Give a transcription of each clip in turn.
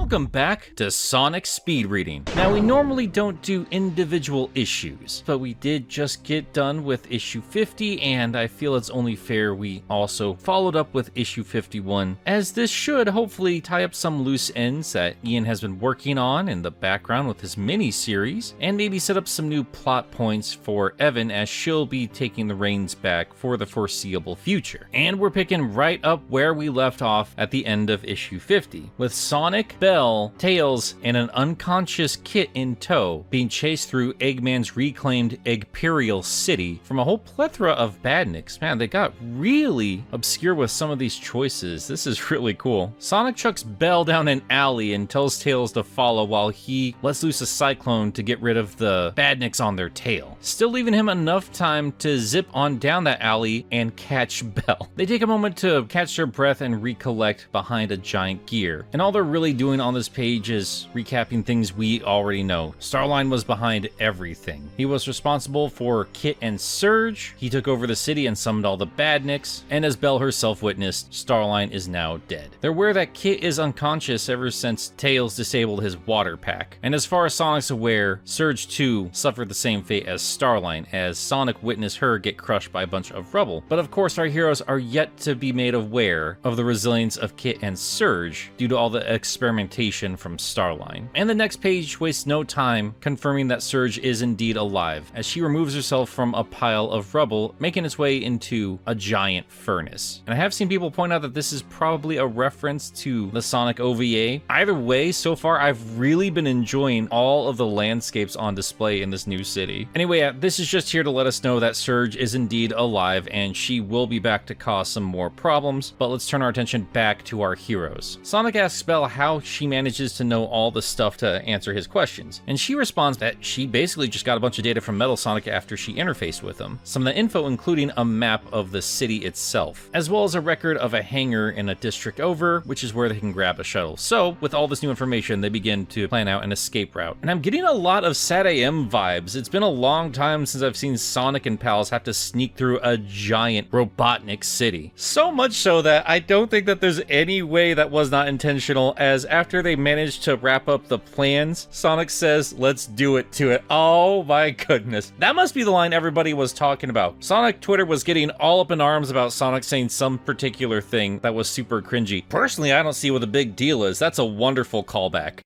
Welcome back to Sonic Speed Reading. Now, we normally don't do individual issues, but we did just get done with issue 50, and I feel it's only fair we also followed up with issue 51, as this should hopefully tie up some loose ends that Ian has been working on in the background with his mini-series, and maybe set up some new plot points for Evan as she'll be taking the reins back for the foreseeable future. And we're picking right up where we left off at the end of issue 50, with Sonic, Belle, Tails, and an unconscious Kit in tow, being chased through Eggman's reclaimed Eggperial City from a whole plethora of badniks. Man, they got really obscure with some of these choices. This is really cool. Sonic chucks Belle down an alley and tells Tails to follow while he lets loose a cyclone to get rid of the badniks on their tail, still leaving him enough time to zip on down that alley and catch Belle. They take a moment to catch their breath and recollect behind a giant gear, and all they're really doing on this page is recapping things we already know. Starline was behind everything. He was responsible for Kit and Surge. He took over the city and summoned all the badniks, and as Belle herself witnessed, Starline is now dead. They're aware that Kit is unconscious ever since Tails disabled his water pack, and as far as Sonic's aware, Surge too suffered the same fate as Starline, as Sonic witnessed her get crushed by a bunch of rubble. But of course, our heroes are yet to be made aware of the resilience of Kit and Surge due to all the experimentation from Starline. And the next page wastes no time confirming that Surge is indeed alive, as she removes herself from a pile of rubble, making its way into a giant furnace. And I have seen people point out that this is probably a reference to the Sonic OVA. Either way, so far I've really been enjoying all of the landscapes on display in this new city. Anyway, this is just here to let us know that Surge is indeed alive and she will be back to cause some more problems, but let's turn our attention back to our heroes. Sonic asks Belle how she manages to know all the stuff to answer his questions, and she responds that she basically just got a bunch of data from Metal Sonic after she interfaced with him. Some of the info including a map of the city itself, as well as a record of a hangar in a district over, which is where they can grab a shuttle. So, with all this new information, they begin to plan out an escape route. And I'm getting a lot of Sat AM vibes. It's been a long time since I've seen Sonic and pals have to sneak through a giant Robotnik city. So much so that I don't think that there's any way that was not intentional, as after they managed to wrap up the plans, Sonic says, "Let's do it to it." Oh my goodness. That must be the line everybody was talking about. Sonic Twitter was getting all up in arms about Sonic saying some particular thing that was super cringy. Personally, I don't see what the big deal is. That's a wonderful callback.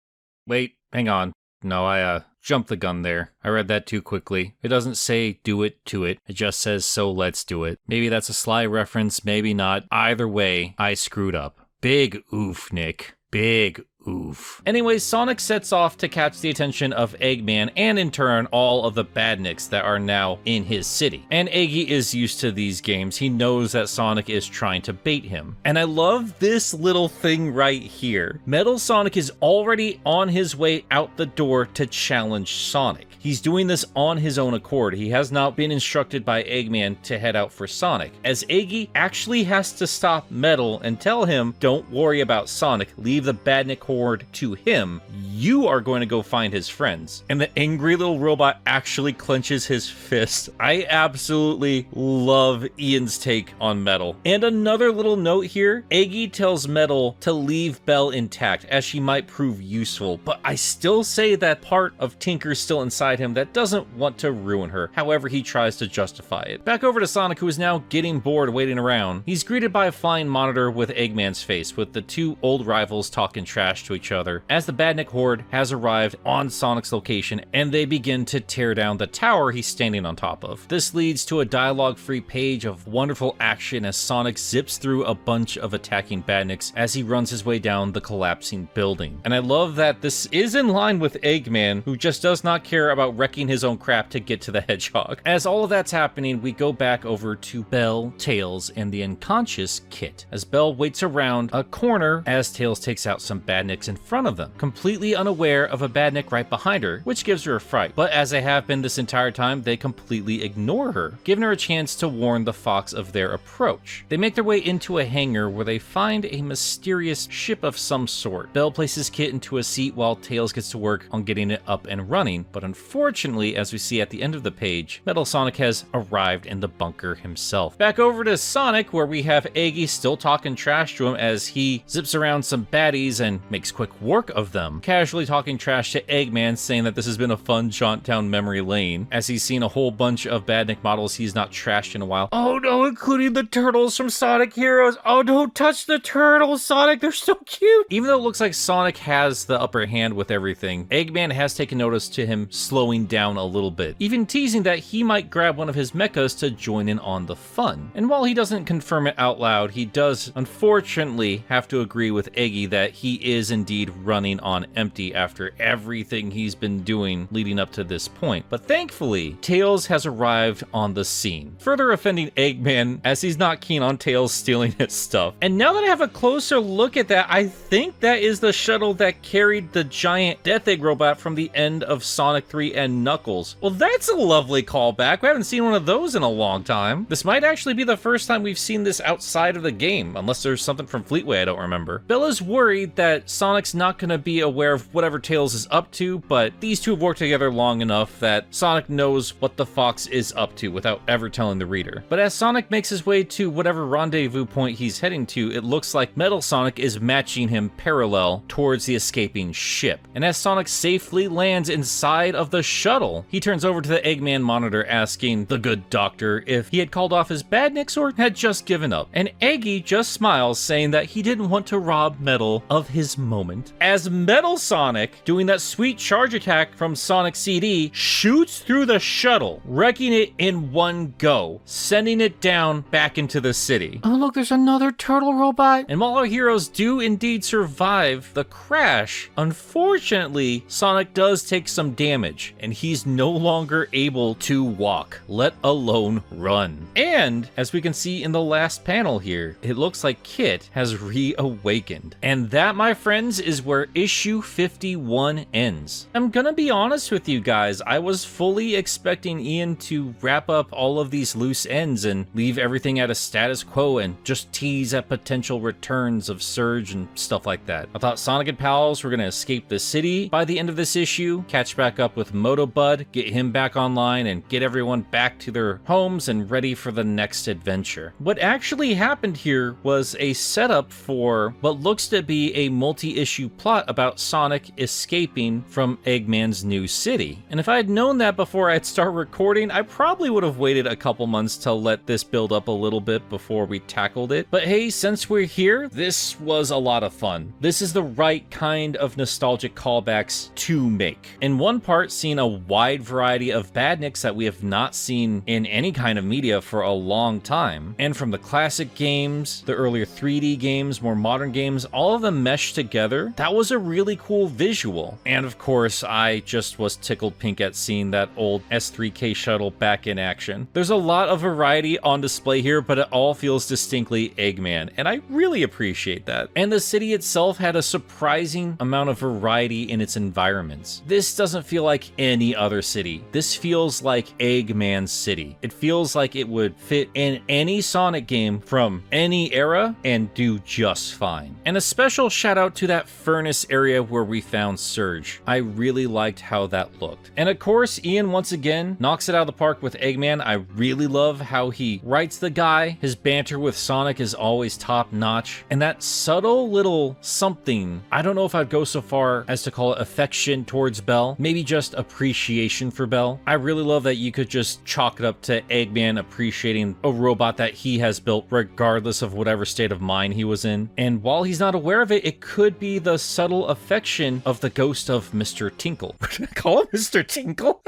Wait, hang on. No, I jumped the gun there. I read that too quickly. It doesn't say do it to it. It just says so let's do it. Maybe that's a sly reference, maybe not. Either way, I screwed up. Big oof, Nick. Big oof. Anyway, Sonic sets off to catch the attention of Eggman and in turn all of the badniks that are now in his city. And Eggy is used to these games. He knows that Sonic is trying to bait him. And I love this little thing right here. Metal Sonic is already on his way out the door to challenge Sonic. He's doing this on his own accord. He has not been instructed by Eggman to head out for Sonic, as Eggy actually has to stop Metal and tell him, "Don't worry about Sonic, leave the badnik horde to him. You are going to go find his friends." And the angry little robot actually clenches his fist. I absolutely love Ian's take on Metal. And another little note here, Eggy tells Metal to leave Belle intact, as she might prove useful, but I still say that part of Tinker's still inside him that doesn't want to ruin her. However, he tries to justify it. Back over to Sonic, who is now getting bored waiting around. He's greeted by a flying monitor with Eggman's face, with the two old rivals talking trash to each other, as the badnik horde has arrived on Sonic's location and they begin to tear down the tower he's standing on top of. This leads to a dialogue-free page of wonderful action as Sonic zips through a bunch of attacking badniks as he runs his way down the collapsing building. And I love that this is in line with Eggman, who just does not care about wrecking his own crap to get to the hedgehog. As all of that's happening, we go back over to Belle, Tails, and the unconscious Kit, as Belle waits around a corner as Tails takes out some badniks in front of them, completely unaware of a badnik right behind her, which gives her a fright. But as they have been this entire time, they completely ignore her, giving her a chance to warn the Fox of their approach. They make their way into a hangar where they find a mysterious ship of some sort. Belle places Kit into a seat while Tails gets to work on getting it up and running, but unfortunately, as we see at the end of the page, Metal Sonic has arrived in the bunker himself. Back over to Sonic, where we have Eggy still talking trash to him as he zips around some baddies and makes makes quick work of them, casually talking trash to Eggman, saying that this has been a fun jaunt down memory lane, as he's seen a whole bunch of Badnik models he's not trashed in a while. Oh no, including the turtles from Sonic Heroes. Oh, don't touch the turtles, Sonic, they're so cute. Even though it looks like Sonic has the upper hand with everything, Eggman has taken notice to him slowing down a little bit, even teasing that he might grab one of his mechas to join in on the fun. And while he doesn't confirm it out loud, he does unfortunately have to agree with Eggy that he is indeed running on empty after everything he's been doing leading up to this point. But thankfully, Tails has arrived on the scene, further offending Eggman as he's not keen on Tails stealing his stuff. And now that I have a closer look at that, I think that is the shuttle that carried the giant Death Egg robot from the end of Sonic 3 and Knuckles. Well, that's a lovely callback. We haven't seen one of those in a long time. This might actually be the first time we've seen this outside of the game, unless there's something from Fleetway I don't remember. Bella's worried that Sonic's not going to be aware of whatever Tails is up to, but these two have worked together long enough that Sonic knows what the fox is up to without ever telling the reader. But as Sonic makes his way to whatever rendezvous point he's heading to, it looks like Metal Sonic is matching him parallel towards the escaping ship. And as Sonic safely lands inside of the shuttle, he turns over to the Eggman monitor asking the good doctor if he had called off his badniks or had just given up. And Eggy just smiles, saying that he didn't want to rob Metal of his moment. As Metal Sonic, doing that sweet charge attack from Sonic CD, shoots through the shuttle, wrecking it in one go, sending it down back into the city. Oh look, there's another turtle robot. And while our heroes do indeed survive the crash, unfortunately, Sonic does take some damage, and he's no longer able to walk, let alone run. And as we can see in the last panel here, it looks like Kit has reawakened. And that, my friends, is where issue 51 ends. I'm gonna be honest with you guys, I was fully expecting Ian to wrap up all of these loose ends and leave everything at a status quo and just tease at potential returns of Surge and stuff like that. I thought Sonic and pals were gonna escape the city by the end of this issue, catch back up with Motobud, get him back online, and get everyone back to their homes and ready for the next adventure. What actually happened here was a setup for what looks to be a multi-issue plot about Sonic escaping from Eggman's new city. And if I had known that before I'd start recording, I probably would have waited a couple months to let this build up a little bit before we tackled it. But hey, since we're here, this was a lot of fun. This is the right kind of nostalgic callbacks to make. In one part, seeing a wide variety of badniks that we have not seen in any kind of media for a long time. And from the classic games, the earlier 3D games, more modern games, all of them meshed together. That was a really cool visual. And of course, I just was tickled pink at seeing that old S3K shuttle back in action. There's a lot of variety on display here, but it all feels distinctly Eggman, and I really appreciate that. And the city itself had a surprising amount of variety in its environments. This doesn't feel like any other city. This feels like Eggman City. It feels like it would fit in any Sonic game from any era and do just fine. And a special shout out to that furnace area where we found Surge. I really liked how that looked. And of course, Ian once again knocks it out of the park with Eggman. I really love how he writes the guy. His banter with Sonic is always top notch. And that subtle little something, I don't know if I'd go so far as to call it affection towards Belle, maybe just appreciation for Belle. I really love that you could just chalk it up to Eggman appreciating a robot that he has built regardless of whatever state of mind he was in. And while he's not aware of it, it could be the subtle affection of the ghost of Mr. Tinkle. Call him Mr. Tinkle?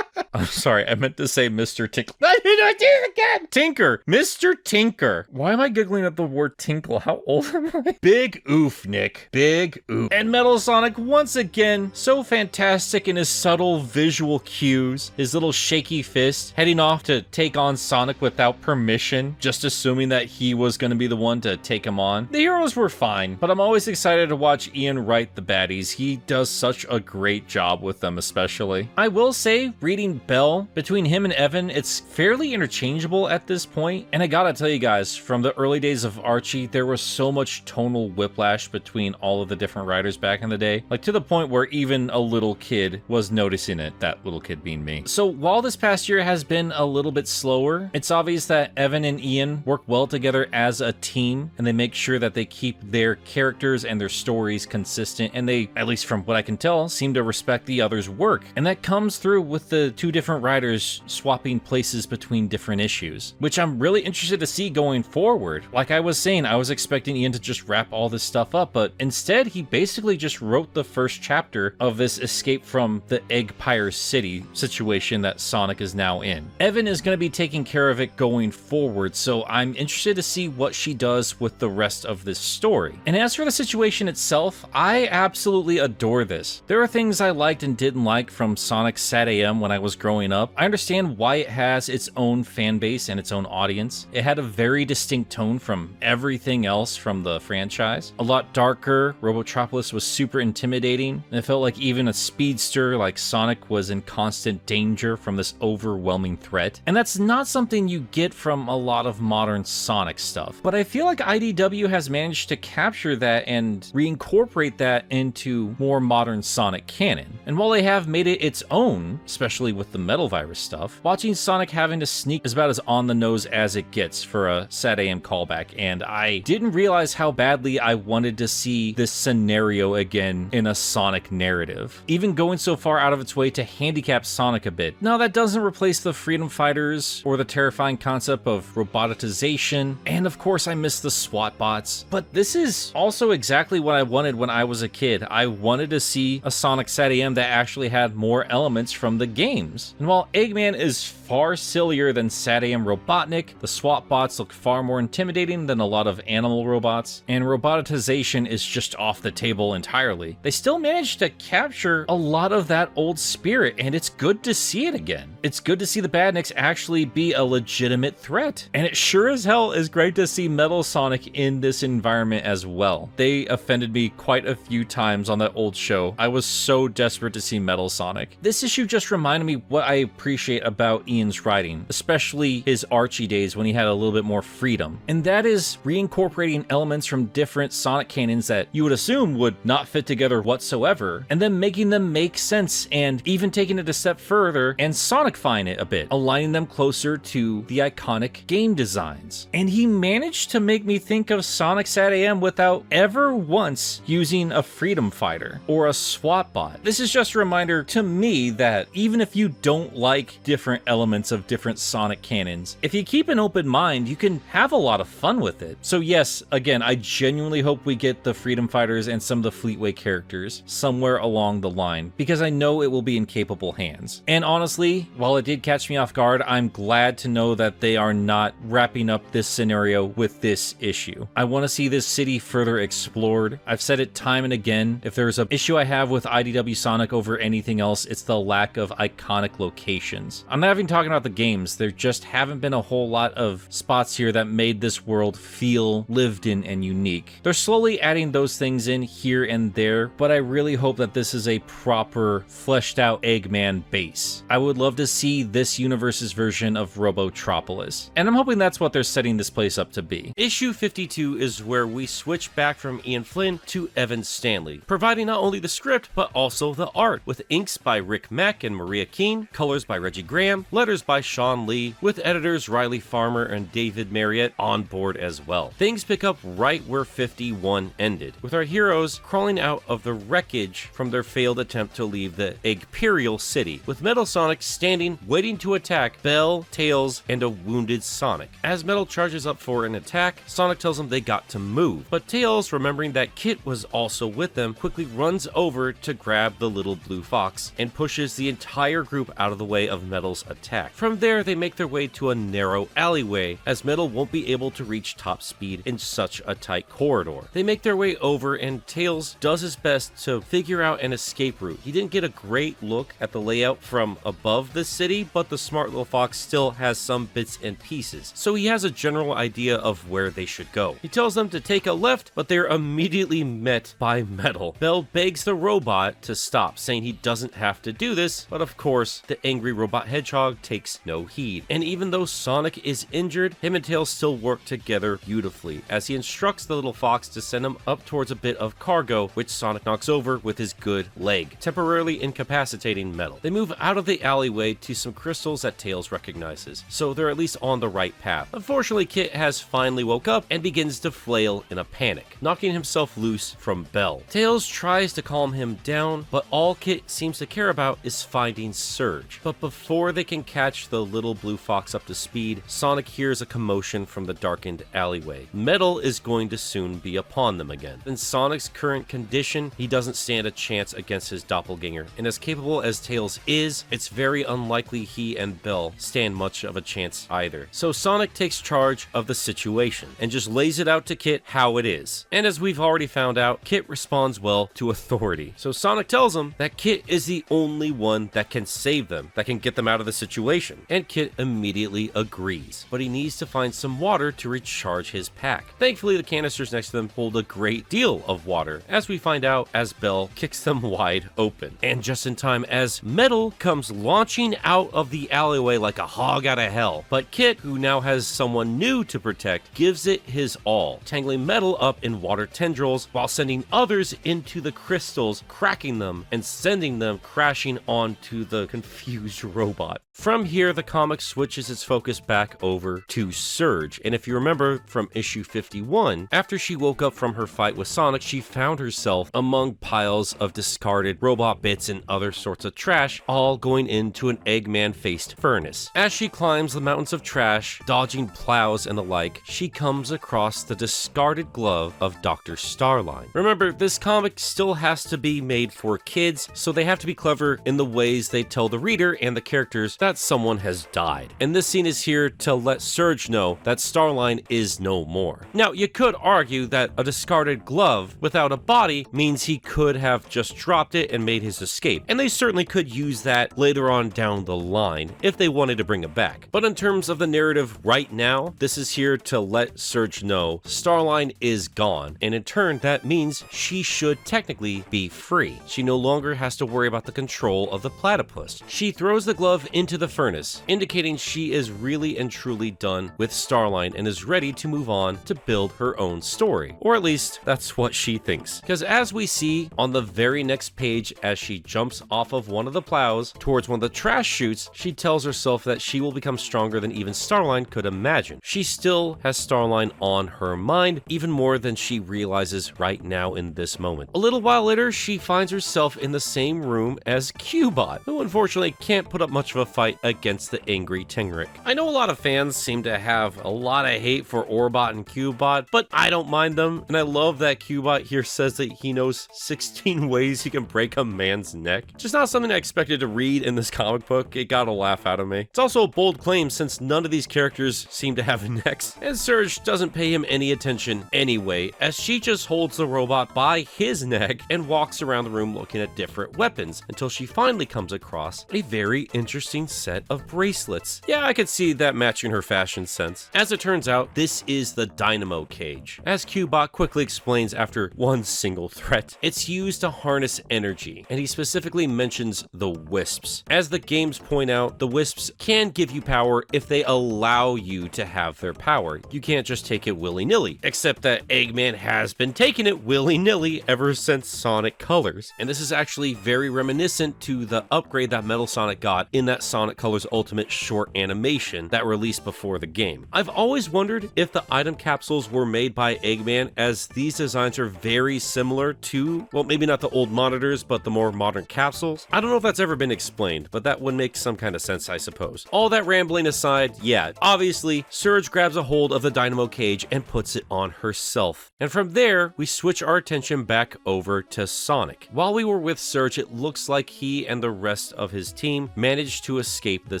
I'm sorry, I meant to say Mr. Tinkle. I did it again! Tinker! Mr. Tinker! Why am I giggling at the word tinkle? How old am I? Big oof, Nick. Big oof. And Metal Sonic, once again, so fantastic in his subtle visual cues. His little shaky fist, heading off to take on Sonic without permission, just assuming that he was going to be the one to take him on. The heroes were fine, but I'm always excited to watch Ian write the baddies. He does such a great job with them, especially. I will say, reading Bell, between him and Evan, it's fairly interchangeable at this point. And I gotta tell you guys, from the early days of Archie, there was so much tonal whiplash between all of the different writers back in the day, like to the point where even a little kid was noticing it, that little kid being me. So while this past year has been a little bit slower, it's obvious that Evan and Ian work well together as a team, and they make sure that they keep their characters and their stories consistent, and they, at least from what I can tell, seem to respect the other's work. And that comes through with the two different writers swapping places between different issues, which I'm really interested to see going forward. Like I was saying, I was expecting Ian to just wrap all this stuff up, but instead he basically just wrote the first chapter of this escape from the Eggperial City situation that Sonic is now in. Evan is going to be taking care of it going forward, so I'm interested to see what she does with the rest of this story. And as for the situation itself, I absolutely adore this. There are things I liked and didn't like from Sonic Sat AM when I was growing up. I understand why it has its own fan base and its own audience. It had a very distinct tone from everything else from the franchise. A lot darker, Robotropolis was super intimidating, and it felt like even a speedster like Sonic was in constant danger from this overwhelming threat. And that's not something you get from a lot of modern Sonic stuff. But I feel like IDW has managed to capture that and reincorporate that into more modern Sonic canon. And while they have made it its own, especially with the Metal Virus stuff, watching Sonic having to sneak is about as on the nose as it gets for a Sat AM callback, and I didn't realize how badly I wanted to see this scenario again in a Sonic narrative, even going so far out of its way to handicap Sonic a bit. Now, that doesn't replace the Freedom Fighters or the terrifying concept of robotization, and of course I miss the SWAT bots, but this is also exactly what I wanted when I was a kid. I wanted to see a Sonic Sat AM that actually had more elements from the games. And while Eggman is far sillier than Sat AM Robotnik, the SWAT bots look far more intimidating than a lot of animal robots, and robotization is just off the table entirely. They still managed to capture a lot of that old spirit, and it's good to see it again. It's good to see the Badniks actually be a legitimate threat, and it sure as hell is great to see Metal Sonic in this environment as well. They offended me quite a few times on that old show. I was so desperate to see Metal Sonic. This issue just reminded me what I appreciate about Ian's writing, especially his Archie days when he had a little bit more freedom, and that is reincorporating elements from different Sonic canons that you would assume would not fit together whatsoever, and then making them make sense, and even taking it a step further and Sonicifying it a bit, aligning them closer to the iconic game designs. And he managed to make me think of Sonic Sat AM without ever once using a Freedom Fighter or a SWAT bot. This is just a reminder to me that even if you don't like different elements of different Sonic canons, if you keep an open mind, you can have a lot of fun with it. So yes, again, I genuinely hope we get the Freedom Fighters and some of the Fleetway characters somewhere along the line, because I know it will be in capable hands. And honestly, while it did catch me off guard, I'm glad to know that they are not wrapping up this scenario with this issue. I want to see this city further explored. I've said it time and again, if there's an issue I have with IDW Sonic over anything else, it's the lack of iconic locations. I'm not even talking about the games, there just haven't been a whole lot of spots here that made this world feel lived in and unique. They're slowly adding those things in here and there, but I really hope that this is a proper, fleshed out Eggman base. I would love to see this universe's version of Robotropolis, and I'm hoping that's what they're setting this place up to be. Issue 52 is where we switch back from Ian Flynn to Evan Stanley, providing not only the script, but also the art, with inks by Rick Mack and Maria Keene, colors by Reggie Graham, letters by Sean Lee, with editors Riley Farmer and David Marriott on board as well. Things pick up right where 51 ended, with our heroes crawling out of the wreckage from their failed attempt to leave the Eggperial City, with Metal Sonic standing waiting to attack Bell, Tails, and a wounded Sonic. As Metal charges up for an attack, Sonic tells him they got to move, but Tails, remembering that Kit was also with them, quickly runs over to grab the little blue fox and pushes the entire group out of the way of Metal's attack. From there, they make their way to a narrow alleyway, as Metal won't be able to reach top speed in such a tight corridor. They make their way over, and Tails does his best to figure out an escape route. He didn't get a great look at the layout from above the city, but the smart little fox still has some bits and pieces, so he has a general idea of where they should go. He tells them to take a left, but they're immediately met by Metal. Bell begs the robot to stop, saying he doesn't have to do this, but of course, course, the angry robot hedgehog takes no heed. And even though Sonic is injured, him and Tails still work together beautifully as he instructs the little fox to send him up towards a bit of cargo, which Sonic knocks over with his good leg, temporarily incapacitating Metal. They move out of the alleyway to some crystals that Tails recognizes, so they're at least on the right path. Unfortunately, Kit has finally woke up and begins to flail in a panic, knocking himself loose from Bell. Tails tries to calm him down, but all Kit seems to care about is finding Surge. But before they can catch the little blue fox up to speed, Sonic hears a commotion from the darkened alleyway. Metal is going to soon be upon them again. In Sonic's current condition, he doesn't stand a chance against his doppelganger, and as capable as Tails is, it's very unlikely he and Bell stand much of a chance either. So Sonic takes charge of the situation and just lays it out to Kit how it is. And as we've already found out, Kit responds well to authority. So Sonic tells him that Kit is the only one that can save them, that can get them out of the situation. And Kit immediately agrees, but he needs to find some water to recharge his pack. Thankfully, the canisters next to them hold a great deal of water, as we find out as Bell kicks them wide open. And just in time as Metal comes launching out of the alleyway like a hog out of hell. But Kit, who now has someone new to protect, gives it his all, tangling Metal up in water tendrils while sending others into the crystals, cracking them and sending them crashing onto the confused robot. From here, the comic switches its focus back over to Surge, and if you remember from issue 51, after she woke up from her fight with Sonic, she found herself among piles of discarded robot bits and other sorts of trash, all going into an Eggman-faced furnace. As she climbs the mountains of trash, dodging plows and the like, she comes across the discarded glove of Dr. Starline. Remember, this comic still has to be made for kids, so they have to be clever in the ways they tell the reader and the characters that someone has died. And this scene is here to let Surge know that Starline is no more. Now, you could argue that a discarded glove without a body means he could have just dropped it and made his escape, and they certainly could use that later on down the line if they wanted to bring it back. But in terms of the narrative right now, this is here to let Surge know Starline is gone, and in turn that means she should technically be free. She no longer has to worry about the control of the platypus. She throws the glove into the furnace, indicating she is really and truly done with Starline and is ready to move on to build her own story. Or at least, that's what she thinks. Because as we see on the very next page, as she jumps off of one of the plows towards one of the trash chutes, she tells herself that she will become stronger than even Starline could imagine. She still has Starline on her mind, even more than she realizes right now in this moment. A little while later, she finds herself in the same room as Cubot, who unfortunately can't put up much of a fight against the angry Tingrick. I know a lot of fans seem to have a lot of hate for Orbot and Cubot, but I don't mind them, and I love that Cubot here says that he knows 16 ways he can break a man's neck. Just not something I expected to read in this comic book. It got a laugh out of me. It's also a bold claim since none of these characters seem to have necks, and Surge doesn't pay him any attention anyway, as she just holds the robot by his neck and walks around the room looking at different weapons until she finally comes across a very interesting set of bracelets. Yeah, I could see that matching her fashion sense. As it turns out, this is the Dynamo Cage. As Cubot quickly explains after one single threat, it's used to harness energy, and he specifically mentions the Wisps. As the games point out, the Wisps can give you power if they allow you to have their power. You can't just take it willy-nilly, except that Eggman has been taking it willy-nilly ever since Sonic Colors. And this is actually very reminiscent to the upgrade that Metal Sonic got in that Sonic Colors Ultimate short animation that released before the game. I've always wondered if the item capsules were made by Eggman, as these designs are very similar to, well, maybe not the old monitors, but the more modern capsules. I don't know if that's ever been explained, but that would make some kind of sense, I suppose. All that rambling aside, yeah, obviously, Surge grabs a hold of the Dynamo Cage and puts it on herself. And from there, we switch our attention back over to Sonic. While we were with Surge, it looks like he and the rest of his team managed to escape escape the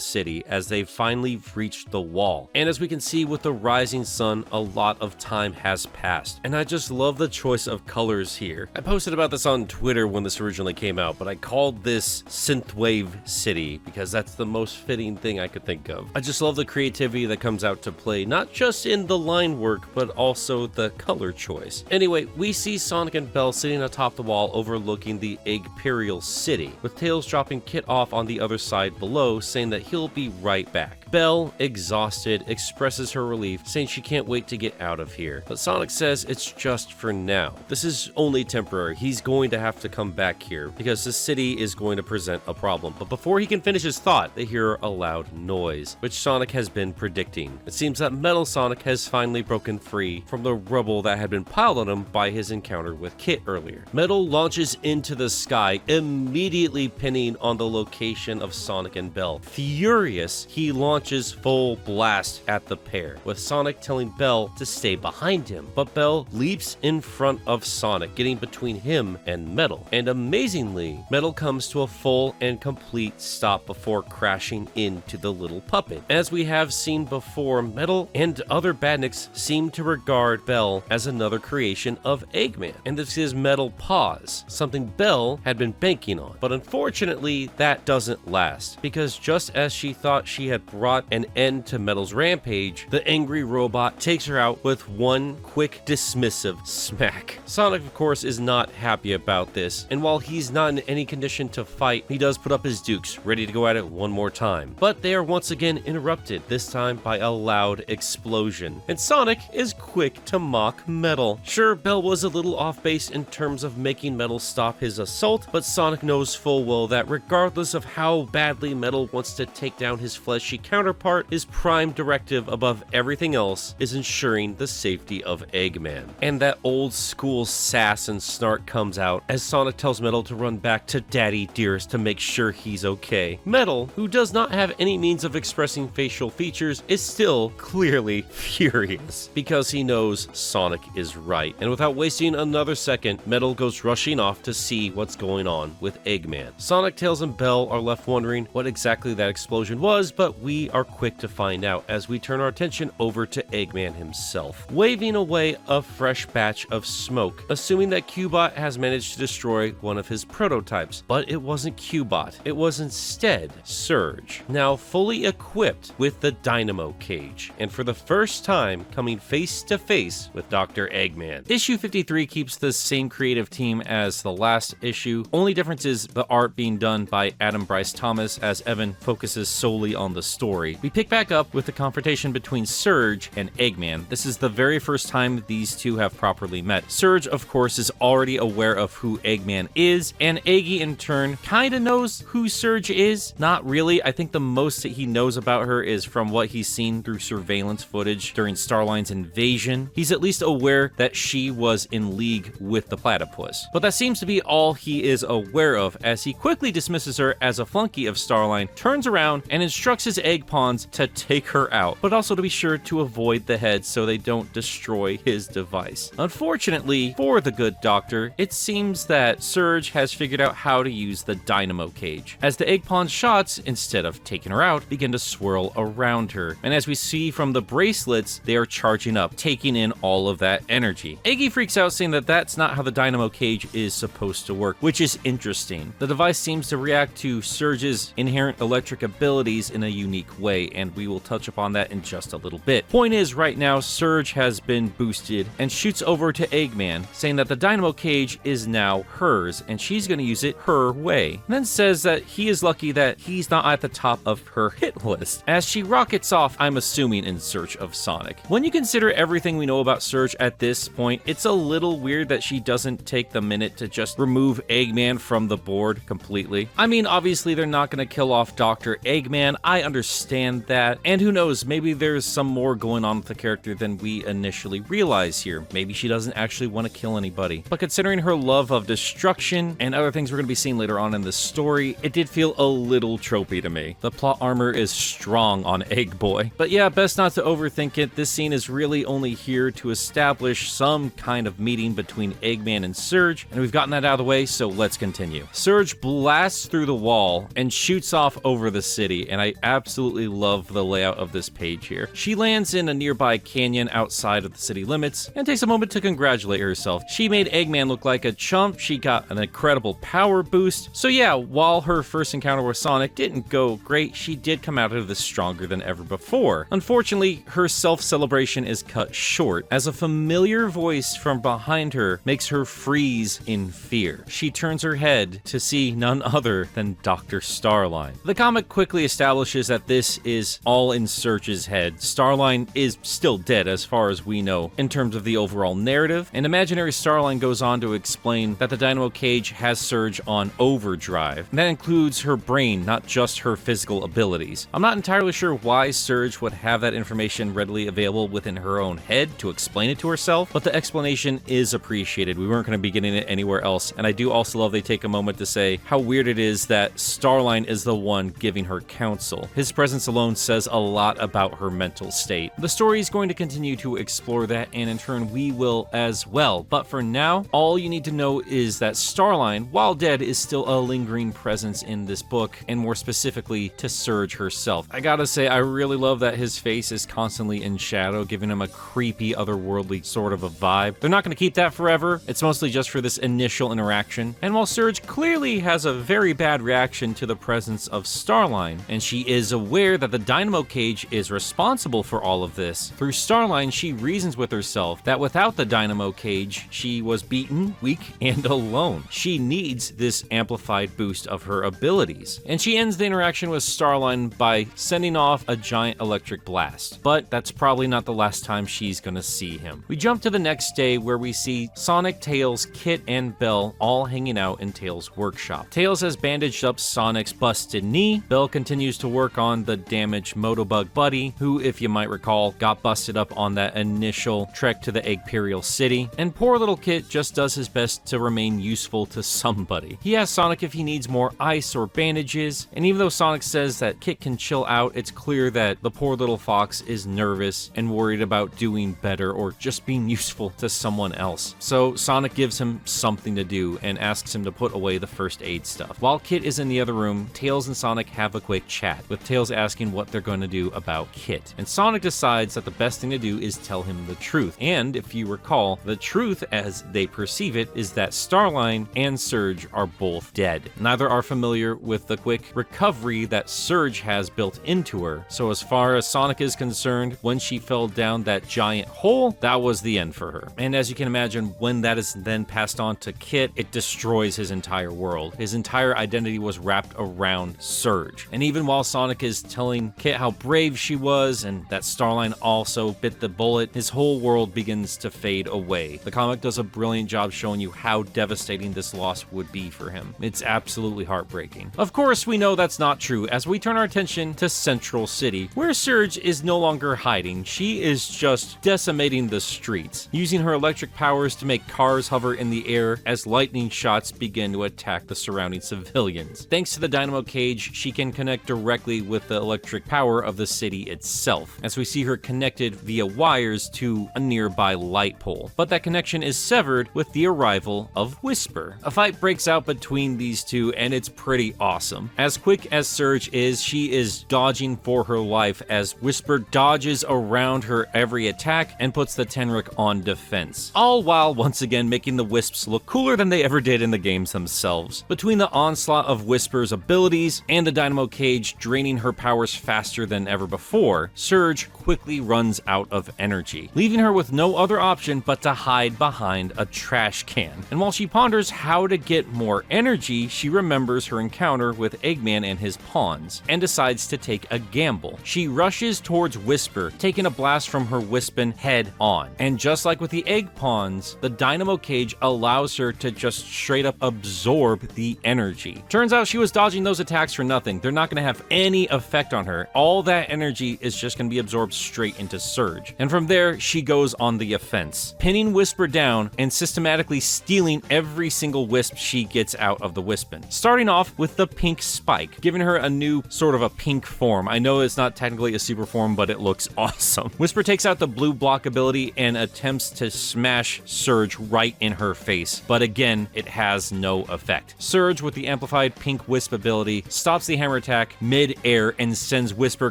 city as they've finally reached the wall. And as we can see with the rising sun, a lot of time has passed. And I just love the choice of colors here. I posted about this on Twitter when this originally came out, but I called this Synthwave City because that's the most fitting thing I could think of. I just love the creativity that comes out to play, not just in the line work, but also the color choice. Anyway, we see Sonic and Belle sitting atop the wall overlooking the Eggperial City, with Tails dropping Kit off on the other side below, saying that he'll be right back. Belle, exhausted, expresses her relief, saying she can't wait to get out of here. But Sonic says it's just for now. This is only temporary. He's going to have to come back here because the city is going to present a problem. But before he can finish his thought, they hear a loud noise, which Sonic has been predicting. It seems that Metal Sonic has finally broken free from the rubble that had been piled on him by his encounter with Kit earlier. Metal launches into the sky, immediately pinning on the location of Sonic and Belle. Furious, he launches full blast at the pair, with Sonic telling Belle to stay behind him. But Belle leaps in front of Sonic, getting between him and Metal. And amazingly, Metal comes to a full and complete stop before crashing into the little puppet. As we have seen before, Metal and other badniks seem to regard Belle as another creation of Eggman. And this is Metal pause, something Belle had been banking on. But unfortunately, that doesn't last, because just as she thought she had brought an end to Metal's rampage, the angry robot takes her out with one quick dismissive smack. Sonic, of course, is not happy about this, and while he's not in any condition to fight, he does put up his dukes, ready to go at it one more time. But they are once again interrupted, this time by a loud explosion, and Sonic is quick to mock Metal. Sure, Belle was a little off base in terms of making Metal stop his assault, but Sonic knows full well that regardless of how badly Metal wants to take down his fleshy counterpart, his prime directive above everything else is ensuring the safety of Eggman. And that old school sass and snark comes out as Sonic tells Metal to run back to Daddy Dearest to make sure he's okay. Metal, who does not have any means of expressing facial features, is still clearly furious because he knows Sonic is right. And without wasting another second, Metal goes rushing off to see what's going on with Eggman. Sonic, Tails, and Belle are left wondering what exactly that explosion was, but we are quick to find out as we turn our attention over to Eggman himself, waving away a fresh batch of smoke, assuming that Cubot has managed to destroy one of his prototypes. But it wasn't Cubot, it was instead Surge, now fully equipped with the Dynamo Cage, and for the first time coming face to face with Dr. Eggman. Issue 53 keeps the same creative team as the last issue, only difference is the art being done by Adam Bryce Thomas as Evan focuses solely on the story. We pick back up with the confrontation between Surge and Eggman. This is the very first time these two have properly met. Surge, of course, is already aware of who Eggman is, and Eggy in turn kinda knows who Surge is. Not really. I think the most that he knows about her is from what he's seen through surveillance footage during Starline's invasion. He's at least aware that she was in league with the platypus. But that seems to be all he is aware of, as he quickly dismisses her as a flunky of Starline, turns around and instructs his egg pawns to take her out, but also to be sure to avoid the head so they don't destroy his device. Unfortunately for the good doctor, it seems that Surge has figured out how to use the Dynamo Cage, as the egg pawn shots, instead of taking her out, begin to swirl around her. And as we see from the bracelets, they are charging up, taking in all of that energy. Eggy freaks out, saying that that's not how the Dynamo Cage is supposed to work, which is interesting. The device seems to react to Surge's inherent electric abilities in a unique way, and we will touch upon that in just a little bit. Point is, right now, Surge has been boosted and shoots over to Eggman, saying that the Dynamo Cage is now hers, and she's going to use it her way. And then says that he is lucky that he's not at the top of her hit list, as she rockets off, I'm assuming, in search of Sonic. When you consider everything we know about Surge at this point, it's a little weird that she doesn't take the minute to just remove Eggman from the board completely. I mean, obviously they're not going to kill off Dr. Eggman, I understand understand that. And who knows, maybe there's some more going on with the character than we initially realize here. Maybe she doesn't actually want to kill anybody. But considering her love of destruction and other things we're going to be seeing later on in the story, it did feel a little tropey to me. The plot armor is strong on Egg Boy. But yeah, best not to overthink it. This scene is really only here to establish some kind of meeting between Eggman and Surge, and we've gotten that out of the way, so let's continue. Surge blasts through the wall and shoots off over the city, and I absolutely love the layout of this page here. She lands in a nearby canyon outside of the city limits and takes a moment to congratulate herself. She made Eggman look like a chump, she got an incredible power boost. So yeah, while her first encounter with Sonic didn't go great, she did come out of this stronger than ever before. Unfortunately, her self-celebration is cut short, as a familiar voice from behind her makes her freeze in fear. She turns her head to see none other than Dr. Starline. The comic quickly establishes that this is all in Surge's head. Starline is still dead as far as we know in terms of the overall narrative, and imaginary Starline goes on to explain that the Dynamo Cage has Surge on overdrive. And that includes her brain, not just her physical abilities. I'm not entirely sure why Surge would have that information readily available within her own head to explain it to herself, but the explanation is appreciated. We weren't going to be getting it anywhere else, and I do also love they take a moment to say how weird it is that Starline is the one giving her counsel. His presence alone says a lot about her mental state. The story is going to continue to explore that, and in turn we will as well, but for now, all you need to know is that Starline, while dead, is still a lingering presence in this book, and more specifically to Surge herself. I gotta say, I really love that his face is constantly in shadow, giving him a creepy, otherworldly sort of a vibe. They're not going to keep that forever. It's mostly just for this initial interaction. And while Surge clearly has a very bad reaction to the presence of Starline, and she is aware that the Dynamo Cage is responsible for all of this, through Starline she reasons with herself that without the Dynamo Cage, she was beaten, weak, and alone. She needs this amplified boost of her abilities. And she ends the interaction with Starline by sending off a giant electric blast. But that's probably not the last time she's gonna see him. We jump to the next day where we see Sonic, Tails, Kit, and Belle all hanging out in Tails' workshop. Tails has bandaged up Sonic's busted knee. Belle continues to work on the damaged Motobug buddy, who, if you might recall, got busted up on that initial trek to the Eggperial City. And poor little Kit just does his best to remain useful to somebody. He asks Sonic if he needs more ice or bandages, and even though Sonic says that Kit can chill out, it's clear that the poor little fox is nervous and worried about doing better or just being useful to someone else. So Sonic gives him something to do and asks him to put away the first aid stuff. While Kit is in the other room, Tails and Sonic have a quick chat, with Tails asking what they're going to do about Kit. And Sonic decides that the best thing to do is tell him the truth. And if you recall, the truth as they perceive it is that Starline and Surge are both dead. Neither are familiar with the quick recovery that Surge has built into her. So as far as Sonic is concerned, when she fell down that giant hole, that was the end for her. And as you can imagine, when that is then passed on to Kit, it destroys his entire world. His entire identity was wrapped around Surge. And even while Sonic is telling Kit how brave she was and that Starline also bit the bullet, his whole world begins to fade away. The comic does a brilliant job showing you how devastating this loss would be for him. It's absolutely heartbreaking. Of course, we know that's not true as we turn our attention to Central City, where Surge is no longer hiding. She is just decimating the streets, using her electric powers to make cars hover in the air as lightning shots begin to attack the surrounding civilians. Thanks to the Dynamo Cage, she can connect directly with the electric power of the city itself, as we see her connected via wires to a nearby light pole. But that connection is severed with the arrival of Whisper. A fight breaks out between these two, and it's pretty awesome. As quick as Surge is, she is dodging for her life as Whisper dodges around her every attack and puts the Tenrec on defense, all while once again making the Wisps look cooler than they ever did in the games themselves. Between the onslaught of Whisper's abilities and the Dynamo Cage draining her powers faster than ever before, Surge quickly runs out of energy, leaving her with no other option but to hide behind a trash can. And while she ponders how to get more energy, she remembers her encounter with Eggman and his pawns, and decides to take a gamble. She rushes towards Whisper, taking a blast from her Wispin head on. And just like with the egg pawns, the Dynamo Cage allows her to just straight up absorb the energy. Turns out she was dodging those attacks for nothing. They're not going to have any effect effect on her. All that energy is just going to be absorbed straight into Surge. And from there, she goes on the offense, pinning Whisper down and systematically stealing every single wisp she gets out of the Wispin. Starting off with the pink spike, giving her a new sort of a pink form. I know it's not technically a super form, but it looks awesome. Whisper takes out the blue block ability and attempts to smash Surge right in her face, but again, it has no effect. Surge, with the amplified pink wisp ability, stops the hammer attack mid-air and sends Whisper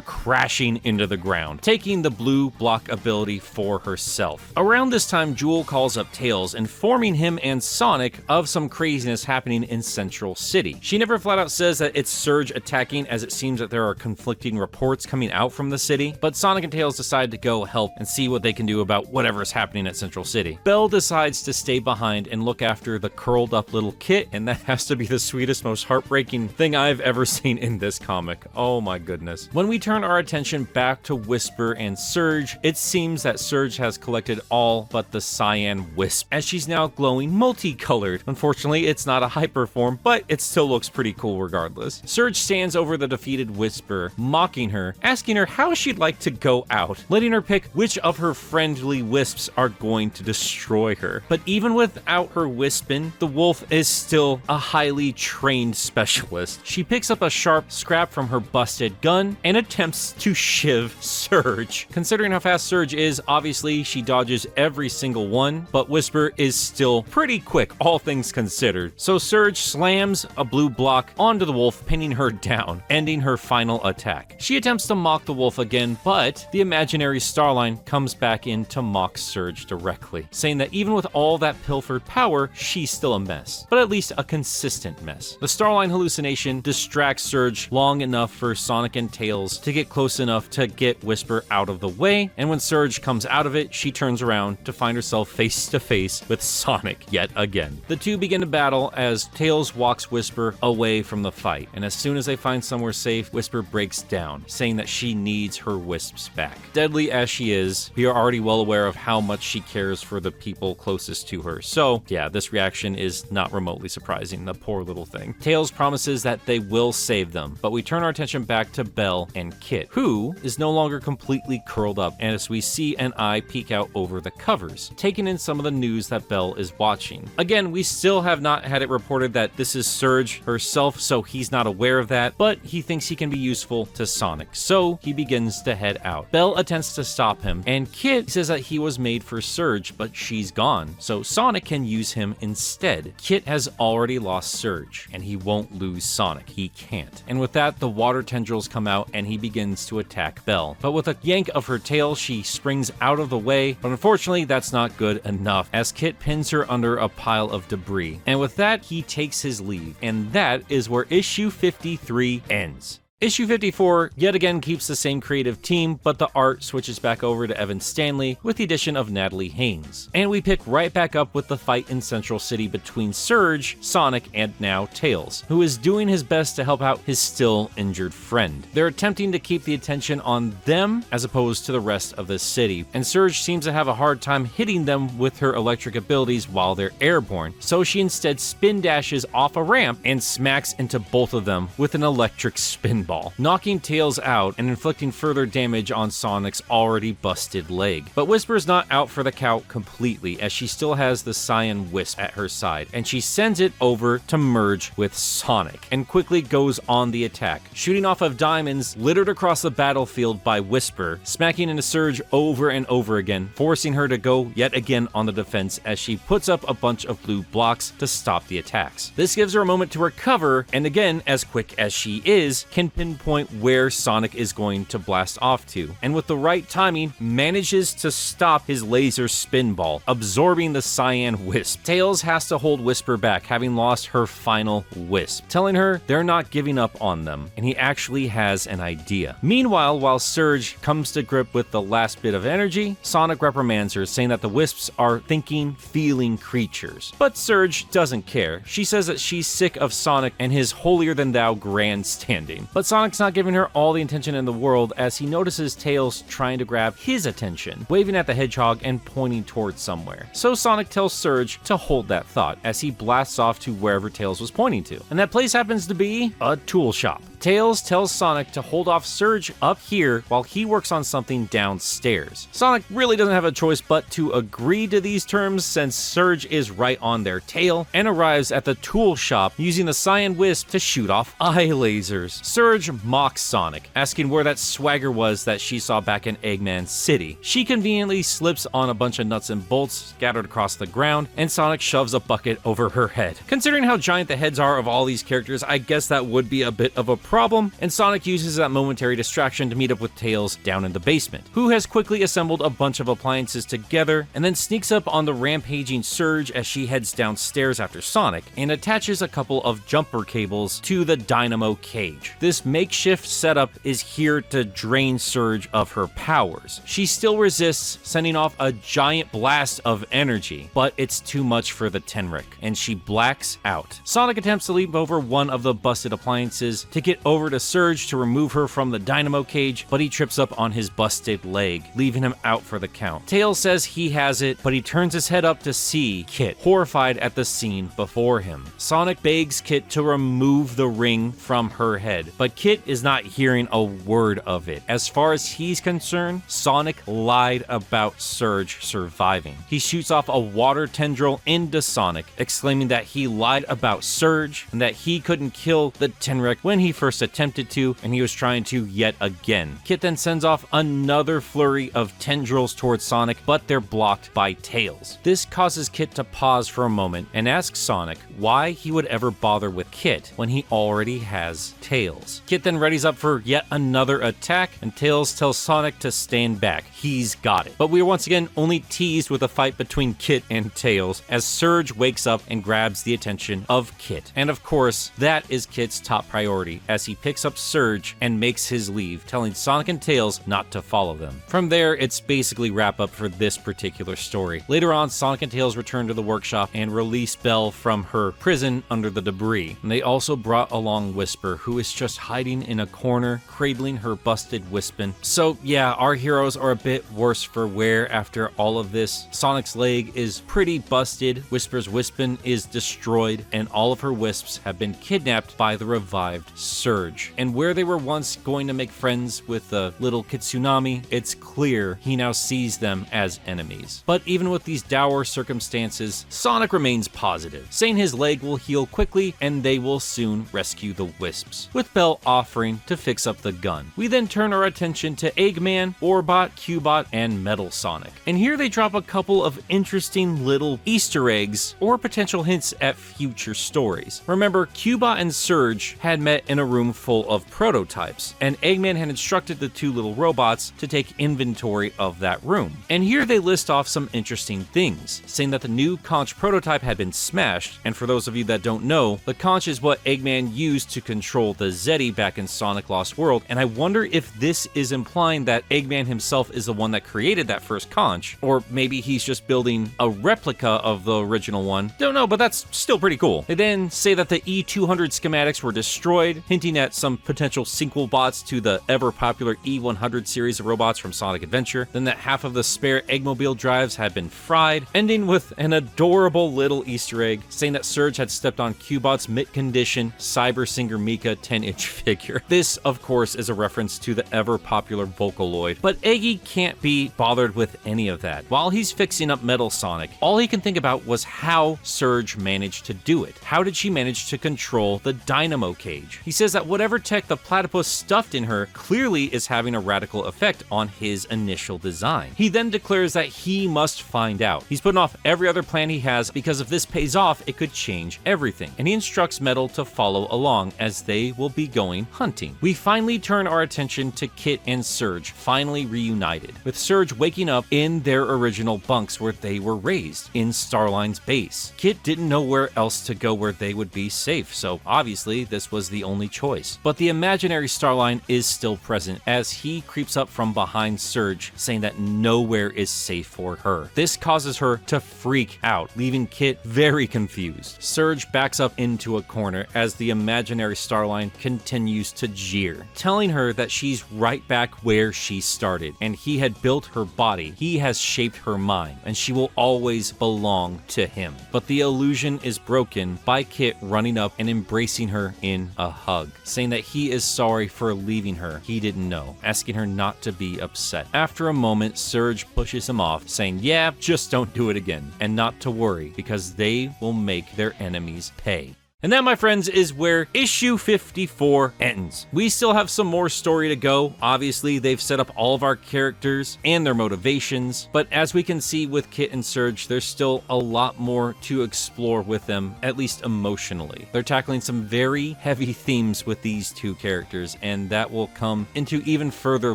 crashing into the ground, taking the blue block ability for herself. Around this time, Jewel calls up Tails, informing him and Sonic of some craziness happening in Central City. She never flat out says that it's Surge attacking, as it seems that there are conflicting reports coming out from the city, but Sonic and Tails decide to go help and see what they can do about whatever is happening at Central City. Belle decides to stay behind and look after the curled up little Kit, and that has to be the sweetest, most heartbreaking thing I've ever seen in this comic. Oh my goodness. When we turn our attention back to Whisper and Surge, it seems that Surge has collected all but the cyan wisp, as she's now glowing multicolored. Unfortunately, it's not a hyper form, but it still looks pretty cool regardless. Surge stands over the defeated Whisper, mocking her, asking her how she'd like to go out, letting her pick which of her friendly wisps are going to destroy her. But even without her Wispin, the wolf is still a highly trained specialist. She picks up a sharp scrap from her busted gun and attempts to shiv Surge. Considering how fast Surge is, obviously she dodges every single one, but Whisper is still pretty quick, all things considered. So Surge slams a blue block onto the wolf, pinning her down, ending her final attack. She attempts to mock the wolf again, but the imaginary Starline comes back in to mock Surge directly, saying that even with all that pilfered power, she's still a mess, but at least a consistent mess. The Starline hallucination distracts Surge long enough for Sonic and Tails to get close enough to get Whisper out of the way, and when Surge comes out of it, she turns around to find herself face to face with Sonic yet again. The two begin to battle as Tails walks Whisper away from the fight, and as soon as they find somewhere safe, Whisper breaks down, saying that she needs her wisps back. Deadly as she is, we are already well aware of how much she cares for the people closest to her, so yeah, this reaction is not remotely surprising, the poor little thing. Tails promises that they will save them, but we turn our attention back to Belle and Kit, who is no longer completely curled up, and as we see an eye peek out over the covers, taking in some of the news that Belle is watching. Again, we still have not had it reported that this is Surge herself, so he's not aware of that, but he thinks he can be useful to Sonic, so he begins to head out. Belle attempts to stop him, and Kit says that he was made for Surge, but she's gone, so Sonic can use him instead. Kit has already lost Surge, and he won't lose Sonic. He can't. And with that, the water tendrils come out, and he begins to attack Belle. But with a yank of her tail, she springs out of the way, but unfortunately, that's not good enough, as Kit pins her under a pile of debris. And with that, he takes his leave, and that is where issue 53 ends. Issue 54 yet again keeps the same creative team, but the art switches back over to Evan Stanley with the addition of Natalie Haynes. And we pick right back up with the fight in Central City between Surge, Sonic, and now Tails, who is doing his best to help out his still injured friend. They're attempting to keep the attention on them as opposed to the rest of the city, and Surge seems to have a hard time hitting them with her electric abilities while they're airborne, so she instead spin dashes off a ramp and smacks into both of them with an electric spin ball, knocking Tails out and inflicting further damage on Sonic's already busted leg. But Whisper's not out for the count completely, as she still has the cyan wisp at her side, and she sends it over to merge with Sonic, and quickly goes on the attack, shooting off of diamonds littered across the battlefield by Whisper, smacking into Surge over and over again, forcing her to go yet again on the defense as she puts up a bunch of blue blocks to stop the attacks. This gives her a moment to recover, and again, as quick as she is, can pinpoint where Sonic is going to blast off to, and with the right timing, manages to stop his laser spin ball, absorbing the cyan wisp. Tails has to hold Whisper back, having lost her final wisp, telling her they're not giving up on them, and he actually has an idea. Meanwhile, while Surge comes to grip with the last bit of energy, Sonic reprimands her, saying that the wisps are thinking, feeling creatures. But Surge doesn't care. She says that she's sick of Sonic and his holier-than-thou grandstanding. But Sonic's not giving her all the attention in the world as he notices Tails trying to grab his attention, waving at the hedgehog and pointing towards somewhere. So Sonic tells Surge to hold that thought as he blasts off to wherever Tails was pointing to. And that place happens to be a tool shop. Tails tells Sonic to hold off Surge up here while he works on something downstairs. Sonic really doesn't have a choice but to agree to these terms since Surge is right on their tail and arrives at the tool shop using the Cyan Wisp to shoot off eye lasers. Surge mocks Sonic, asking where that swagger was that she saw back in Eggman City. She conveniently slips on a bunch of nuts and bolts scattered across the ground, and Sonic shoves a bucket over her head. Considering how giant the heads are of all these characters, I guess that would be a bit of a problem, and Sonic uses that momentary distraction to meet up with Tails down in the basement, who has quickly assembled a bunch of appliances together and then sneaks up on the rampaging Surge as she heads downstairs after Sonic and attaches a couple of jumper cables to the dynamo cage. This makeshift setup is here to drain Surge of her powers. She still resists, sending off a giant blast of energy, but it's too much for the Tenrec, and she blacks out. Sonic attempts to leap over one of the busted appliances to get over to Surge to remove her from the dynamo cage, but he trips up on his busted leg, leaving him out for the count. Tails says he has it, but he turns his head up to see Kit, horrified at the scene before him. Sonic begs Kit to remove the ring from her head, but Kit is not hearing a word of it. As far as he's concerned, Sonic lied about Surge surviving. He shoots off a water tendril into Sonic, exclaiming that he lied about Surge and that he couldn't kill the Tenrec when he first attempted to, and he was trying to yet again. Kit then sends off another flurry of tendrils towards Sonic, but they're blocked by Tails. This causes Kit to pause for a moment and ask Sonic why he would ever bother with Kit when he already has Tails. Kit then readies up for yet another attack, and Tails tells Sonic to stand back. He's got it. But we are once again only teased with a fight between Kit and Tails as Surge wakes up and grabs the attention of Kit. And of course, that is Kit's top priority as he picks up Surge and makes his leave, telling Sonic and Tails not to follow them. From there, it's basically wrap up for this particular story. Later on, Sonic and Tails return to the workshop and release Belle from her prison under the debris. And they also brought along Whisper, who is just hiding in a corner, cradling her busted Wispin. So yeah, our heroes are a bit worse for wear after all of this. Sonic's leg is pretty busted, Whisper's Wispin is destroyed, and all of her wisps have been kidnapped by the revived Surge. And where they were once going to make friends with the little Kitsunami, it's clear he now sees them as enemies. But even with these dour circumstances, Sonic remains positive, saying his leg will heal quickly and they will soon rescue the Wisps, with Belle offering to fix up the gun. We then turn our attention to Eggman, Orbot, Cubot, and Metal Sonic. And here they drop a couple of interesting little Easter eggs or potential hints at future stories. Remember, Cubot and Surge had met in a room full of prototypes, and Eggman had instructed the two little robots to take inventory of that room. And here they list off some interesting things, saying that the new conch prototype had been smashed, and for those of you that don't know, the conch is what Eggman used to control the Zeddy back in Sonic Lost World, and I wonder if this is implying that Eggman himself is the one that created that first conch, or maybe he's just building a replica of the original one. Don't know, but that's still pretty cool. They then say that the E200 schematics were destroyed, hinting at some potential sequel bots to the ever-popular E100 series of robots from Sonic Adventure, then that half of the spare Eggmobile drives had been fried, ending with an adorable little Easter egg saying that Surge had stepped on Cubot's mint-condition Cyber Singer Mika 10-inch figure. This, of course, is a reference to the ever-popular Vocaloid, but Eggy can't be bothered with any of that. While he's fixing up Metal Sonic, all he can think about was how Surge managed to do it. How did she manage to control the dynamo cage? He says that whatever tech the platypus stuffed in her clearly is having a radical effect on his initial design. He then declares that he must find out. He's putting off every other plan he has because if this pays off, it could change everything. And he instructs Metal to follow along as they will be going hunting. We finally turn our attention to Kit and Surge, finally reunited, with Surge waking up in their original bunks where they were raised, in Starline's base. Kit didn't know where else to go where they would be safe, so obviously this was the only choice. But the imaginary Starline is still present as he creeps up from behind Surge, saying that nowhere is safe for her. This causes her to freak out, leaving Kit very confused. Surge backs up into a corner as the imaginary Starline continues continues to jeer, telling her that she's right back where she started, and he had built her body, he has shaped her mind, and she will always belong to him. But the illusion is broken by Kit running up and embracing her in a hug, saying that he is sorry for leaving her, he didn't know, asking her not to be upset. After a moment, Surge pushes him off, saying, yeah, just don't do it again, and not to worry, because they will make their enemies pay. And that, my friends, is where issue 54 ends. We still have some more story to go. Obviously, they've set up all of our characters and their motivations, but as we can see with Kit and Surge, there's still a lot more to explore with them, at least emotionally. They're tackling some very heavy themes with these two characters, and that will come into even further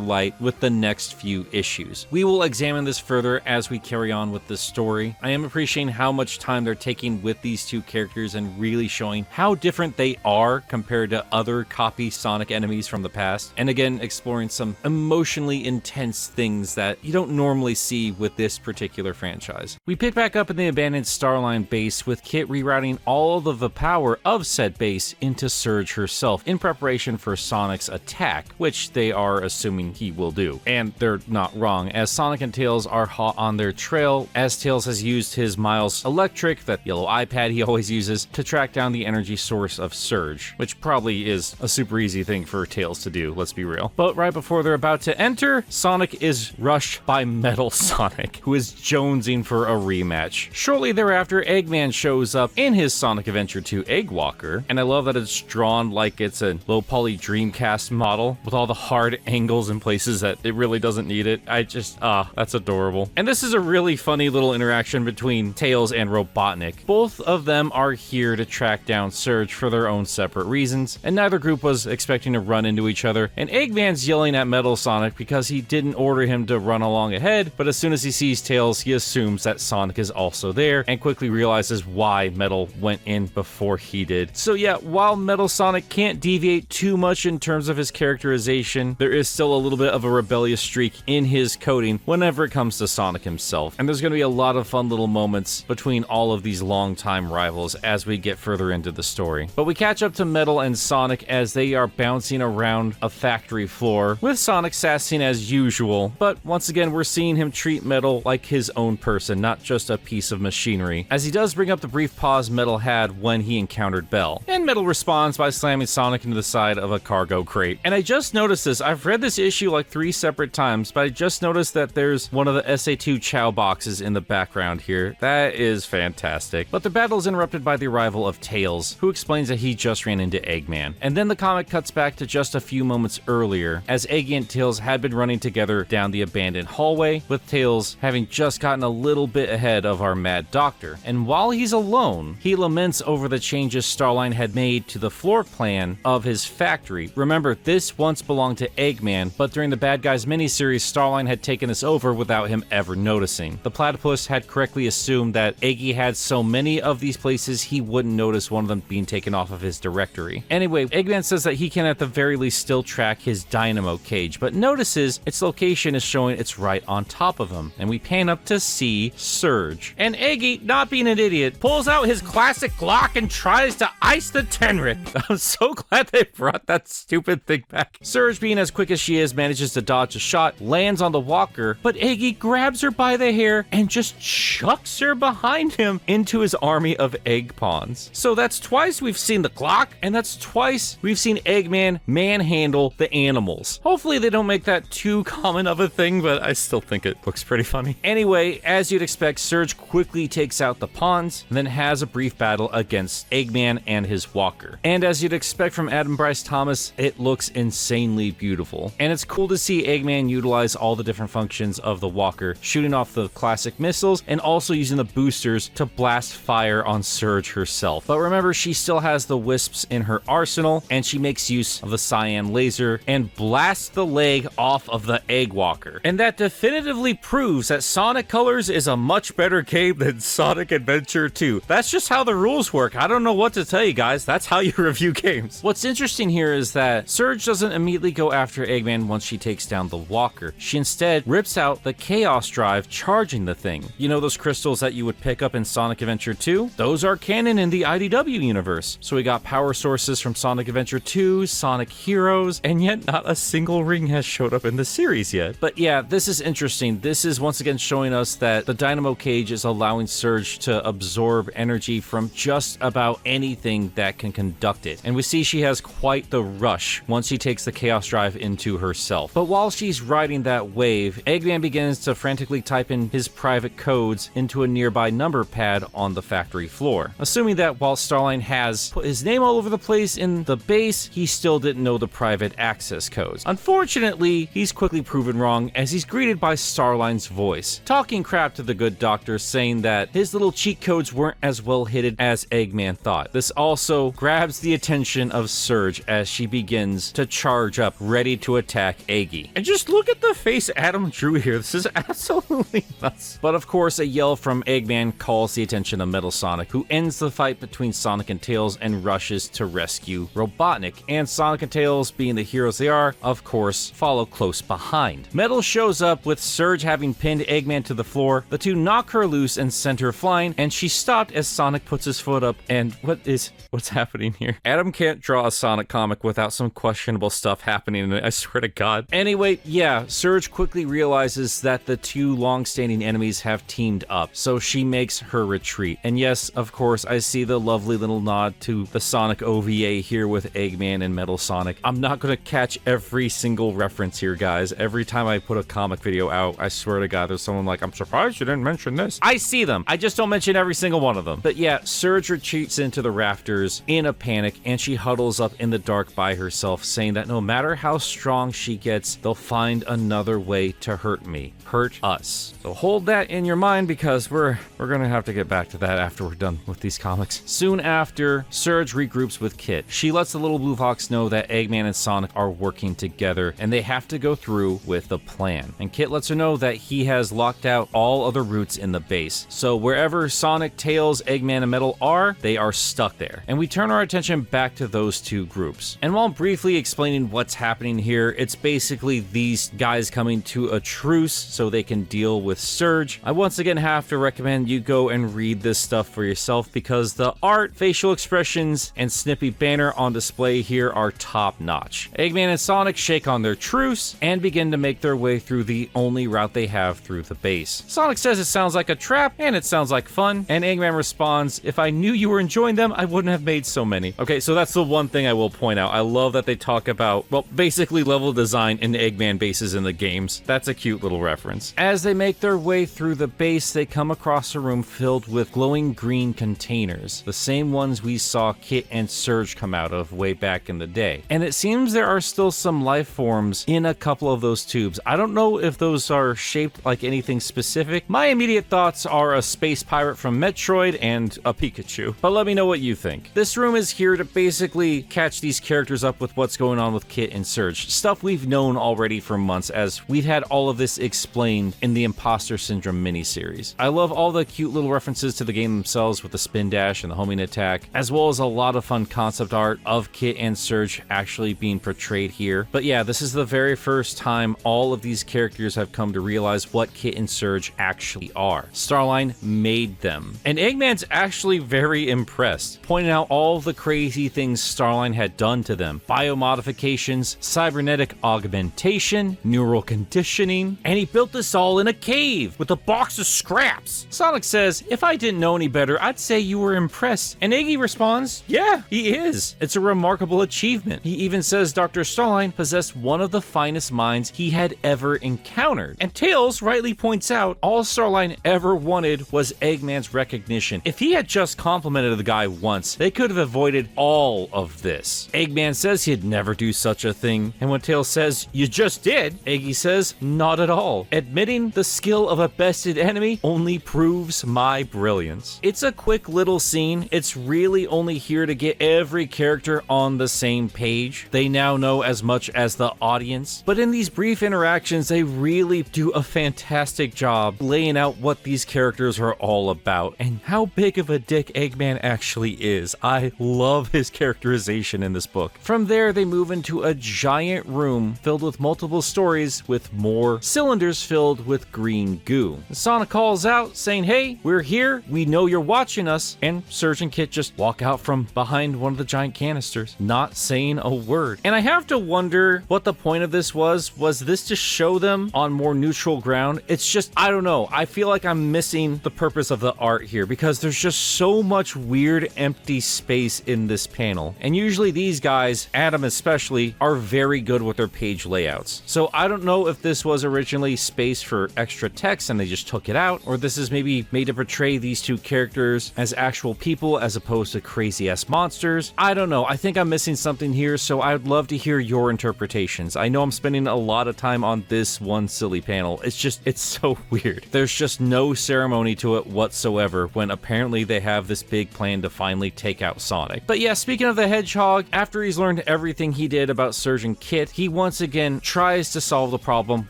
light with the next few issues. We will examine this further as we carry on with the story. I am appreciating how much time they're taking with these two characters and really showing how different they are compared to other copy Sonic enemies from the past, and again exploring some emotionally intense things that you don't normally see with this particular franchise. We pick back up in the abandoned Starline base with Kit rerouting all of the power of said base into Surge herself in preparation for Sonic's attack, which they are assuming he will do. And they're not wrong, as Sonic and Tails are hot on their trail, as Tails has used his Miles Electric, that yellow iPad he always uses, to track down the energy source of Surge, which probably is a super easy thing for Tails to do, let's be real. But right before they're about to enter, Sonic is rushed by Metal Sonic, who is jonesing for a rematch. Shortly thereafter, Eggman shows up in his Sonic Adventure 2 Egg Walker, and I love that it's drawn like it's a low poly Dreamcast model with all the hard angles in places that it really doesn't need it. That's adorable. And this is a really funny little interaction between Tails and Robotnik. Both of them are here to track down Surge for their own separate reasons, and neither group was expecting to run into each other, and Eggman's yelling at Metal Sonic because he didn't order him to run along ahead, but as soon as he sees Tails, he assumes that Sonic is also there, and quickly realizes why Metal went in before he did. So yeah, while Metal Sonic can't deviate too much in terms of his characterization, there is still a little bit of a rebellious streak in his coding whenever it comes to Sonic himself, and there's going to be a lot of fun little moments between all of these longtime rivals as we get further into the story. But we catch up to Metal and Sonic as they are bouncing around a factory floor, with Sonic sassing as usual, but once again we're seeing him treat Metal like his own person, not just a piece of machinery, as he does bring up the brief pause Metal had when he encountered Bell. And Metal responds by slamming Sonic into the side of a cargo crate. And I just noticed this, I've read this issue like 3 separate times, but I just noticed that there's one of the SA2 Chow boxes in the background here. That is fantastic. But the battle is interrupted by the arrival of Tails, who explains that he just ran into Eggman. And then the comic cuts back to just a few moments earlier, as Eggy and Tails had been running together down the abandoned hallway, with Tails having just gotten a little bit ahead of our Mad Doctor. And while he's alone, he laments over the changes Starline had made to the floor plan of his factory. Remember, this once belonged to Eggman, but during the Bad Guys miniseries, Starline had taken this over without him ever noticing. The platypus had correctly assumed that Eggy had so many of these places he wouldn't notice one of them being taken off of his directory. Anyway, Eggman says that he can at the very least still track his dynamo cage, but notices its location is showing it's right on top of him. And we pan up to see Surge. And Eggy, not being an idiot, pulls out his classic Glock and tries to ice the Tenrip. I'm so glad they brought that stupid thing back. Surge, being as quick as she is, manages to dodge a shot, lands on the walker, but Eggy grabs her by the hair and just chucks her behind him into his army of egg pawns. So that's twice we've seen the Glock, and that's twice we've seen Eggman manhandle the animals. Hopefully they don't make that too common of a thing, but I still think it looks pretty funny. Anyway, as you'd expect, Surge quickly takes out the pawns, and then has a brief battle against Eggman and his walker. And as you'd expect from Adam Bryce Thomas, it looks insanely beautiful. And it's cool to see Eggman utilize all the different functions of the walker, shooting off the classic missiles, and also using the boosters to blast fire on Surge herself. But remember, she still has the wisps in her arsenal, and she makes use of the cyan laser and blasts the leg off of the Egg Walker. And that definitively proves that Sonic Colors is a much better game than Sonic Adventure 2. That's just how the rules work. I don't know what to tell you guys. That's how you review games. What's interesting here is that Surge doesn't immediately go after Eggman once she takes down the walker. She instead rips out the Chaos Drive, charging the thing. You know those crystals that you would pick up in Sonic Adventure 2? Those are canon in the IDW IDW universe. So we got power sources from Sonic Adventure 2, Sonic Heroes, and yet not a single ring has showed up in the series yet. But yeah, this is interesting. This is once again showing us that the Dynamo Cage is allowing Surge to absorb energy from just about anything that can conduct it. And we see she has quite the rush once she takes the Chaos Drive into herself. But while she's riding that wave, Eggman begins to frantically type in his private codes into a nearby number pad on the factory floor. Assuming that while Starline has put his name all over the place in the base, he still didn't know the private access codes. Unfortunately, he's quickly proven wrong as he's greeted by Starline's voice, talking crap to the good doctor, saying that his little cheat codes weren't as well hidden as Eggman thought. This also grabs the attention of Surge as she begins to charge up, ready to attack Eggy. And just look at the face Adam drew here. This is absolutely nuts. But of course, a yell from Eggman calls the attention of Metal Sonic, who ends the fight between Sonic and Tails and rushes to rescue Robotnik. And Sonic and Tails, being the heroes they are, of course, follow close behind. Metal shows up with Surge having pinned Eggman to the floor. The two knock her loose and send her flying, and she's stopped as Sonic puts his foot up. And what's happening here? Adam can't draw a Sonic comic without some questionable stuff happening in it, I swear to God. Anyway, yeah, Surge quickly realizes that the two long-standing enemies have teamed up, so she makes her retreat. And yes, of course, I see the lovely little nod to the Sonic OVA here with Eggman and Metal Sonic. I'm not gonna catch every single reference here, guys. Every time I put a comic video out, I swear to God, there's someone like, I'm surprised you didn't mention this. I see them. I just don't mention every single one of them. But yeah, Surge retreats into the rafters in a panic, and she huddles up in the dark by herself, saying that no matter how strong she gets, they'll find another way to hurt me. Hurt us. So hold that in your mind, because we're gonna have to get back to that after we're done with these comics. Soon after, Surge regroups with Kit. She lets the little Blue Fox know that Eggman and Sonic are working together, and they have to go through with the plan. And Kit lets her know that he has locked out all other routes in the base. So wherever Sonic, Tails, Eggman, and Metal are, they are stuck there. And we turn our attention back to those two groups. And while briefly explaining what's happening here, it's basically these guys coming to a truce so they can deal with Surge. I once again have to recommend you go and read this stuff for yourself, because the art, facial expressions, and snippy banner on display here are top notch. Eggman and Sonic shake on their truce and begin to make their way through the only route they have through the base. Sonic says it sounds like a trap and it sounds like fun, and Eggman responds, if I knew you were enjoying them, I wouldn't have made so many. Okay, so that's the one thing I will point out. I love that they talk about, well, basically level design in Eggman bases in the games. That's a cute little reference. As they make their way through the base, they come across a room filled with glowing green containers, the same ones we saw Kit and Surge come out of way back in the day. And it seems there are still some life forms in a couple of those tubes. I don't know if those are shaped like anything specific. My immediate thoughts are a space pirate from Metroid and a Pikachu, but let me know what you think. This room is here to basically catch these characters up with what's going on with Kit and Surge, stuff we've known already for months, as we've had all of this explained in the Imposter Syndrome miniseries. I love all the cute little references to the game themselves with the spin dash and the homing attack, as well as a lot of fun concept art of Kit and Surge actually being portrayed here. But yeah, this is the very first time all of these characters have come to realize what Kit and Surge actually are. Starline made them. And Eggman's actually very impressed, pointing out all the crazy things Starline had done to them. Biomodifications, cybernetic augmentation, neural conditioning, and he built this all in a cave with a box of scraps. Sonic says, if I didn't know any better, I'd say you were impressed. And Iggy responds, yeah, he is. It's a remarkable achievement. He even says Dr. Starline possessed one of the finest minds he had ever encountered. And Tails rightly points out, all Starline ever wanted was Eggman's recognition. If he had just complimented the guy once, they could have avoided all of this. Eggman says he'd never do such a thing, and when Tails says, you just did, Eggy says, not at all. Admitting the skill of a bested enemy only proves my brilliance. It's a quick little scene. It's really only here to get every character on the same page. They now know as much as the audience, but in these brief interactions, they really do a fantastic job laying out what these characters are all about and how big of a dick Eggman actually is. I love his characterization in this book. From there, they move into a giant room filled with multiple stories with more cylinders filled with green goo. Sonic calls out saying, hey, we're here, we know you're watching us, and Surge and Kit Kit just walk out from behind one of the giant canisters, not saying a word. And I have to wonder what the point of this was. Was this to show them on more neutral ground? It's just, I don't know. I feel like I'm missing the purpose of the art here because there's just so much weird empty space in this panel. And usually these guys, Adam especially, are very good with their page layouts. So I don't know if this was originally space for extra text and they just took it out, or this is maybe made to portray these two characters as actual people as opposed to crazy ass monsters. I don't know. I think I'm missing something here, so I'd love to hear your interpretations. I know I'm spending a lot of time on this one silly panel. It's so weird. There's just no ceremony to it whatsoever when apparently they have this big plan to finally take out Sonic. But yeah, speaking of the Hedgehog, after he's learned everything he did about Surge and Kit, he once again tries to solve the problem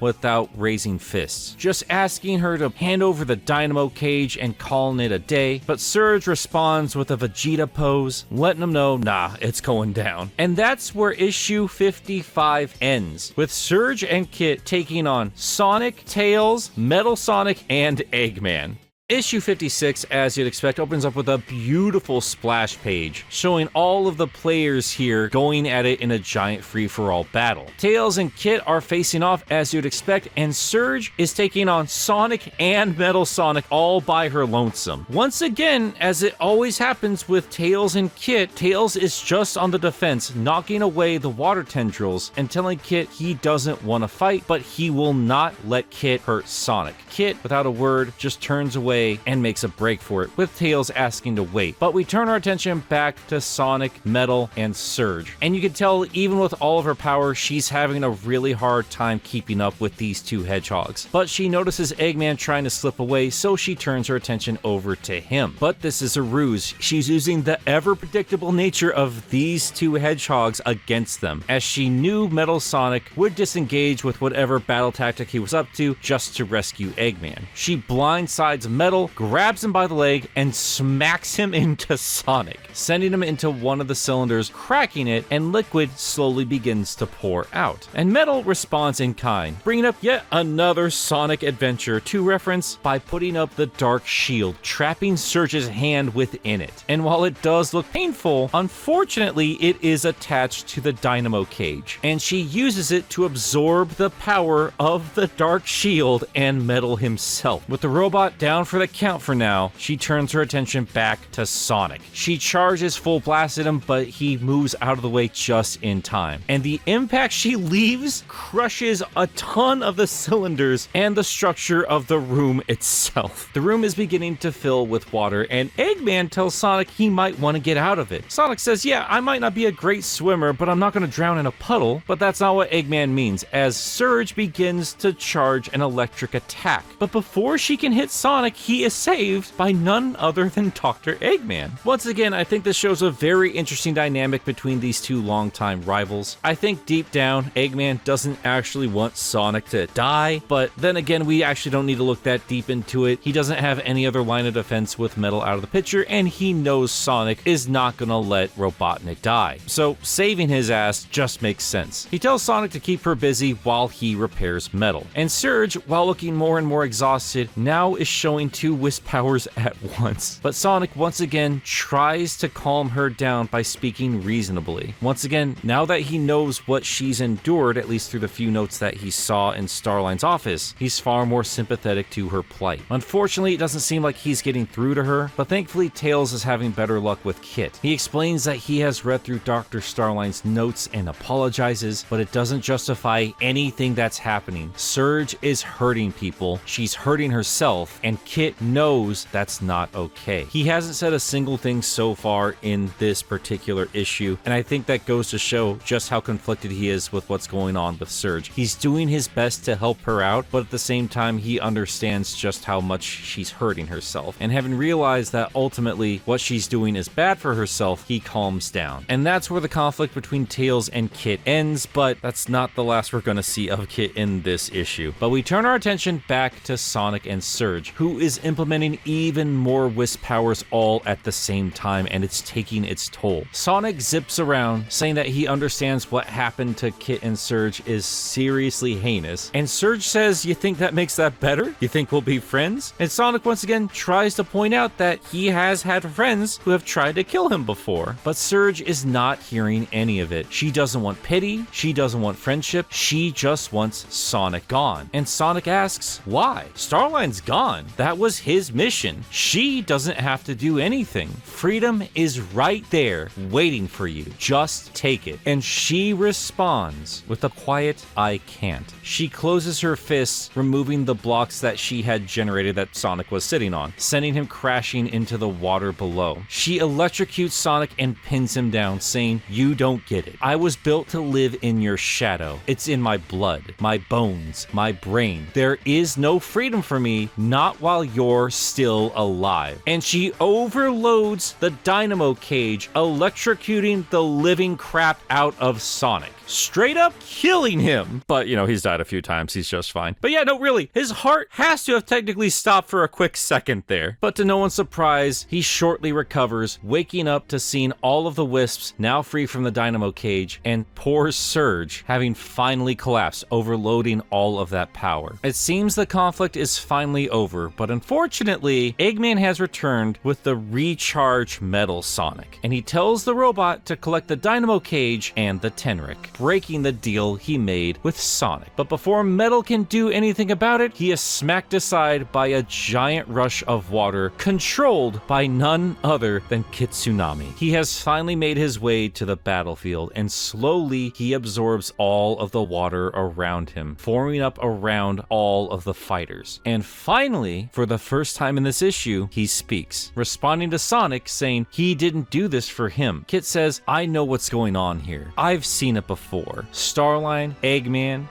without raising fists, just asking her to hand over the dynamo cage and calling it a day. But Surge responds with a Vegeta pose, letting him know, nah, it's going down. And that's where issue 55 ends, with Surge and Kit taking on Sonic, Tails, Metal Sonic, and Eggman. Issue 56, as you'd expect, opens up with a beautiful splash page, showing all of the players here going at it in a giant free-for-all battle. Tails and Kit are facing off, as you'd expect, and Surge is taking on Sonic and Metal Sonic all by her lonesome. Once again, as it always happens with Tails and Kit, Tails is just on the defense, knocking away the water tendrils and telling Kit he doesn't want to fight, but he will not let Kit hurt Sonic. Kit, without a word, just turns away and makes a break for it, with Tails asking to wait. But we turn our attention back to Sonic, Metal, and Surge. And you can tell, even with all of her power, she's having a really hard time keeping up with these two hedgehogs. But she notices Eggman trying to slip away, so she turns her attention over to him. But this is a ruse. She's using the ever-predictable nature of these two hedgehogs against them, as she knew Metal Sonic would disengage with whatever battle tactic he was up to just to rescue Eggman. She blindsides Metal, grabs him by the leg, and smacks him into Sonic, sending him into one of the cylinders, cracking it, and liquid slowly begins to pour out. And Metal responds in kind, bringing up yet another Sonic adventure to reference by putting up the Dark Shield, trapping Surge's hand within it. And while it does look painful, unfortunately it is attached to the dynamo cage, and she uses it to absorb the power of the Dark Shield and Metal himself. With the robot down for the count for now, she turns her attention back to Sonic. She charges full blast at him, but he moves out of the way just in time. And the impact she leaves crushes a ton of the cylinders and the structure of the room itself. The room is beginning to fill with water, and Eggman tells Sonic he might want to get out of it. Sonic says, yeah, I might not be a great swimmer, but I'm not going to drown in a puddle. But that's not what Eggman means, as Surge begins to charge an electric attack. But before she can hit Sonic, he is saved by none other than Dr. Eggman. Once again, I think this shows a very interesting dynamic between these two longtime rivals. I think deep down, Eggman doesn't actually want Sonic to die, but then again, we actually don't need to look that deep into it. He doesn't have any other line of defense with Metal out of the picture, and he knows Sonic is not gonna let Robotnik die. So saving his ass just makes sense. He tells Sonic to keep her busy while he repairs Metal. And Surge, while looking more and more exhausted, now is showing two Wisp powers at once. But Sonic once again tries to calm her down by speaking reasonably. Once again, now that he knows what she's endured, at least through the few notes that he saw in Starline's office, he's far more sympathetic to her plight. Unfortunately, it doesn't seem like he's getting through to her, but thankfully Tails is having better luck with Kit. He explains that he has read through Dr. Starline's notes and apologizes, but it doesn't justify anything that's happening. Surge is hurting people, she's hurting herself, and Kit knows that's not okay. He hasn't said a single thing so far in this particular issue, and I think that goes to show just how conflicted he is with what's going on with Surge. He's doing his best to help her out, but at the same time, he understands just how much she's hurting herself. And having realized that ultimately what she's doing is bad for herself, he calms down. And that's where the conflict between Tails and Kit ends, but that's not the last we're gonna see of Kit in this issue. But we turn our attention back to Sonic and Surge, who is implementing even more wisp powers all at the same time, and it's taking its toll. Sonic zips around, saying that he understands what happened to Kit and Surge is seriously heinous, and Surge says, "You think that makes that better? You think we'll be friends?" And Sonic once again tries to point out that he has had friends who have tried to kill him before, but Surge is not hearing any of it. She doesn't want pity, she doesn't want friendship, she just wants Sonic gone. And Sonic asks, why? Starline's gone. That was his mission. She doesn't have to do anything. Freedom is right there, waiting for you. Just take it. And she responds with a quiet, "I can't." She closes her fists, removing the blocks that she had generated that Sonic was sitting on, sending him crashing into the water below. She electrocutes Sonic and pins him down, saying, "You don't get it. I was built to live in your shadow. It's in my blood, my bones, my brain. There is no freedom for me, not while you're still alive." And she overloads the dynamo cage, electrocuting the living crap out of Sonic. Straight up killing him. But, he's died a few times. He's just fine. But yeah, no, really, his heart has to have technically stopped for a quick second there. But to no one's surprise, he shortly recovers, waking up to seeing all of the wisps now free from the dynamo cage, and poor Surge having finally collapsed, overloading all of that power. It seems the conflict is finally over, but unfortunately, Eggman has returned with the recharged metal Sonic, and he tells the robot to collect the dynamo cage and the Tenric, breaking the deal he made with Sonic. But before Metal can do anything about it, he is smacked aside by a giant rush of water controlled by none other than Kitsunami. He has finally made his way to the battlefield, and slowly he absorbs all of the water around him, forming up around all of the fighters. And finally, for the first time in this issue, he speaks, responding to Sonic, saying he didn't do this for him. Kit says, "I know what's going on here. I've seen it before. Starline, Eggman,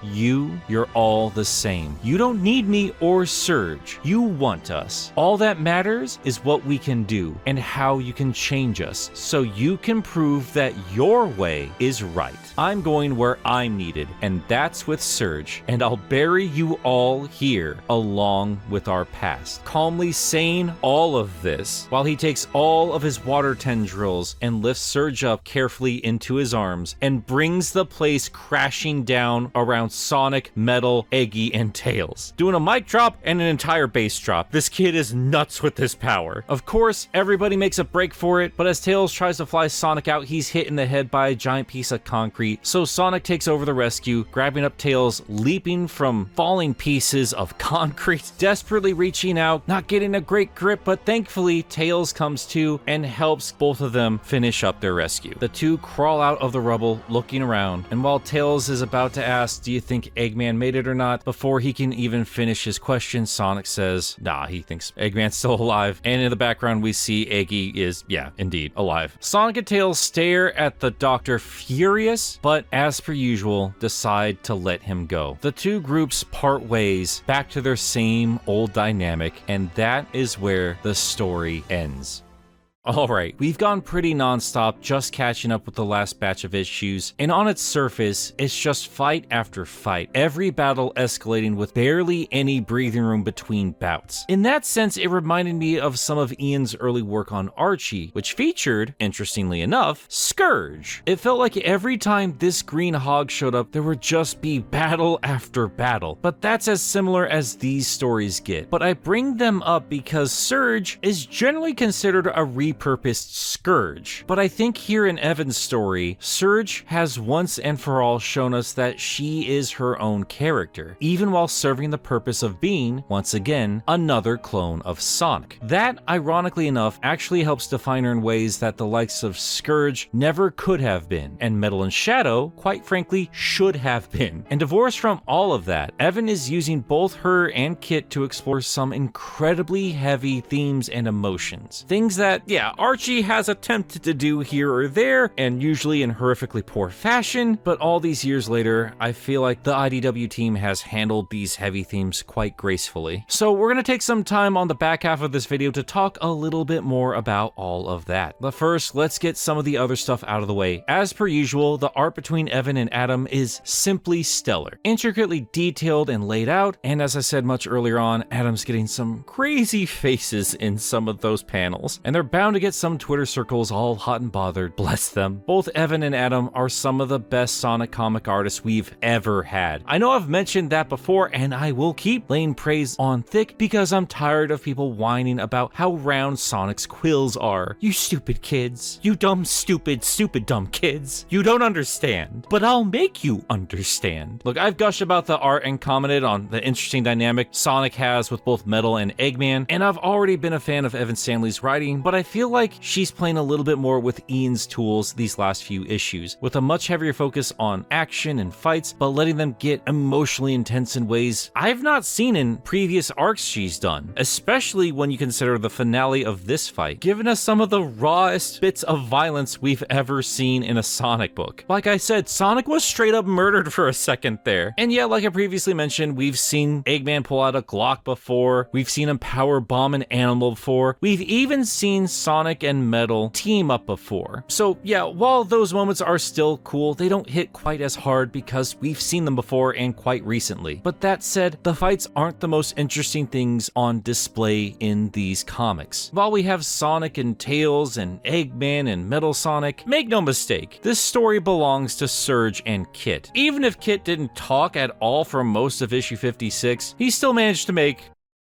you're all the same. You don't need me or Surge. You want us. All that matters is what we can do and how you can change us so you can prove that your way is right. I'm going where I'm needed, and that's with Surge, and I'll bury you all here along with our past." Calmly saying all of this while he takes all of his water tendrils and lifts Surge up carefully into his arms and brings the place crashing down around Sonic, Metal, Eggy, and Tails, doing a mic drop and an entire bass drop. This kid is nuts with this power. Of course, everybody makes a break for it, but as Tails tries to fly Sonic out, he's hit in the head by a giant piece of concrete, so Sonic takes over the rescue, grabbing up Tails, leaping from falling pieces of concrete, desperately reaching out, not getting a great grip, but thankfully Tails comes to and helps both of them finish up their rescue. The two crawl out of the rubble, looking around, and while Tails is about to ask, "Do you think Eggman made it or not?" before he can even finish his question, Sonic says, "Nah, he thinks Eggman's still alive." And in the background, we see Eggy is, indeed, alive. Sonic and Tails stare at the Doctor furious, but as per usual, decide to let him go. The two groups part ways back to their same old dynamic, and that is where the story ends. Alright, we've gone pretty non-stop just catching up with the last batch of issues, and on its surface, it's just fight after fight, every battle escalating with barely any breathing room between bouts. In that sense, it reminded me of some of Ian's early work on Archie, which featured, interestingly enough, Scourge. It felt like every time this green hog showed up, there would just be battle after battle, but that's as similar as these stories get. But I bring them up because Surge is generally considered a repurposed Scourge, but I think here in Evan's story, Surge has once and for all shown us that she is her own character, even while serving the purpose of being, once again, another clone of Sonic. That, ironically enough, actually helps define her in ways that the likes of Scourge never could have been, and Metal and Shadow, quite frankly, should have been. And divorced from all of that, Evan is using both her and Kit to explore some incredibly heavy themes and emotions. Things that, yeah, Archie has attempted to do here or there, and usually in horrifically poor fashion, but all these years later, I feel like the IDW team has handled these heavy themes quite gracefully. So we're gonna take some time on the back half of this video to talk a little bit more about all of that. But first, let's get some of the other stuff out of the way. As per usual, the art between Evan and Adam is simply stellar, intricately detailed and laid out, and as I said much earlier on, Adam's getting some crazy faces in some of those panels, and they're bound to get some Twitter circles all hot and bothered, bless them. Both Evan and Adam are some of the best Sonic comic artists we've ever had. I know I've mentioned that before, and I will keep laying praise on thick because I'm tired of people whining about how round Sonic's quills are. You stupid kids. You dumb, stupid, dumb kids. You don't understand. But I'll make you understand. Look, I've gushed about the art and commented on the interesting dynamic Sonic has with both Metal and Eggman, and I've already been a fan of Evan Stanley's writing, but I feel like she's playing a little bit more with Ian's tools these last few issues, with a much heavier focus on action and fights, but letting them get emotionally intense in ways I've not seen in previous arcs she's done, especially when you consider the finale of this fight, giving us some of the rawest bits of violence we've ever seen in a Sonic book. Like I said, Sonic was straight up murdered for a second there. And yeah, like I previously mentioned, we've seen Eggman pull out a Glock before, we've seen him power bomb an animal before, we've even seen Sonic and Metal team up before. So yeah, while those moments are still cool, they don't hit quite as hard because we've seen them before and quite recently. But that said, the fights aren't the most interesting things on display in these comics. While we have Sonic and Tails and Eggman and Metal Sonic, make no mistake, this story belongs to Surge and Kit. Even if Kit didn't talk at all for most of issue 56, he still managed to make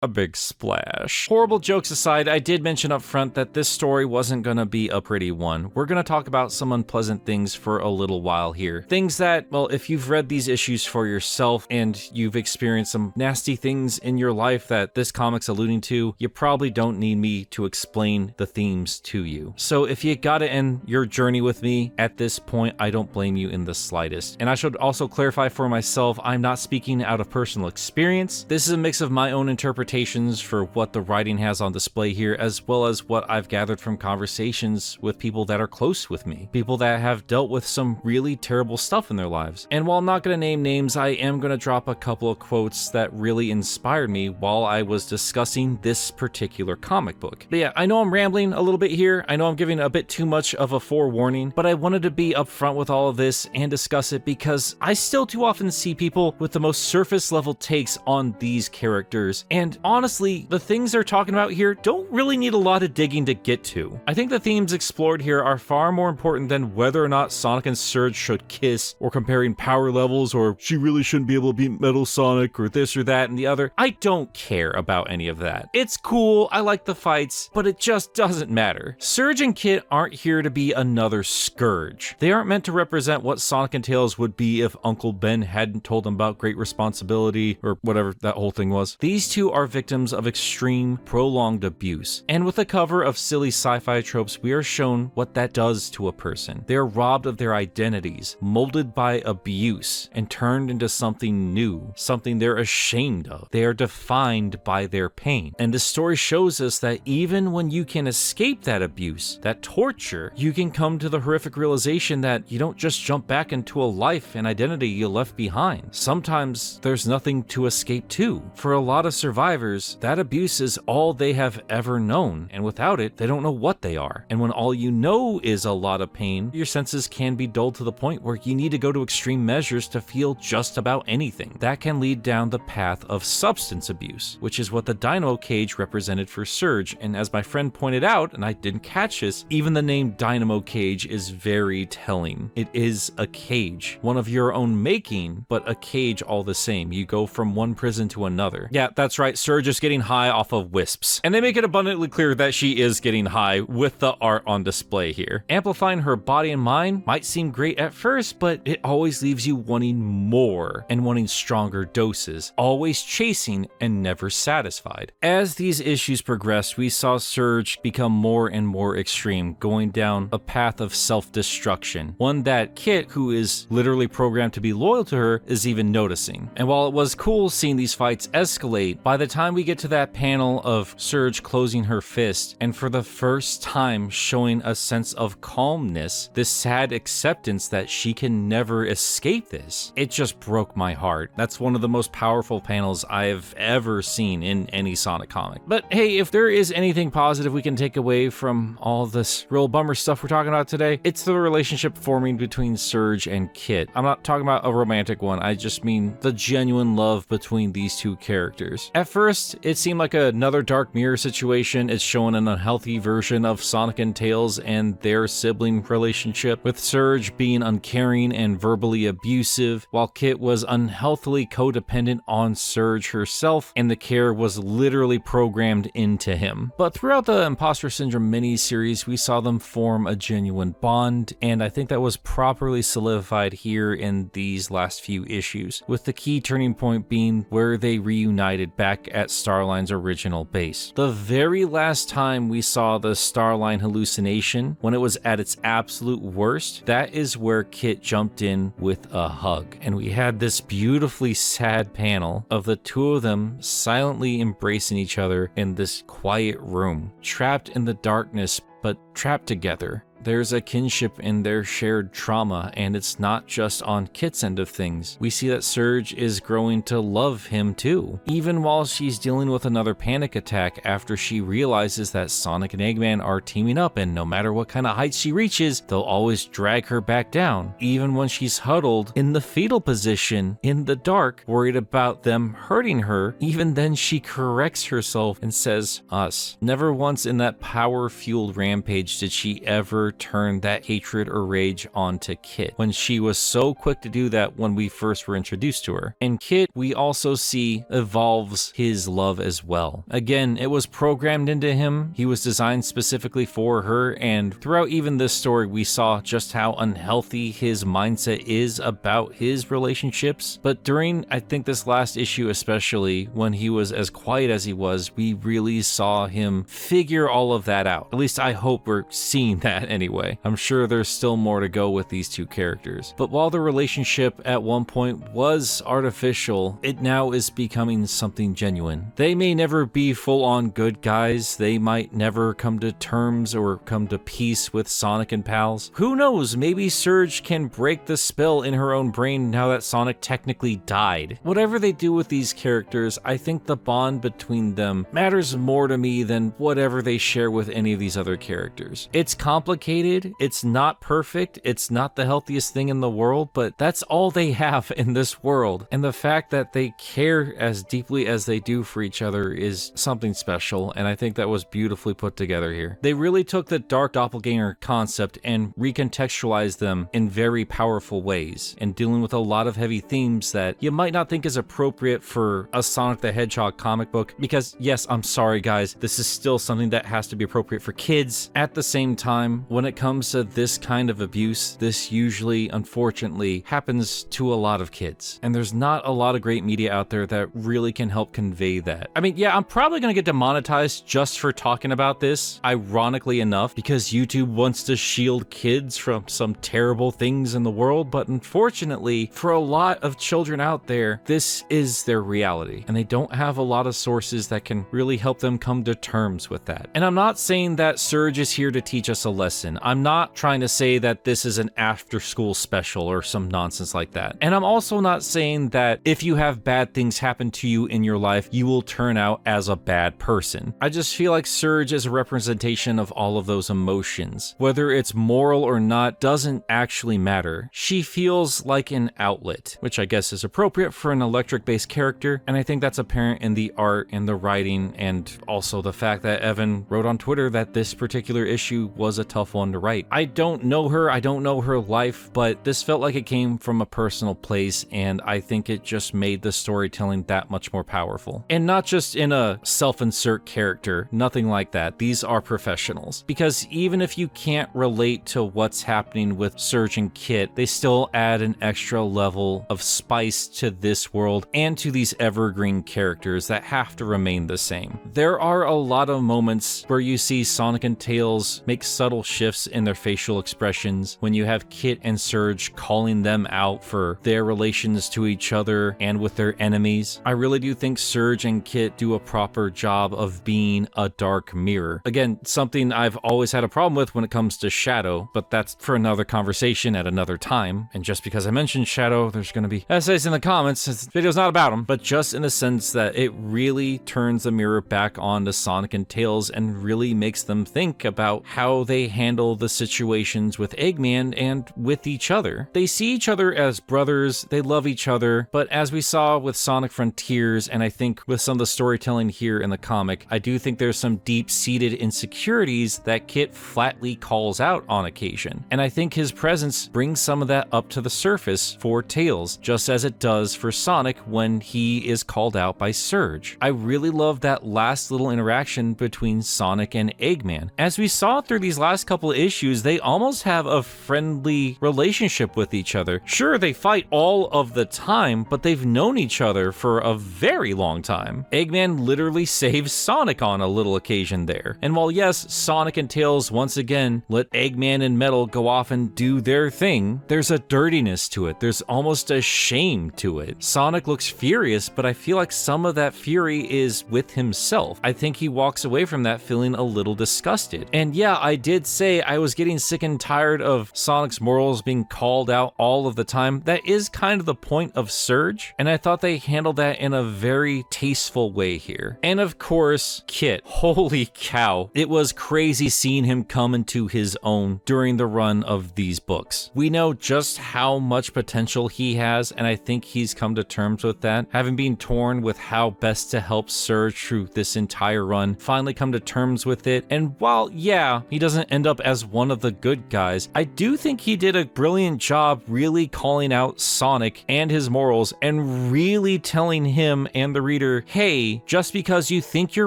a big splash. Horrible jokes aside, I did mention up front that this story wasn't gonna be a pretty one. We're gonna talk about some unpleasant things for a little while here. Things that, well, if you've read these issues for yourself and you've experienced some nasty things in your life that this comic's alluding to, you probably don't need me to explain the themes to you. So if you gotta end your journey with me at this point, I don't blame you in the slightest. And I should also clarify for myself, I'm not speaking out of personal experience. This is a mix of my own interpretation for what the writing has on display here, as well as what I've gathered from conversations with people that are close with me, people that have dealt with some really terrible stuff in their lives. And while I'm not going to name names, I am going to drop a couple of quotes that really inspired me while I was discussing this particular comic book. But yeah, I know I'm rambling a little bit here, I know I'm giving a bit too much of a forewarning, but I wanted to be upfront with all of this and discuss it because I still too often see people with the most surface level takes on these characters, and honestly, the things they're talking about here don't really need a lot of digging to get to. I think the themes explored here are far more important than whether or not Sonic and Surge should kiss, or comparing power levels, or she really shouldn't be able to beat Metal Sonic, or this or that and the other. I don't care about any of that. It's cool, I like the fights, but it just doesn't matter. Surge and Kit aren't here to be another scourge. They aren't meant to represent what Sonic and Tails would be if Uncle Ben hadn't told them about great responsibility, or whatever that whole thing was. These two are victims of extreme, prolonged abuse. And with a cover of silly sci-fi tropes, we are shown what that does to a person. They are robbed of their identities, molded by abuse, and turned into something new, something they're ashamed of. They are defined by their pain. And the story shows us that even when you can escape that abuse, that torture, you can come to the horrific realization that you don't just jump back into a life and identity you left behind. Sometimes there's nothing to escape to. For a lot of survivors, that abuse is all they have ever known, and without it, they don't know what they are. And when all you know is a lot of pain, your senses can be dulled to the point where you need to go to extreme measures to feel just about anything. That can lead down the path of substance abuse, which is what the dynamo cage represented for Surge. And as my friend pointed out, and I didn't catch this, even the name Dynamo Cage is very telling. It is a cage, one of your own making, but a cage all the same. You go from one prison to another. Yeah, that's right, Surge is getting high off of wisps. And they make it abundantly clear that she is getting high with the art on display here. Amplifying her body and mind might seem great at first, but it always leaves you wanting more and wanting stronger doses, always chasing and never satisfied. As these issues progressed, we saw Surge become more and more extreme, going down a path of self-destruction, one that Kit, who is literally programmed to be loyal to her, is even noticing. And while it was cool seeing these fights escalate, by the time time we get to that panel of Surge closing her fist and for the first time showing a sense of calmness, this sad acceptance that she can never escape this, it just broke my heart. That's one of the most powerful panels I've ever seen in any Sonic comic. But hey, if there is anything positive we can take away from all this real bummer stuff we're talking about today, it's the relationship forming between Surge and Kit. I'm not talking about a romantic one, I just mean the genuine love between these two characters. At first, it seemed like another Dark Mirror situation. It's showing an unhealthy version of Sonic and Tails and their sibling relationship, with Surge being uncaring and verbally abusive, while Kit was unhealthily codependent on Surge herself, and the care was literally programmed into him. But throughout the Imposter Syndrome mini-series, we saw them form a genuine bond, and I think that was properly solidified here in these last few issues, with the key turning point being where they reunited back at Starline's original base. The very last time we saw the Starline hallucination, when it was at its absolute worst, that is where Kit jumped in with a hug, and we had this beautifully sad panel of the two of them silently embracing each other in this quiet room, trapped in the darkness but trapped together. There's a kinship in their shared trauma, and it's not just on Kit's end of things. We see that Surge is growing to love him too, even while she's dealing with another panic attack after she realizes that Sonic and Eggman are teaming up, and no matter what kind of height she reaches, they'll always drag her back down. Even when she's huddled in the fetal position in the dark, worried about them hurting her, even then she corrects herself and says, us. Never once in that power-fueled rampage did she ever turn that hatred or rage onto Kit, when she was so quick to do that when we first were introduced to her. And Kit, we also see, evolves his love as well. Again, it was programmed into him, he was designed specifically for her, and throughout even this story we saw just how unhealthy his mindset is about his relationships. But during, I think, this last issue especially, when he was as quiet as he was, we really saw him figure all of that out. At least I hope we're seeing that anyway. I'm sure there's still more to go with these two characters. But while the relationship at one point was artificial, it now is becoming something genuine. They may never be full-on good guys, they might never come to terms or come to peace with Sonic and pals. Who knows, maybe Surge can break the spell in her own brain now that Sonic technically died. Whatever they do with these characters, I think the bond between them matters more to me than whatever they share with any of these other characters. It's complicated, it's not perfect, it's not the healthiest thing in the world, but that's all they have in this world. And the fact that they care as deeply as they do for each other is something special, and I think that was beautifully put together here. They really took the dark doppelganger concept and recontextualized them in very powerful ways, and dealing with a lot of heavy themes that you might not think is appropriate for a Sonic the Hedgehog comic book, because yes, I'm sorry guys, this is still something that has to be appropriate for kids. At the same time, when it comes to this kind of abuse, this usually, unfortunately, happens to a lot of kids. And there's not a lot of great media out there that really can help convey that. I mean, yeah, I'm probably gonna get demonetized just for talking about this, ironically enough, because YouTube wants to shield kids from some terrible things in the world, but unfortunately, for a lot of children out there, this is their reality, and they don't have a lot of sources that can really help them come to terms with that. And I'm not saying that Surge is here to teach us a lesson. I'm not trying to say that this is an after-school special or some nonsense like that. And I'm also not saying that if you have bad things happen to you in your life, you will turn out as a bad person. I just feel like Surge is a representation of all of those emotions. Whether it's moral or not doesn't actually matter. She feels like an outlet, which I guess is appropriate for an electric-based character, and I think that's apparent in the art and the writing, and also the fact that Evan wrote on Twitter that this particular issue was a tough one to write. I don't know her, I don't know her life, but this felt like it came from a personal place, and I think it just made the storytelling that much more powerful. And not just in a self-insert character, nothing like that. These are professionals. Because even if you can't relate to what's happening with Surge and Kit, they still add an extra level of spice to this world and to these evergreen characters that have to remain the same. There are a lot of moments where you see Sonic and Tails make subtle shifts shifts in their facial expressions, when you have Kit and Surge calling them out for their relations to each other and with their enemies. I really do think Surge and Kit do a proper job of being a dark mirror. Again, something I've always had a problem with when it comes to Shadow, but that's for another conversation at another time. And just because I mentioned Shadow, there's going to be essays in the comments. This video's not about him, but just in the sense that it really turns the mirror back on to Sonic and Tails and really makes them think about how they handle the situations with Eggman and with each other. They see each other as brothers, they love each other, but as we saw with Sonic Frontiers, and I think with some of the storytelling here in the comic, I do think there's some deep-seated insecurities that Kit flatly calls out on occasion. And I think his presence brings some of that up to the surface for Tails, just as it does for Sonic when he is called out by Surge. I really love that last little interaction between Sonic and Eggman. As we saw through these last couple of issues, they almost have a friendly relationship with each other. Sure, they fight all of the time, but they've known each other for a very long time. Eggman literally saves Sonic on a little occasion there. And while yes, Sonic and Tails once again let Eggman and Metal go off and do their thing, there's a dirtiness to it. There's almost a shame to it. Sonic looks furious, but I feel like some of that fury is with himself. I think he walks away from that feeling a little disgusted. And yeah, I did say I was getting sick and tired of Sonic's morals being called out all of the time. That is kind of the point of Surge, and I thought they handled that in a very tasteful way here. And of course, Kit. Holy cow. It was crazy seeing him come into his own during the run of these books. We know just how much potential he has, and I think he's come to terms with that. Having been torn with how best to help Surge through this entire run, finally come to terms with it. And while, yeah, he doesn't end up as one of the good guys, I do think he did a brilliant job really calling out Sonic and his morals and really telling him and the reader, hey, just because you think you're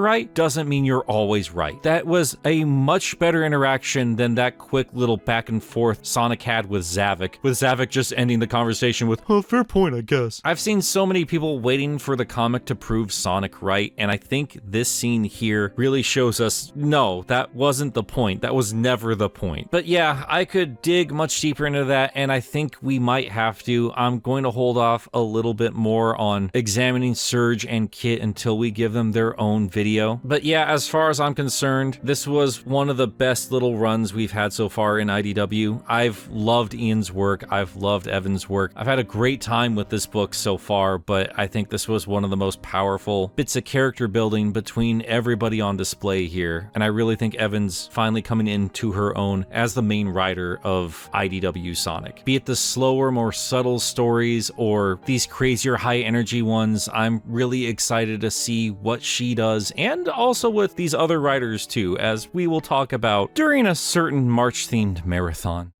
right doesn't mean you're always right. That was a much better interaction than that quick little back and forth Sonic had with Zavik just ending the conversation with, oh, fair point, I guess. I've seen so many people waiting for the comic to prove Sonic right, and I think this scene here really shows us, no, that wasn't the point. That was never the point. But yeah, I could dig much deeper into that, and I think we might have to. I'm going to hold off a little bit more on examining Surge and Kit until we give them their own video. But yeah, as far as I'm concerned, this was one of the best little runs we've had so far in IDW. I've loved Ian's work. I've loved Evan's work. I've had a great time with this book so far, but I think this was one of the most powerful bits of character building between everybody on display here. And I really think Evan's finally coming into her own as the main writer of IDW Sonic. Be it the slower, more subtle stories or these crazier high energy ones, I'm really excited to see what she does, and also with these other writers too, as we will talk about during a certain March-themed marathon.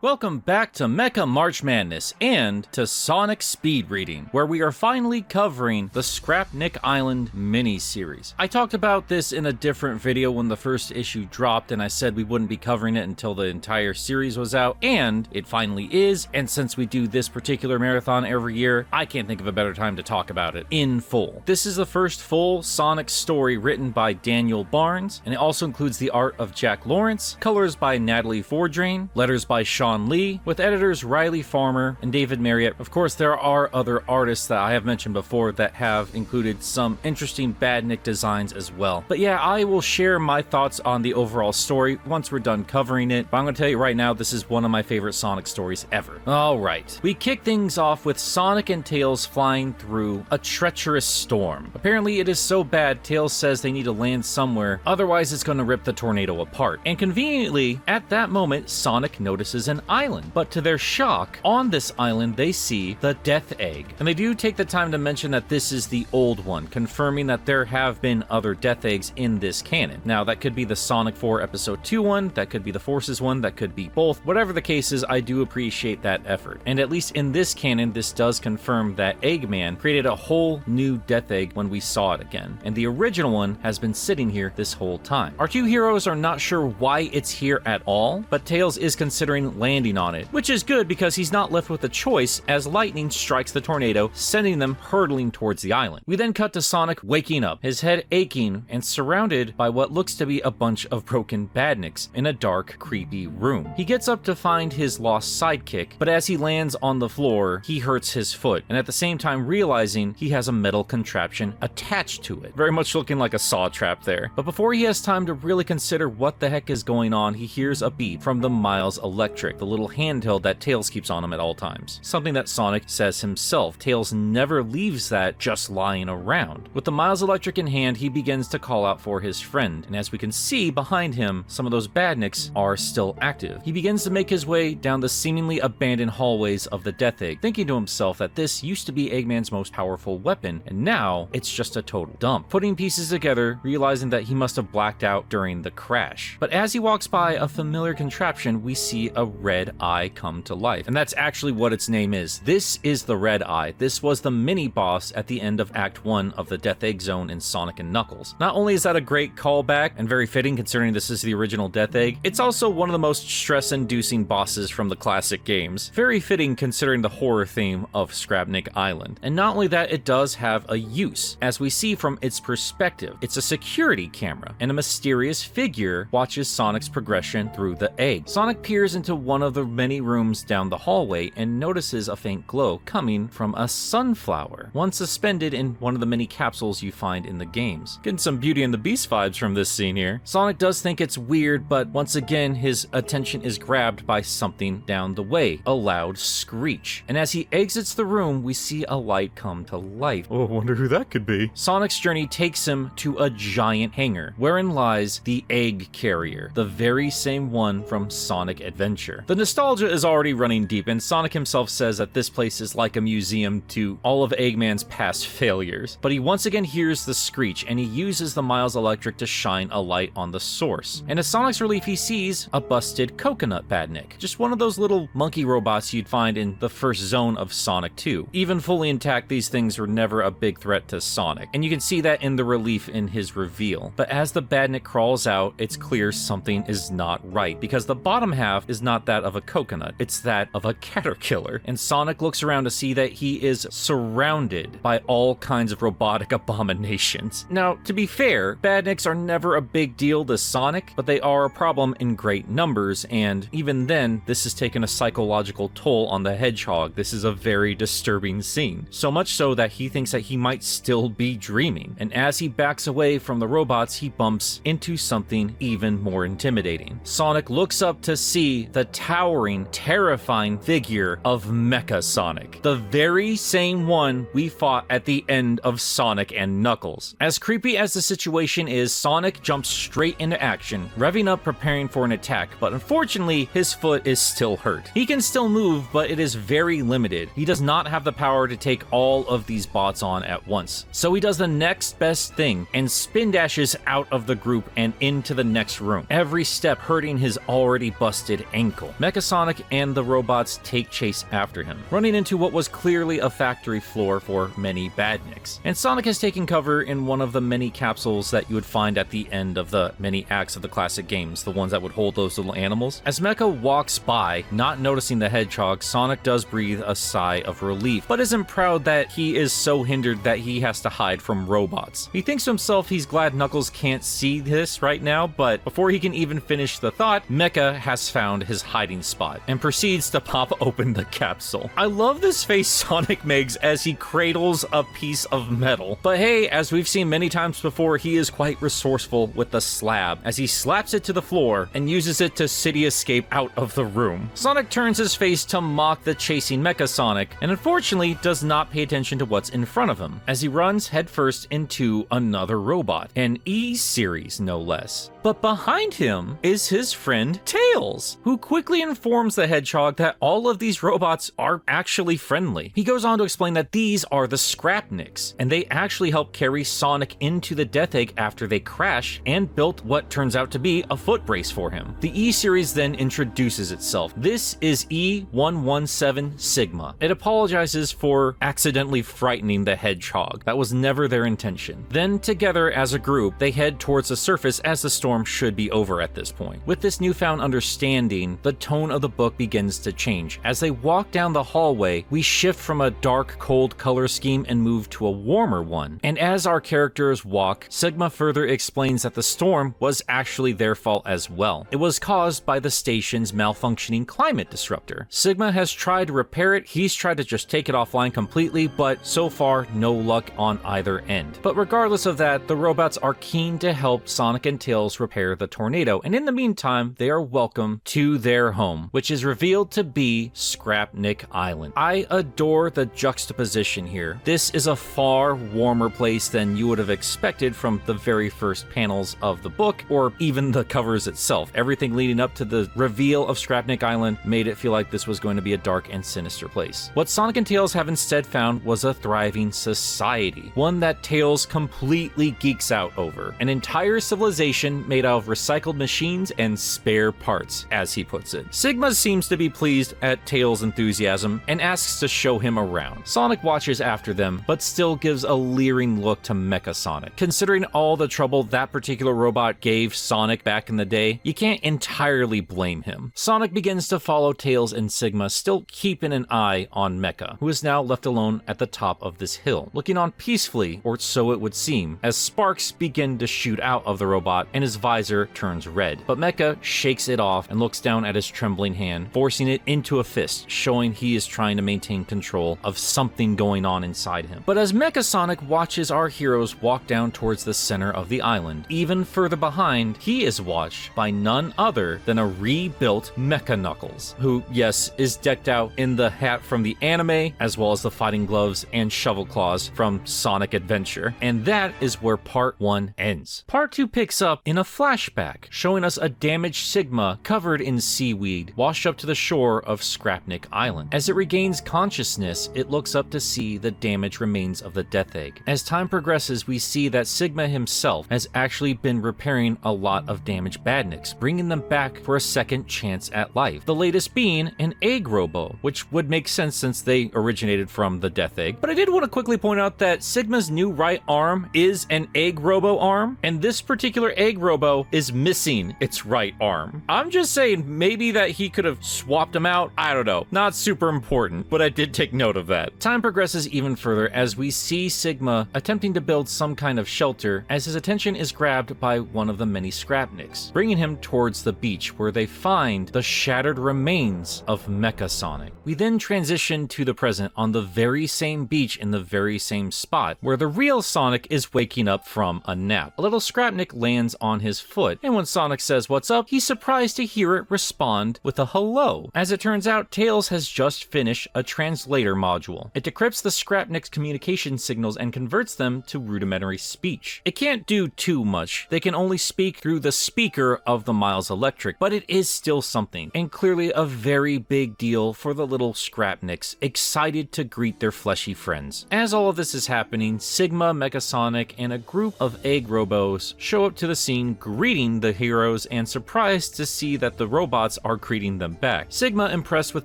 Welcome back to Mecha March Madness and to Sonic Speed Reading, where we are finally covering the Scrapnik Island mini-series. I talked about this in a different video when the first issue dropped, and I said we wouldn't be covering it until the entire series was out, and it finally is, and since we do this particular marathon every year, I can't think of a better time to talk about it in full. This is the first full Sonic story written by Daniel Barnes, and it also includes the art of Jack Lawrence, colors by Natalie Fordrain, letters by Sean Lee, with editors Riley Farmer and David Marriott. Of course, there are other artists that I have mentioned before that have included some interesting Badnik designs as well. But yeah, I will share my thoughts on the overall story once we're done covering it. But I'm going to tell you right now, this is one of my favorite Sonic stories ever. Alright, we kick things off with Sonic and Tails flying through a treacherous storm. Apparently it is so bad, Tails says they need to land somewhere, otherwise it's going to rip the tornado apart. And conveniently, at that moment, Sonic notices an island, but to their shock, on this island they see the Death Egg. And they do take the time to mention that this is the old one, confirming that there have been other Death Eggs in this canon. Now, that could be the Sonic 4 Episode 2 one, that could be the Forces one, that could be both. Whatever the case is, I do appreciate that effort. And at least in this canon, this does confirm that Eggman created a whole new Death Egg when we saw it again. And the original one has been sitting here this whole time. Our two heroes are not sure why it's here at all, but Tails is considering landing landing on it, which is good because he's not left with a choice as lightning strikes the tornado, sending them hurtling towards the island. We then cut to Sonic waking up, his head aching and surrounded by what looks to be a bunch of broken badniks in a dark, creepy room. He gets up to find his lost sidekick, but as he lands on the floor, he hurts his foot, and at the same time realizing he has a metal contraption attached to it, very much looking like a saw trap there. But before he has time to really consider what the heck is going on, he hears a beep from the Miles Electric, the little handheld that Tails keeps on him at all times. Something that Sonic says himself. Tails never leaves that just lying around. With the Miles Electric in hand, he begins to call out for his friend, and as we can see behind him, some of those badniks are still active. He begins to make his way down the seemingly abandoned hallways of the Death Egg, thinking to himself that this used to be Eggman's most powerful weapon, and now it's just a total dump. Putting pieces together, realizing that he must have blacked out during the crash. But as he walks by a familiar contraption, we see a red eye come to life, and that's actually what its name is. This is the Red Eye. This was the mini-boss at the end of Act 1 of the Death Egg Zone in Sonic and Knuckles. Not only is that a great callback, and very fitting considering this is the original Death Egg, it's also one of the most stress-inducing bosses from the classic games. Very fitting considering the horror theme of Scrapnik Island. And not only that, it does have a use. As we see from its perspective, it's a security camera, and a mysterious figure watches Sonic's progression through the egg. Sonic peers into one of the many rooms down the hallway and notices a faint glow coming from a sunflower, one suspended in one of the many capsules you find in the games. Getting some Beauty and the Beast vibes from this scene here. Sonic does think it's weird, but once again his attention is grabbed by something down the way, a loud screech. And as he exits the room, we see a light come to life. Oh, I wonder who that could be. Sonic's journey takes him to a giant hangar, wherein lies the egg carrier, the very same one from Sonic Adventure. The nostalgia is already running deep, and Sonic himself says that this place is like a museum to all of Eggman's past failures. But he once again hears the screech, and he uses the Miles Electric to shine a light on the source. And to Sonic's relief, he sees a busted coconut badnik, just one of those little monkey robots you'd find in the first zone of Sonic 2. Even fully intact, these things were never a big threat to Sonic, and you can see that in the relief in his reveal. But as the badnik crawls out, it's clear something is not right, because the bottom half is not that of a coconut, it's that of a caterpillar. And Sonic looks around to see that he is surrounded by all kinds of robotic abominations. Now, to be fair, badniks are never a big deal to Sonic, but they are a problem in great numbers, and even then, this has taken a psychological toll on the hedgehog. This is a very disturbing scene. So much so that he thinks that he might still be dreaming. And as he backs away from the robots, he bumps into something even more intimidating. Sonic looks up to see the towering, terrifying figure of Mecha Sonic, the very same one we fought at the end of Sonic and Knuckles. As creepy as the situation is, Sonic jumps straight into action, revving up preparing for an attack, but unfortunately his foot is still hurt. He can still move, but it is very limited. He does not have the power to take all of these bots on at once. So he does the next best thing and spin dashes out of the group and into the next room, every step hurting his already busted ankle. Mecha Sonic and the robots take chase after him, running into what was clearly a factory floor for many badniks. And Sonic has taken cover in one of the many capsules that you would find at the end of the many acts of the classic games, the ones that would hold those little animals. As Mecha walks by, not noticing the hedgehog, Sonic does breathe a sigh of relief, but isn't proud that he is so hindered that he has to hide from robots. He thinks to himself he's glad Knuckles can't see this right now, but before he can even finish the thought, Mecha has found his hiding spot and proceeds to pop open the capsule. I love this face Sonic makes as he cradles a piece of metal. But hey, as we've seen many times before, he is quite resourceful with the slab as he slaps it to the floor and uses it to city escape out of the room. Sonic turns his face to mock the chasing Mecha Sonic and unfortunately does not pay attention to what's in front of him as he runs headfirst into another robot, an E-series no less. But behind him is his friend Tails, who quickly informs the hedgehog that all of these robots are actually friendly. He goes on to explain that these are the Scrapniks, and they actually helped carry Sonic into the Death Egg after they crashed and built what turns out to be a foot brace for him. The E-series then introduces itself. This is E117 Sigma. It apologizes for accidentally frightening the hedgehog. That was never their intention. Then together as a group, they head towards the surface as the storm should be over at this point. With this newfound understanding, the tone of the book begins to change. As they walk down the hallway, we shift from a dark, cold color scheme and move to a warmer one. And as our characters walk, Sigma further explains that the storm was actually their fault as well. It was caused by the station's malfunctioning climate disruptor. Sigma has tried to repair it, he's tried to just take it offline completely, but so far, no luck on either end. But regardless of that, the robots are keen to help Sonic and Tails repair the tornado, and in the meantime, they are welcome to their home, which is revealed to be Scrapnik Island. I adore the juxtaposition here. This is a far warmer place than you would have expected from the very first panels of the book, or even the covers itself. Everything leading up to the reveal of Scrapnik Island made it feel like this was going to be a dark and sinister place. What Sonic and Tails have instead found was a thriving society, one that Tails completely geeks out over. An entire civilization made out of recycled machines and spare parts, as he puts it. Sigma seems to be pleased at Tails' enthusiasm and asks to show him around. Sonic watches after them, but still gives a leering look to Mecha Sonic. Considering all the trouble that particular robot gave Sonic back in the day, you can't entirely blame him. Sonic begins to follow Tails and Sigma, still keeping an eye on Mecha, who is now left alone at the top of this hill, looking on peacefully, or so it would seem, as sparks begin to shoot out of the robot and his visor turns red. But Mecha shakes it off and looks down at his trembling hand, forcing it into a fist, showing he is trying to maintain control of something going on inside him. But as Mecha Sonic watches our heroes walk down towards the center of the island, even further behind, he is watched by none other than a rebuilt Mecha Knuckles, who, yes, is decked out in the hat from the anime, as well as the fighting gloves and shovel claws from Sonic Adventure. And that is where part 1 ends. Part 2 picks up in a flashback, showing us a damaged Sigma covered in seaweed, washed up to the shore of Scrapnik Island. As it regains consciousness, it looks up to see the damaged remains of the Death Egg. As time progresses, we see that Sigma himself has actually been repairing a lot of damaged badniks, bringing them back for a second chance at life. The latest being an Egg Robo, which would make sense since they originated from the Death Egg. But I did want to quickly point out that Sigma's new right arm is an Egg Robo arm, and this particular Egg Robo is missing its right arm. I'm just saying, maybe that he could have swapped them out. I don't know. Not super important, but I did take note of that. Time progresses even further as we see Sigma attempting to build some kind of shelter as his attention is grabbed by one of the many Scrapniks, bringing him towards the beach where they find the shattered remains of Mecha Sonic. We then transition to the present on the very same beach in the very same spot where the real Sonic is waking up from a nap. A little Scrapnik lands on his foot, and when Sonic says what's up, he's surprised to hear it respond with a hello. As it turns out, Tails has just finished a translator module. It decrypts the Scrapnik's communication signals and converts them to rudimentary speech. It can't do too much. They can only speak through the speaker of the Miles Electric, but it is still something, and clearly a very big deal for the little Scrapniks, excited to greet their fleshy friends. As all of this is happening, Sigma, Mecha Sonic, and a group of Egg Robos show up to the scene, greeting the heroes and surprised to see that the robots are greeting them back. Sigma, impressed with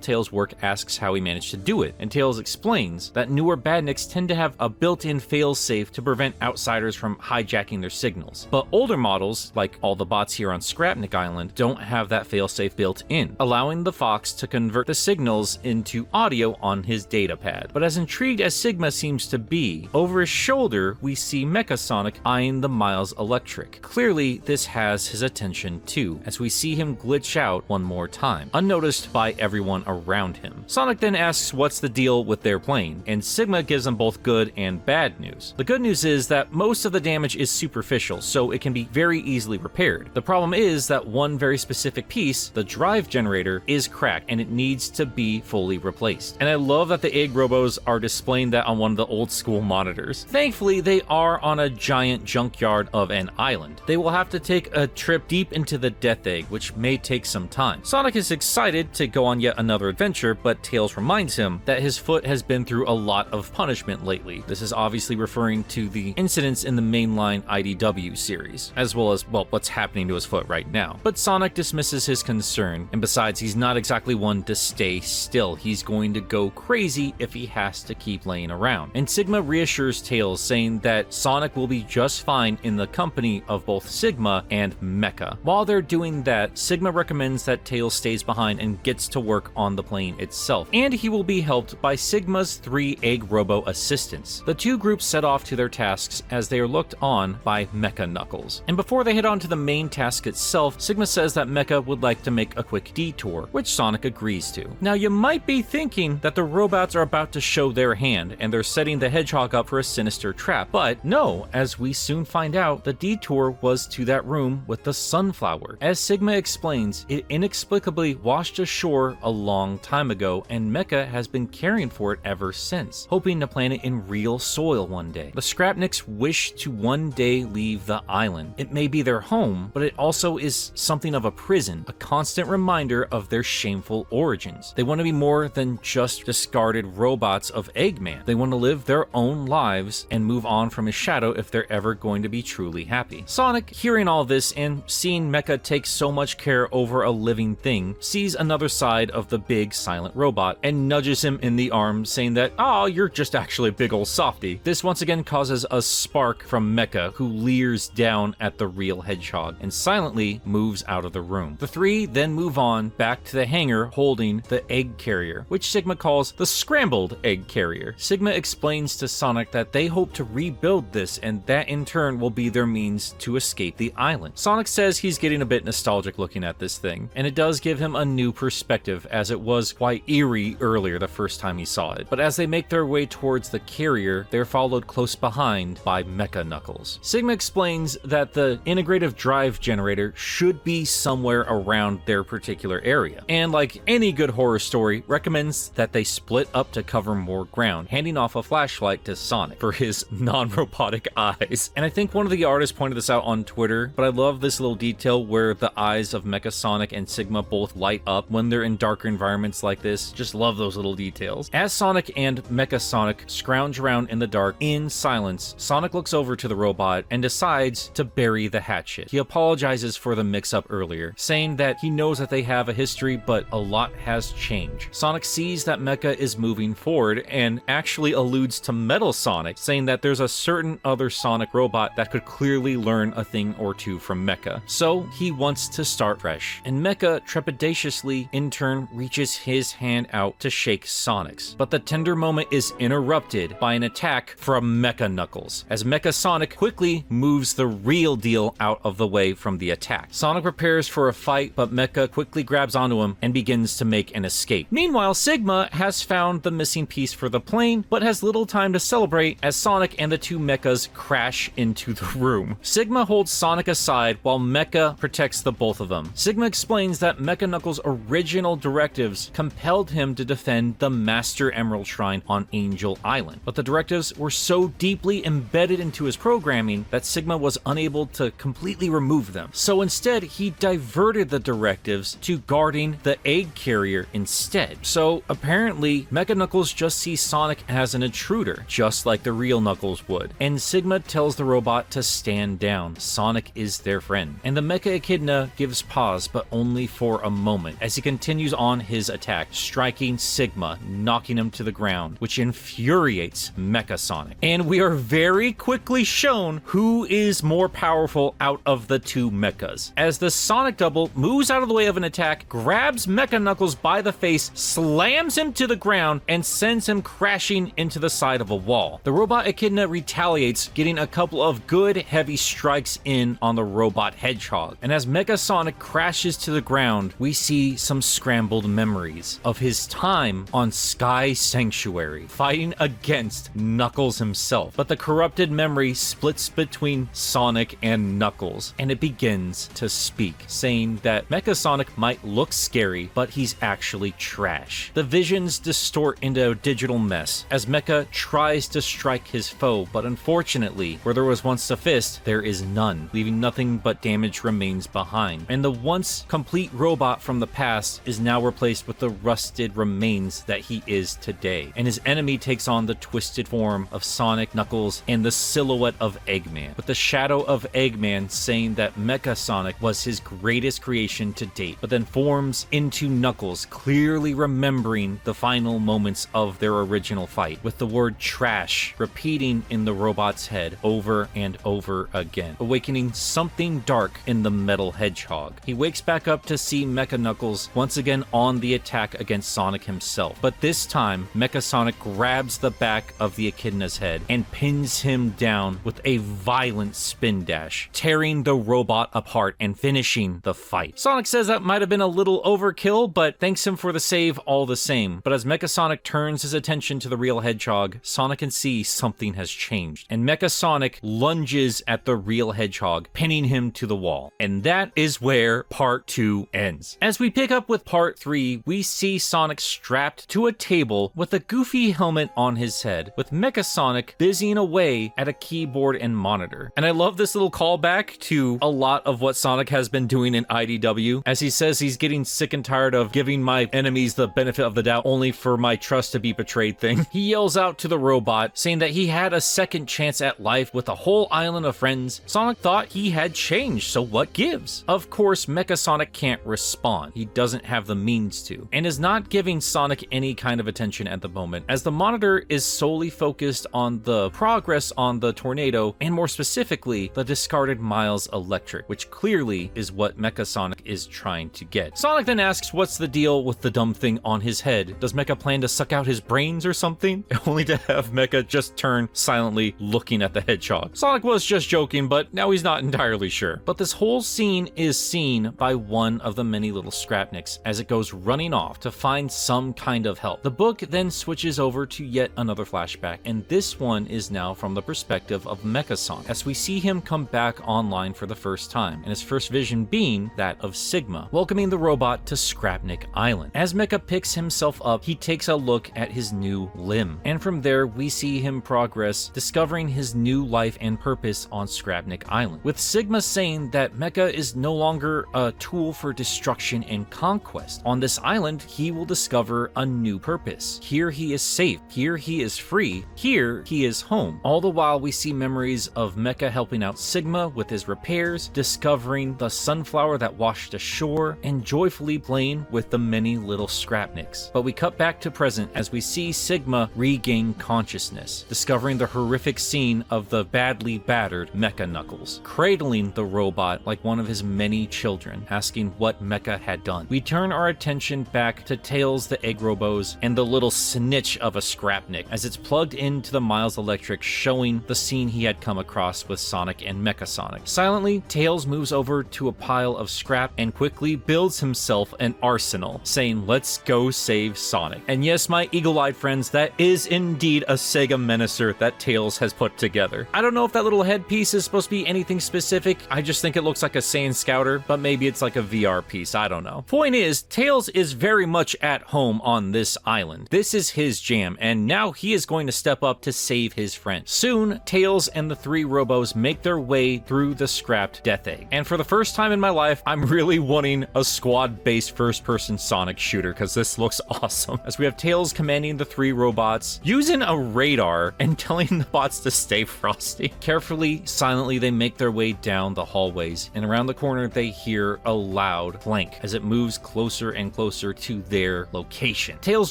Tails' work, asks how he managed to do it, and Tails explains that newer badniks tend to have a built-in failsafe to prevent outsiders from hijacking their signals. But older models, like all the bots here on Scrapnik Island, don't have that failsafe built in, allowing the Fox to convert the signals into audio on his datapad. But as intrigued as Sigma seems to be, over his shoulder we see Mecha Sonic eyeing the Miles Electric. Clearly, this has his attention too, as we see him glitch out one more time, unnoticed by everyone around him. Sonic then asks what's the deal with their plane, and Sigma gives them both good and bad news. The good news is that most of the damage is superficial, so it can be very easily repaired. The problem is that one very specific piece, the drive generator, is cracked and it needs to be fully replaced. And I love that the Egg Robos are displaying that on one of the old school monitors. Thankfully, they are on a giant junkyard of an island. They will have to take a trip deep into the Death Egg, which may take some time. Sonic is excited to go on yet another adventure, but Tails reminds him that his foot has been through a lot of punishment lately. This is obviously referring to the incidents in the mainline IDW series, as well as, well, what's happening to his foot right now. But Sonic dismisses his concern, and besides, he's not exactly one to stay still. He's going to go crazy if he has to keep laying around. And Sigma reassures Tails, saying that Sonic will be just fine in the company of both Sigma and Mecha. While they're doing that, Sigma recommends that that Tails stays behind and gets to work on the plane itself, and he will be helped by Sigma's 3 Egg Robo assistants. The two groups set off to their tasks as they are looked on by Mecha Knuckles. And before they head on to the main task itself, Sigma says that Mecha would like to make a quick detour, which Sonic agrees to. Now you might be thinking that the robots are about to show their hand and they're setting the Hedgehog up for a sinister trap, but no, as we soon find out, the detour was to that room with the sunflower. As Sigma explains, it inexplicably washed ashore a long time ago and Mecha has been caring for it ever since, hoping to plant it in real soil one day. The Scrapniks wish to one day leave the island. It may be their home, but it also is something of a prison, a constant reminder of their shameful origins. They want to be more than just discarded robots of Eggman. They want to live their own lives and move on from his shadow if they're ever going to be truly happy. Sonic, hearing all this and seeing Mecha take so much care over a living thing, sees another side of the big silent robot and nudges him in the arm, saying that, "Oh, you're just actually a big old softy." This once again causes a spark from Mecha, who leers down at the real Hedgehog and silently moves out of the room. The three then move on back to the hangar holding the egg carrier, which Sigma calls the scrambled egg carrier. Sigma explains to Sonic that they hope to rebuild this and that in turn will be their means to escape the island. Sonic says he's getting a bit nostalgic looking at this thing, and it does give him a new perspective as it was quite eerie earlier the first time he saw it. But as they make their way towards the carrier, they're followed close behind by Mecha Knuckles. Sigma explains that the integrative drive generator should be somewhere around their particular area, and like any good horror story, recommends that they split up to cover more ground, handing off a flashlight to Sonic for his non-robotic eyes. And I think one of the artists pointed this out on Twitter, but I love this little detail where the eyes of Mecha Sonic and Sigma both light up when they're in darker environments like this. Just love those little details. As Sonic and Mecha Sonic scrounge around in the dark in silence, Sonic looks over to the robot and decides to bury the hatchet. He apologizes for the mix-up earlier, saying that he knows that they have a history, but a lot has changed. Sonic sees that Mecha is moving forward and actually alludes to Metal Sonic, saying that there's a certain other Sonic robot that could clearly learn a thing or two from Mecha. So he wants to start fresh, and Mecha trepidatiously in turn reaches his hand out to shake Sonic's. But the tender moment is interrupted by an attack from Mecha Knuckles, as Mecha Sonic quickly moves the real deal out of the way from the attack. Sonic prepares for a fight, but Mecha quickly grabs onto him and begins to make an escape. Meanwhile, Sigma has found the missing piece for the plane, but has little time to celebrate as Sonic and the two mechas crash into the room. Sigma holds Sonic aside while Mecha protects the both of them. Sigma explains that Mecha Knuckles' original directives compelled him to defend the Master Emerald Shrine on Angel Island, but the directives were so deeply embedded into his programming that Sigma was unable to completely remove them. So instead, he diverted the directives to guarding the egg carrier instead. So apparently, Mecha Knuckles just sees Sonic as an intruder, just like the real Knuckles would. And Sigma tells the robot to stand down. Sonic is their friend. And the Mecha Echidna gives pause, but only for a moment, as he continues on his attack, striking Sigma, knocking him to the ground, which infuriates Mecha Sonic. And we are very quickly shown who is more powerful out of the two mechas, as the Sonic double moves out of the way of an attack, grabs Mecha Knuckles by the face, slams him to the ground, and sends him crashing into the side of a wall. The robot Echidna retaliates, getting a couple of good heavy strikes in on the robot Hedgehog. And as Mecha Sonic crashes to the ground, we see some scrambled memories of his time on Sky Sanctuary, fighting against Knuckles himself. But the corrupted memory splits between Sonic and Knuckles, and it begins to speak, saying that Mecha Sonic might look scary, but he's actually trash. The visions distort into a digital mess as Mecha tries to strike his foe, but unfortunately, where there was once a fist, there is none, leaving nothing but damage remains behind. And the once complete robot from the past is now replaced with the rusted remains that he is today. And his enemy takes on the twisted form of Sonic, Knuckles, and the silhouette of Eggman, with the shadow of Eggman saying that Mecha Sonic was his greatest creation to date, but then forms into Knuckles, clearly remembering the final moments of their original fight, with the word trash repeating in the robot's head over and over again, awakening something dark in the metal Hedgehog. He wakes back up to see Mecha Knuckles once again on the attack against Sonic himself. But this time, Mecha Sonic grabs the back of the Echidna's head and pins him down with a violent spin dash, tearing the robot apart and finishing the fight. Sonic says that might have been a little overkill, but thanks him for the save all the same. But as Mecha Sonic turns his attention to the real Hedgehog, Sonic can see something has changed, and Mecha Sonic lunges at the real Hedgehog, pinning him to the wall. And that is where part 2 ends. As we pick up with part 3, we see Sonic strapped to a table with a goofy helmet on his head, with Mecha Sonic busying away at a keyboard and monitor. And I love this little callback to a lot of what Sonic has been doing in IDW, as he says he's getting sick and tired of giving my enemies the benefit of the doubt only for my trust to be betrayed thing. He yells out to the robot, saying that he had a second chance at life with a whole island of friends. Sonic thought he had changed, so what gives? Of course, Mecha Sonic can't respond. He doesn't have the means to, and is not giving Sonic any kind of attention at the moment, as the monitor is solely focused on the progress on the tornado, and more specifically, the discarded Miles Electric, which clearly is what Mecha Sonic is trying to get. Sonic then asks what's the deal with the dumb thing on his head. Does Mecha plan to suck out his brains or something? Only to have Mecha just turn silently looking at the Hedgehog. Sonic was just joking, but now he's not entirely sure. But this whole scene is seen by one of the many little Scrapniks as it goes running off to find some kind of help. The book then switches over to yet another flashback, and this one is now from the perspective of Mecha Sonic, as we see him come back online for the first time, and his first vision being that of Sigma, welcoming the robot to Scrapnik Island. As Mecha picks himself up, he takes a look at his new limb, and from there we see him progress, discovering his new life and purpose on Scrapnik Island, with Sigma saying that Mecha is no longer a tool for destruction and conquest. On this island, he will discover a new purpose. Here he is safe, here he is free, here he is home. All the while we see memories of Mecha helping out Sigma with his repairs, discovering the sunflower that washed ashore, and joyfully playing with the many little Scrapniks. But we cut back to present as we see Sigma regain consciousness, discovering the horrific scene of the badly battered Mecha Knuckles, cradling the robot like one of his many children, asking what Mecha had done. We turn our attention back to Tails the Egg Robos and the little snitch of a Scrapnik as it's plugged into the Miles Electric, showing the scene he had come across with Sonic and Mecha Sonic. Silently, Tails moves over to a pile of scrap and quickly builds himself an arsenal, saying, "Let's go save Sonic." And yes, my eagle-eyed friends, that is indeed a Sega Menacer that Tails has put together. I don't know if that little headpiece is supposed to be anything specific. I just think it looks like a Saiyan Scouter, but maybe it's like a VR piece. I don't know. Point is, Tails is very much at home on this island. This is his jam, and now he is going to step up to save his friend. Soon, Tails and the three Robos make their way through the scrapped Death Egg. And for the first time in my life, I'm really wanting a squad-based first-person Sonic shooter, because this looks awesome. As we have Tails commanding the three robots, using a radar and telling the bots to stay frosty. Carefully, silently, they make their way down the hallways, and around the corner they hear a loud clank as it moves closer and closer to their location. Tails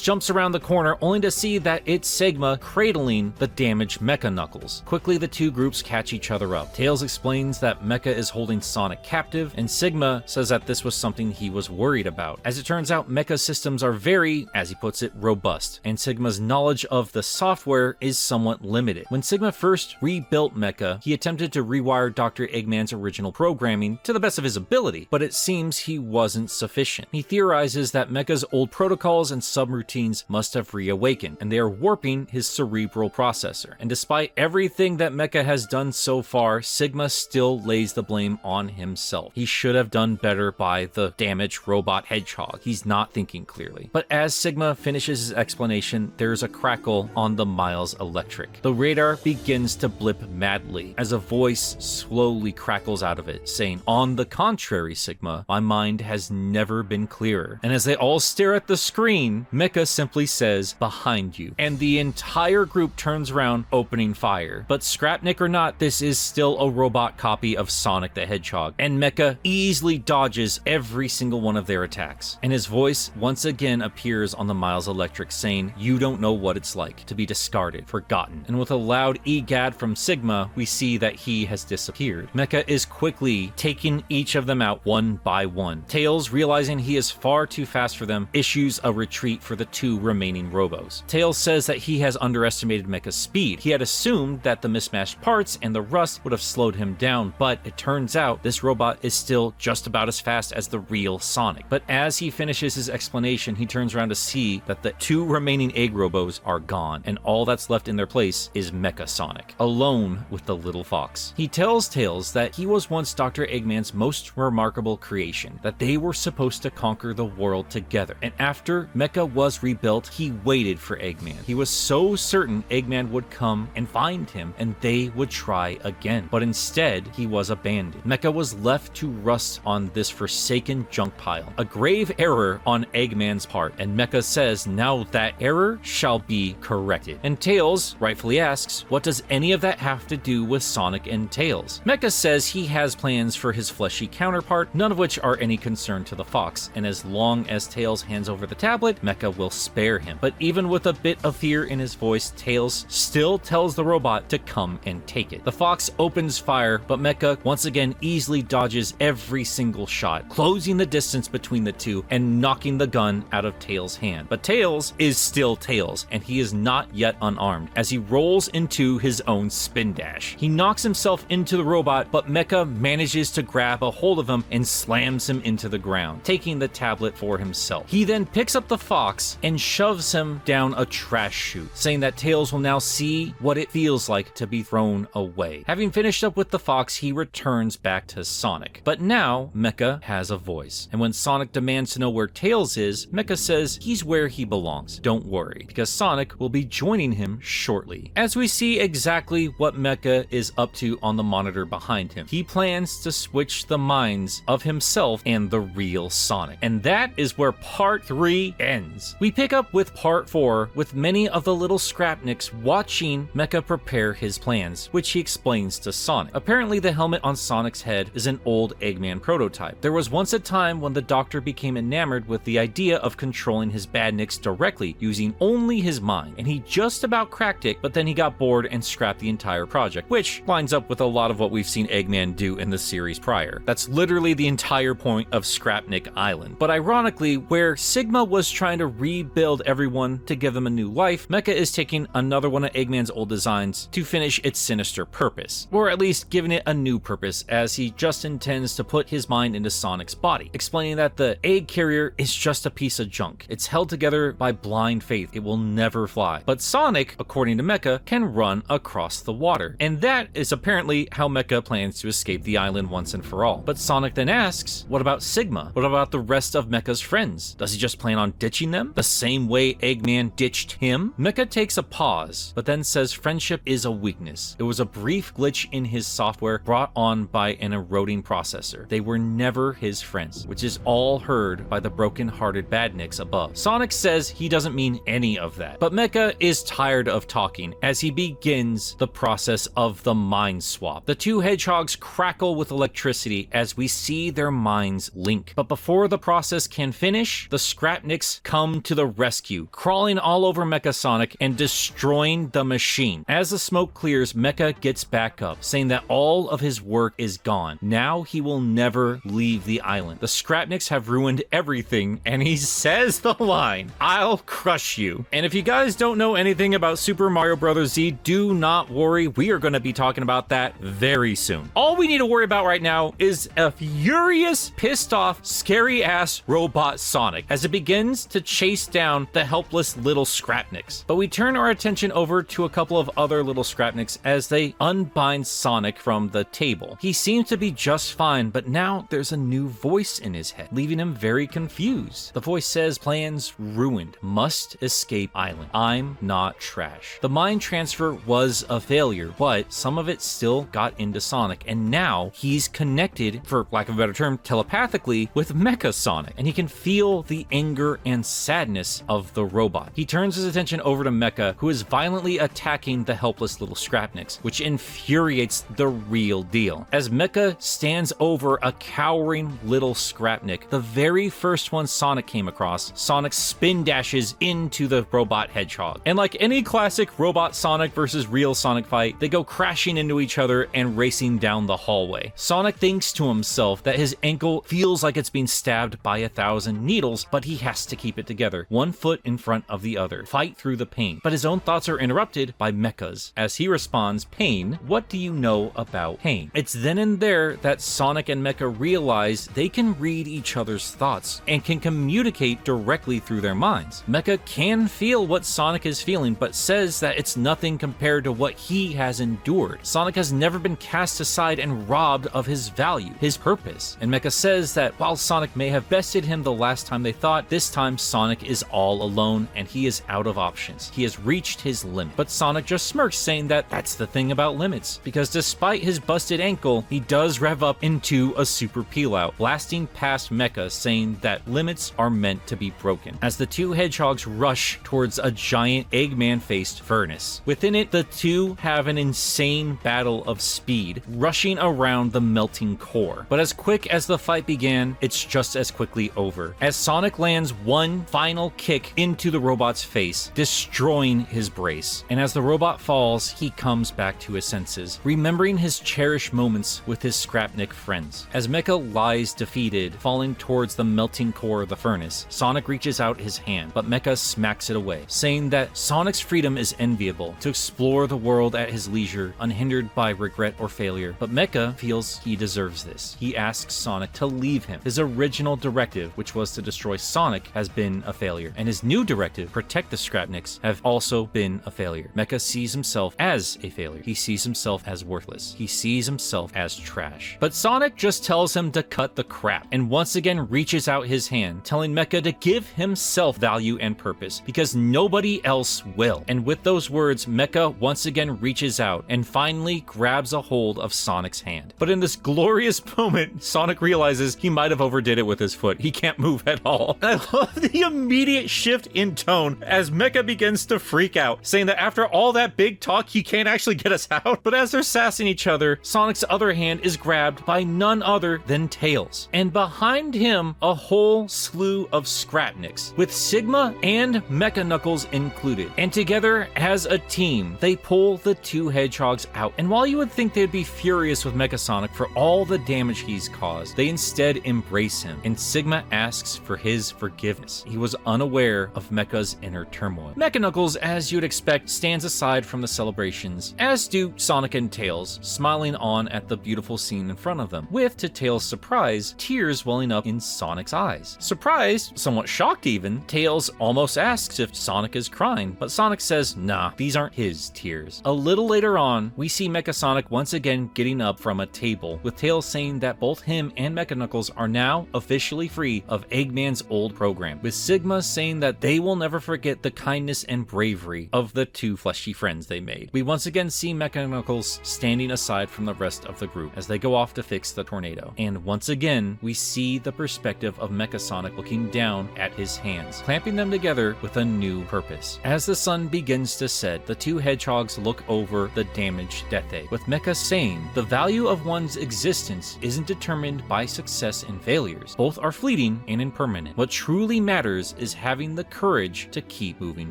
jumps around the corner only to see that it's Sigma cradling the damaged Mecha Knuckles. Quickly, the two groups catch each other up. Tails explains that Mecha is holding Sonic captive, and Sigma says that this was something he was worried about. As it turns out, Mecha's systems are very, as he puts it, robust, and Sigma's knowledge of the software is somewhat limited. When Sigma first rebuilt Mecha, he attempted to rewire Dr. Eggman's original programming to the best of his ability, but it seems he wasn't sufficient. He theorizes that Mecha's old protocols and subroutines must have reawakened, and they are warping his cerebral processor. And despite everything that Mecha has done so far, Sigma still lays the blame on himself. He should have done better by the damaged robot Hedgehog. He's not thinking clearly. But as Sigma finishes his explanation, there's a crackle on the Miles Electric. The radar begins to blip madly as a voice slowly crackles out of it, saying, "On the contrary, Sigma, my mind has never been clearer." And as they all stare at the screen, Mecha simply says, "Behind you." And the entire group turns around, opening fire. But Scrapnik or not, this is still a robot copy of Sonic the Hedgehog, and Mecha easily dodges every single one of their attacks. And his voice once again appears on the Miles Electric, saying, "You don't know what it's like to be discarded, forgotten." And with a loud egad from Sigma, we see that he has disappeared. Mecha is quickly taking each of them out one by one. Tails, realizing he is far too fast for them, issues a retreat for the 2 remaining robos. Tails says that he has underestimated Mecha's speed. He had assumed that the mismatched parts and the rust would have slowed him down, but it turns out this robot is still just about as fast as the real Sonic. But as he finishes his explanation, he turns around to see that the 2 remaining egg robos are gone, and all that's left in their place is Mecha Sonic, alone with the little fox. He tells Tails that he was once Dr. Eggman's most remarkable creation, that they were supposed to conquer the world together, and after Mecha was rebuilt, he waited for Eggman. He was so certain Eggman would come and find him, and they would try again. But instead, he was abandoned. Mecha was left to rust on this forsaken junk pile. A grave error on Eggman's part, and Mecha says now that error shall be corrected. And Tails rightfully asks, what does any of that have to do with Sonic and Tails? Mecha says he has plans for his fleshy counterpart, none of which are any concern to the fox, and as long as Tails hands over the tablet, Mecha will spare him. But even with a bit of fear in his voice, Tails still tells the robot to come and take it. The fox opens fire, but Mecha once again easily dodges every single shot, closing the distance between the two and knocking the gun out of Tails' hand. But Tails is still Tails, and he is not yet unarmed as he rolls into his own spin dash. He knocks himself into the robot, but Mecha manages to grab a hold of him and slams him into the ground, taking the tablet for himself. He then picks up the fox and shoves him down a trash chute, saying that Tails will now see what it feels like to be thrown away. Having finished up with the fox, he returns back to Sonic. But now, Mecha has a voice, and when Sonic demands to know where Tails is, Mecha says he's where he belongs. Don't worry, because Sonic will be joining him shortly. As we see exactly what Mecha is up to on the monitor behind him, he plans to switch the minds of himself and the real Sonic. And that is where part 3 ends. We pick up with part 4 with many of the little Scrapniks watching Mecha prepare his plans, which he explains to Sonic. Apparently the helmet on Sonic's head is an old Eggman prototype. There was once a time when the Doctor became enamored with the idea of controlling his badniks directly using only his mind, and he just about cracked it, but then he got bored and scrapped the entire project, which lines up with a lot of what we've seen Eggman do in the series prior. That's literally the entire point of Scrapnik Island. But ironically, where Sigma was trying to rebuild everyone to give them a new life, Mecha is taking another one of Eggman's old designs to finish its sinister purpose, or at least giving it a new purpose, as he just intends to put his mind into Sonic's body, explaining that the egg carrier is just a piece of junk. It's held together by blind faith. It will never fly. But Sonic, according to Mecha, can run across the water. And that is apparently how Mecha plans to escape the island once and for all. But Sonic then asks, what about Sigma? What about the rest of Mecha's friends? Does he just plan on ditching them the same way Eggman ditched him? Mecha takes a pause, but then says friendship is a weakness. It was a brief glitch in his software brought on by an eroding processor. They were never his friends, which is all heard by the broken-hearted badniks above. Sonic says he doesn't mean any of that, but Mecha is tired of talking as he begins the process of the mind swap. The two hedgehogs crackle with electricity as we see their minds link. But before the process can finish, the Scrapniks come to the rescue, crawling all over Mecha Sonic and destroying the machine. As the smoke clears, Mecha gets back up, saying that all of his work is gone. Now he will never leave the island. The Scrapniks have ruined everything, and he says the line, "I'll crush you." And if you guys don't know anything about Super Mario Bros. Z, do not worry, we are going to be talking about that very soon. All we need to worry about right now is a furious, pissed off, scary ass robot Sonic as it begins to chase down the helpless little Scrapniks. But we turn our attention over to a couple of other little Scrapniks as they unbind Sonic from the table. He seems to be just fine, but now there's a new voice in his head, leaving him very confused. The voice says, plans ruined, must escape island. I'm not trash. The mind transfer was a failure, but some of it still got into Sonic, and now he's connected, for lack of a better term, telepathically with Mecha Sonic, and he can feel the anger and sadness of the robot. He turns his attention over to Mecha, who is violently attacking the helpless little Scrapniks, which infuriates the real deal. As Mecha stands over a cowering little Scrapnik, the very first one Sonic came across, Sonic spin dashes into the robot hedgehog. And like any classic robot Sonic versus real Sonic fight, they go crashing into each other and racing down the hallway. Sonic thinks to himself that his ankle feels like it's being stabbed by 1,000 needles, but he has to keep it together, one foot in front of the other, fight through the pain. But his own thoughts are interrupted by Mecha's. As he responds, "Pain? What do you know about pain?" It's then and there that Sonic and Mecha realize they can read each other's thoughts and can communicate directly through their minds. Mecha can feel what Sonic is feeling, but says that it's nothing compared to what he has endured. Sonic has never been cast aside and robbed of his value, his purpose. And Mecha says that while Sonic may have bested him the last time they thought, this time Sonic is all alone and he is out of options. He has reached his limit. But Sonic just smirks, saying that that's the thing about limits, because despite his busted ankle, he does rev up into a super peel out, blasting past Mecha, saying that limits are meant to be broken, as the two hedgehogs rush towards a giant Eggman-faced furnace. Within it, the two have an insane battle of speed, rushing around the melting core. But as quick as the fight began, it's just as quickly over, as Sonic lands one final kick into the robot's face, destroying his brace. And as the robot falls, he comes back to his senses, remembering his cherished moments with his Scrapnik friends. As Mecha lies defeated, falling towards the melting core of the furnace, Sonic reaches out his hand, but Mecha smacks it away, saying that Sonic's freedom is enviable, to explore the world at his leisure, unhindered by regret or failure. But Mecha feels he deserves this. He asks Sonic to leave him. His original directive, which was to destroy Sonic, has been a failure, and his new directive, protect the Scrapniks, have also been a failure. Mecha sees himself as a failure. He sees himself as worthless. He sees himself as trash. But Sonic just tells him to cut the crap, and once again reaches out his hand, telling Mecha to give himself value and purpose, because nobody else will. And with those words, Mecha once again reaches out and finally grabs a hold of Sonic's hand. But in this glorious moment, Sonic realizes he might have overdid it with his foot. He can't move at all. I love the immediate shift in tone as Mecha begins to freak out, saying that after all that big talk, he can't actually get us out. But as they're sassing each other, Sonic's other hand is grabbed by none other than Tails. And behind him, a whole slew of Scrapniks, with Sigma and Mecha Knuckles included. And together, as a team, they pull the two hedgehogs out. And while you would think they'd be furious with Mecha Sonic for all the damage he's caused, they instead embrace him, and Sigma asks for his forgiveness. He was unaware of Mecha's inner turmoil. Mecha Knuckles, as you'd expect, stands aside from the celebrations, as do Sonic and Tails, smiling on at the beautiful scene in front of them, with, to Tails' surprise, tears welling up in Sonic's eyes. Surprised, somewhat shocked even, Tails almost asks if Sonic is crying, but Sonic says, nah, these aren't his tears. A little later on, we see Mecha Sonic once again getting up from a table, with Tails saying that both him and Mecha Knuckles are now officially free of Eggman's old program, with Sigma saying that they will never forget the kindness and bravery of the two fleshy friends they made. We once again see Mecha Knuckles standing aside from the rest of the group as they go off to fix the tornado. And once again, we see the perspective of Mecha Sonic looking down at his hands, clamping them together with a new purpose. As the sun begins to set, the two hedgehogs look over the damaged Death Egg, with Mecha saying, the value of one's existence isn't determined by success and failures. Both are fleeting and impermanent. What truly matters is having the courage to keep moving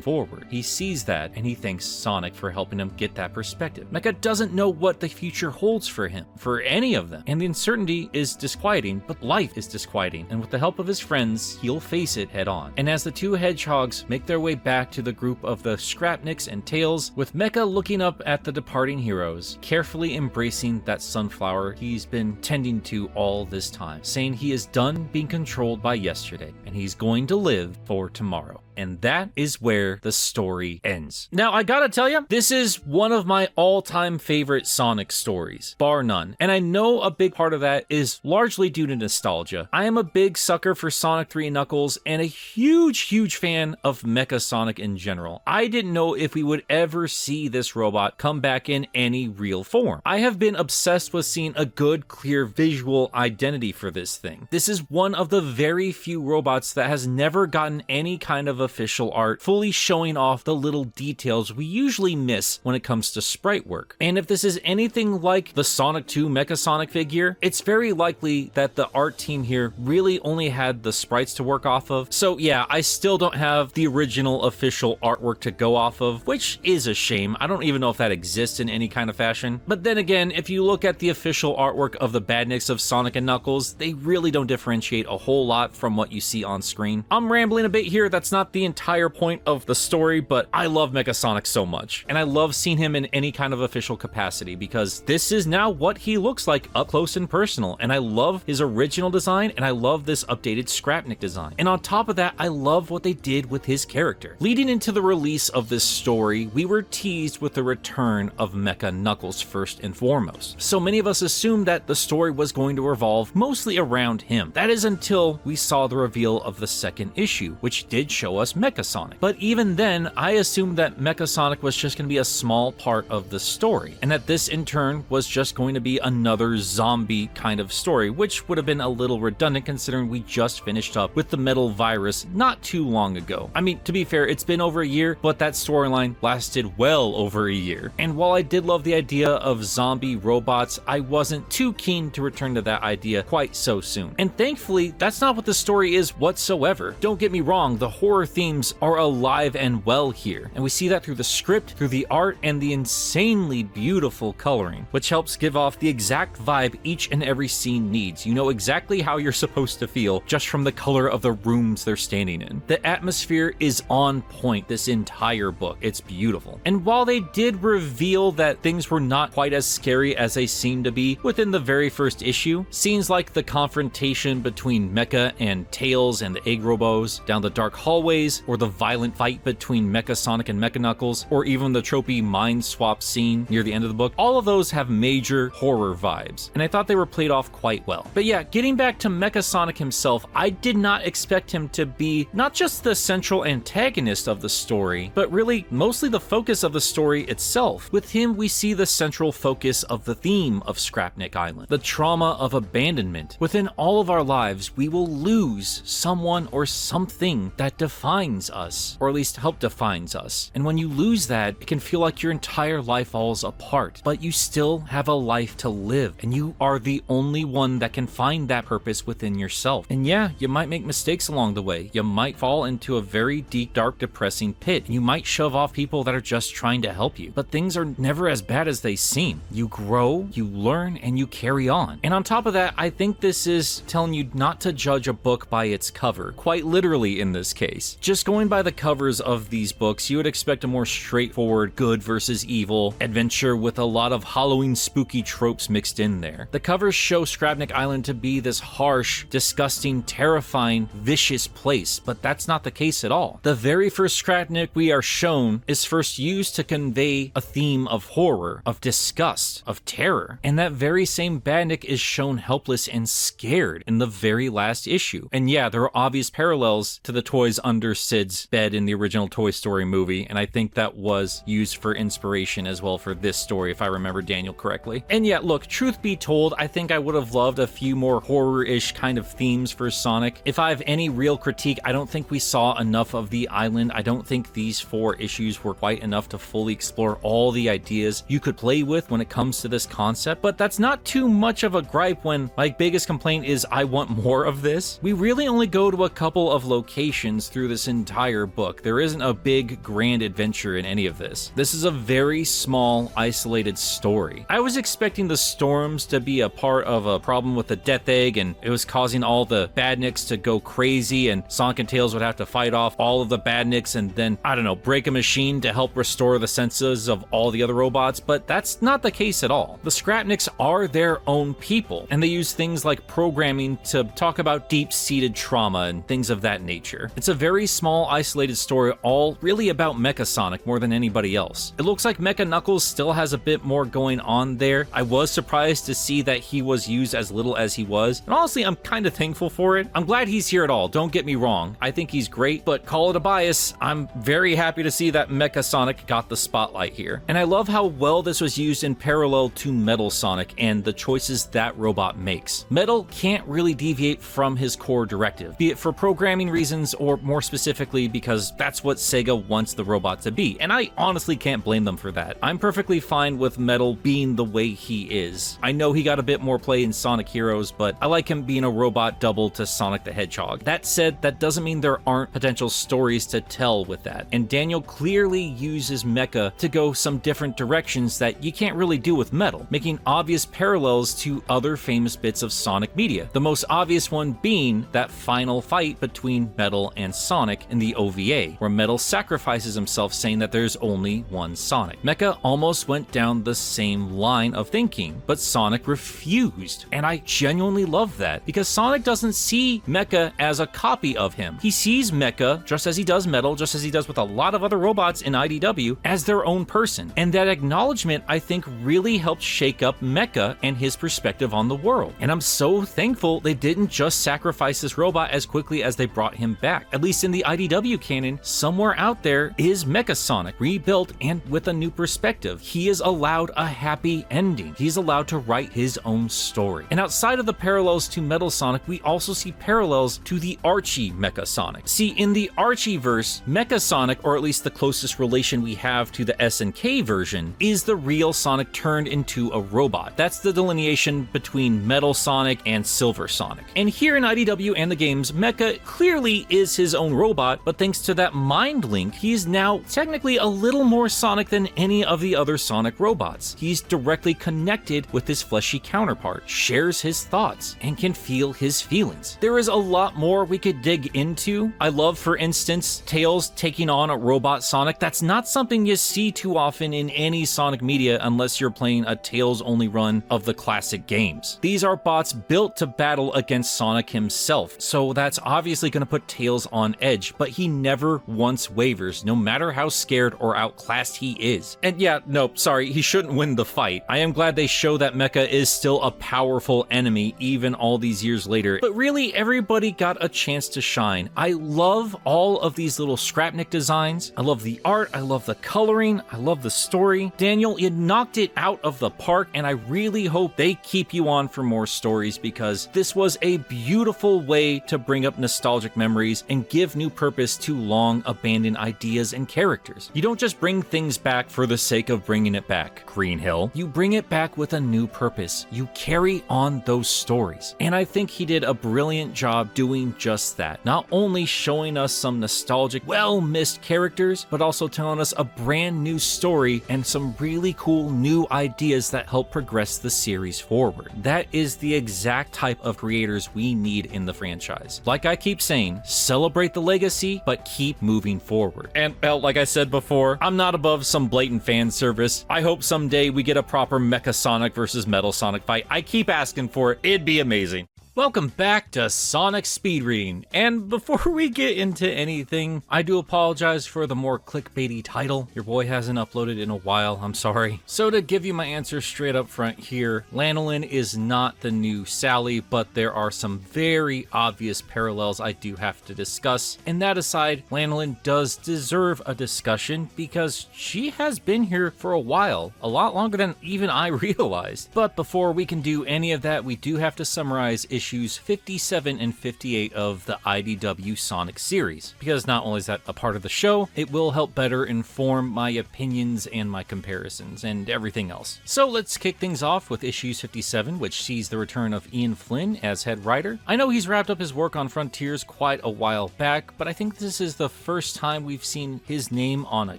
forward. He sees that, and he thanks Sonic for helping him get that perspective. Mecha doesn't know what the future holds for him, for any of them, and the uncertainty is disquieting, but life is disquieting, and with the help of his friends, he'll face it head on. And as the two hedgehogs make their way back to the group of the Scrapniks and Tails, with Mecha looking up at the departing heroes, carefully embracing that sunflower he's been tending to all this time, saying he is done being controlled by yesterday, and he's going to live for tomorrow. And that is where the story ends. Now, I gotta tell you, this is one of my all-time favorite Sonic stories, bar none. And I know a big part of that is largely due to nostalgia. I am a big sucker for Sonic 3 and Knuckles, and a huge fan of Mecha Sonic in general. I didn't know if we would ever see this robot come back in any real form. I have been obsessed with seeing a good, clear visual identity for this thing. This is one of the very few robots that has never gotten any kind of a official art, fully showing off the little details we usually miss when it comes to sprite work. And if this is anything like the Sonic 2 Mecha Sonic figure, it's very likely that the art team here really only had the sprites to work off of. So yeah, I still don't have the original official artwork to go off of, which is a shame. I don't even know if that exists in any kind of fashion. But then again, if you look at the official artwork of the badniks of Sonic and Knuckles, they really don't differentiate a whole lot from what you see on screen. I'm rambling a bit here, that's not the entire point of the story, but I love Mecha Sonic so much. And I love seeing him in any kind of official capacity, because this is now what he looks like up close and personal. And I love his original design, and I love this updated Scrapnik design. And on top of that, I love what they did with his character. Leading into the release of this story, we were teased with the return of Mecha Knuckles first and foremost. So many of us assumed that the story was going to revolve mostly around him. That is until we saw the reveal of the second issue, which did show us Mecha Sonic. But even then, I assumed that Mecha Sonic was just going to be a small part of the story, and that this in turn was just going to be another zombie kind of story, which would have been a little redundant considering we just finished up with the metal virus not too long ago. I mean, to be fair, it's been over a year, but that storyline lasted well over a year. And while I did love the idea of zombie robots, I wasn't too keen to return to that idea quite so soon. And thankfully, that's not what the story is whatsoever. Don't get me wrong, the horror themes are alive and well here, and we see that through the script, through the art, and the insanely beautiful coloring, which helps give off the exact vibe each and every scene needs. You know exactly how you're supposed to feel just from the color of the rooms they're standing in. The atmosphere is on point this entire book. It's beautiful. And while they did reveal that things were not quite as scary as they seemed to be within the very first issue, scenes like the confrontation between Mecha and Tails and the Egg Robos down the dark hallways, or the violent fight between Mecha Sonic and Mecha Knuckles, or even the tropey mind swap scene near the end of the book, all of those have major horror vibes, and I thought they were played off quite well. But yeah, getting back to Mecha Sonic himself, I did not expect him to be not just the central antagonist of the story, but really mostly the focus of the story itself. With him, we see the central focus of the theme of Scrapnik Island, the trauma of abandonment. Within all of our lives, we will lose someone or something that defines us, or at least help defines us. And when you lose that, it can feel like your entire life falls apart, but you still have a life to live, and you are the only one that can find that purpose within yourself. And yeah, you might make mistakes along the way. You might fall into a very deep, dark, depressing pit, and you might shove off people that are just trying to help you. But things are never as bad as they seem. You grow, you learn, and you carry on. And on top of that, I think this is telling you not to judge a book by its cover, quite literally in this case. Just going by the covers of these books, you would expect a more straightforward good versus evil adventure with a lot of Halloween spooky tropes mixed in there. The covers show Scrapnik Island to be this harsh, disgusting, terrifying, vicious place, but that's not the case at all. The very first Scrapnik we are shown is first used to convey a theme of horror, of disgust, of terror, and that very same badnik is shown helpless and scared in the very last issue. And yeah, there are obvious parallels to the toys under Sid's bed in the original Toy Story movie, and I think that was used for inspiration as well for this story, if I remember Daniel correctly. And yeah, look, truth be told, I think I would have loved a few more horror-ish kind of themes for Sonic. If I have any real critique, I don't think we saw enough of the island. I don't think these 4 issues were quite enough to fully explore all the ideas you could play with when it comes to this concept, but that's not too much of a gripe when my biggest complaint is I want more of this. We really only go to a couple of locations through this entire book. There isn't a big grand adventure in any of this. This is a very small, isolated story. I was expecting the storms to be a part of a problem with the Death Egg, and it was causing all the badniks to go crazy, and Sonic and Tails would have to fight off all of the badniks and then, I don't know, break a machine to help restore the senses of all the other robots, but that's not the case at all. The Scrapniks are their own people, and they use things like programming to talk about deep-seated trauma and things of that nature. It's a very small, isolated story, all really about Mecha Sonic more than anybody else. It looks like Mecha Knuckles still has a bit more going on there. I was surprised to see that he was used as little as he was, and honestly, I'm kind of thankful for it. I'm glad he's here at all, don't get me wrong. I think he's great, but call it a bias, I'm very happy to see that Mecha Sonic got the spotlight here. And I love how well this was used in parallel to Metal Sonic and the choices that robot makes. Metal can't really deviate from his core directive, be it for programming reasons or more specifically because that's what Sega wants the robot to be, and I honestly can't blame them for that. I'm perfectly fine with Metal being the way he is. I know he got a bit more play in Sonic Heroes, but I like him being a robot double to Sonic the Hedgehog. That said, that doesn't mean there aren't potential stories to tell with that, and Daniel clearly uses Mecha to go some different directions that you can't really do with Metal, making obvious parallels to other famous bits of Sonic media. The most obvious one being that final fight between Metal and Sonic in the OVA, where Metal sacrifices himself saying that there's only one Sonic. Mecha almost went down the same line of thinking, but Sonic refused, and I genuinely love that, because Sonic doesn't see Mecha as a copy of him. He sees Mecha, just as he does Metal, just as he does with a lot of other robots in IDW, as their own person, and that acknowledgement, I think, really helped shake up Mecha and his perspective on the world. And I'm so thankful they didn't just sacrifice this robot as quickly as they brought him back. At least in the IDW canon, somewhere out there is Mecha Sonic, rebuilt and with a new perspective. He is allowed a happy ending. He's allowed to write his own story. And outside of the parallels to Metal Sonic, we also see parallels to the Archie Mecha Sonic. See, in the Archie-verse, Mecha Sonic, or at least the closest relation we have to the SNK version, is the real Sonic turned into a robot. That's the delineation between Metal Sonic and Silver Sonic. And here in IDW and the games, Mecha clearly is his own robot, but thanks to that mind link, he's now technically a little more Sonic than any of the other Sonic robots. He's directly connected with his fleshy counterpart, shares his thoughts, and can feel his feelings. There is a lot more we could dig into. I love, for instance, Tails taking on a robot Sonic. That's not something you see too often in any Sonic media unless you're playing a Tails-only run of the classic games. These are bots built to battle against Sonic himself, so that's obviously going to put Tails on edge, but he never once wavers, no matter how scared or outclassed he is. And yeah, no, sorry, he shouldn't win the fight. I am glad they show that Mecha is still a powerful enemy even all these years later, but really everybody got a chance to shine. I love all of these little Scrapnik designs. I love the art, I love the coloring, I love the story. Daniel, you knocked it out of the park, and I really hope they keep you on for more stories, because this was a beautiful way to bring up nostalgic memories and give new purpose to long abandoned ideas and characters. You don't just bring things back for the sake of bringing it back, Green Hill. You bring it back with a new purpose. You carry on those stories. And I think he did a brilliant job doing just that. Not only showing us some nostalgic, well-missed characters, but also telling us a brand new story and some really cool new ideas that help progress the series forward. That is the exact type of creators we need in the franchise. Like I keep saying, celebrate the legacy, but keep moving forward. And well, like I said before, I'm not above some blatant fan service. I hope someday we get a proper Mecha Sonic versus Metal Sonic fight. I keep asking for it. It'd be amazing. Welcome back to Sonic Speed Reading, and before we get into anything, I do apologize for the more clickbaity title. Your boy hasn't uploaded in a while, I'm sorry. So to give you my answer straight up front here, Lanolin is not the new Sally, but there are some very obvious parallels I do have to discuss. And that aside, Lanolin does deserve a discussion because she has been here for a while, a lot longer than even I realized. But before we can do any of that, we do have to summarize issues 57 and 58 of the IDW Sonic series, because not only is that a part of the show, it will help better inform my opinions and my comparisons and everything else. So let's kick things off with issues 57, which sees the return of Ian Flynn as head writer. I know he's wrapped up his work on Frontiers quite a while back, but I think this is the first time we've seen his name on a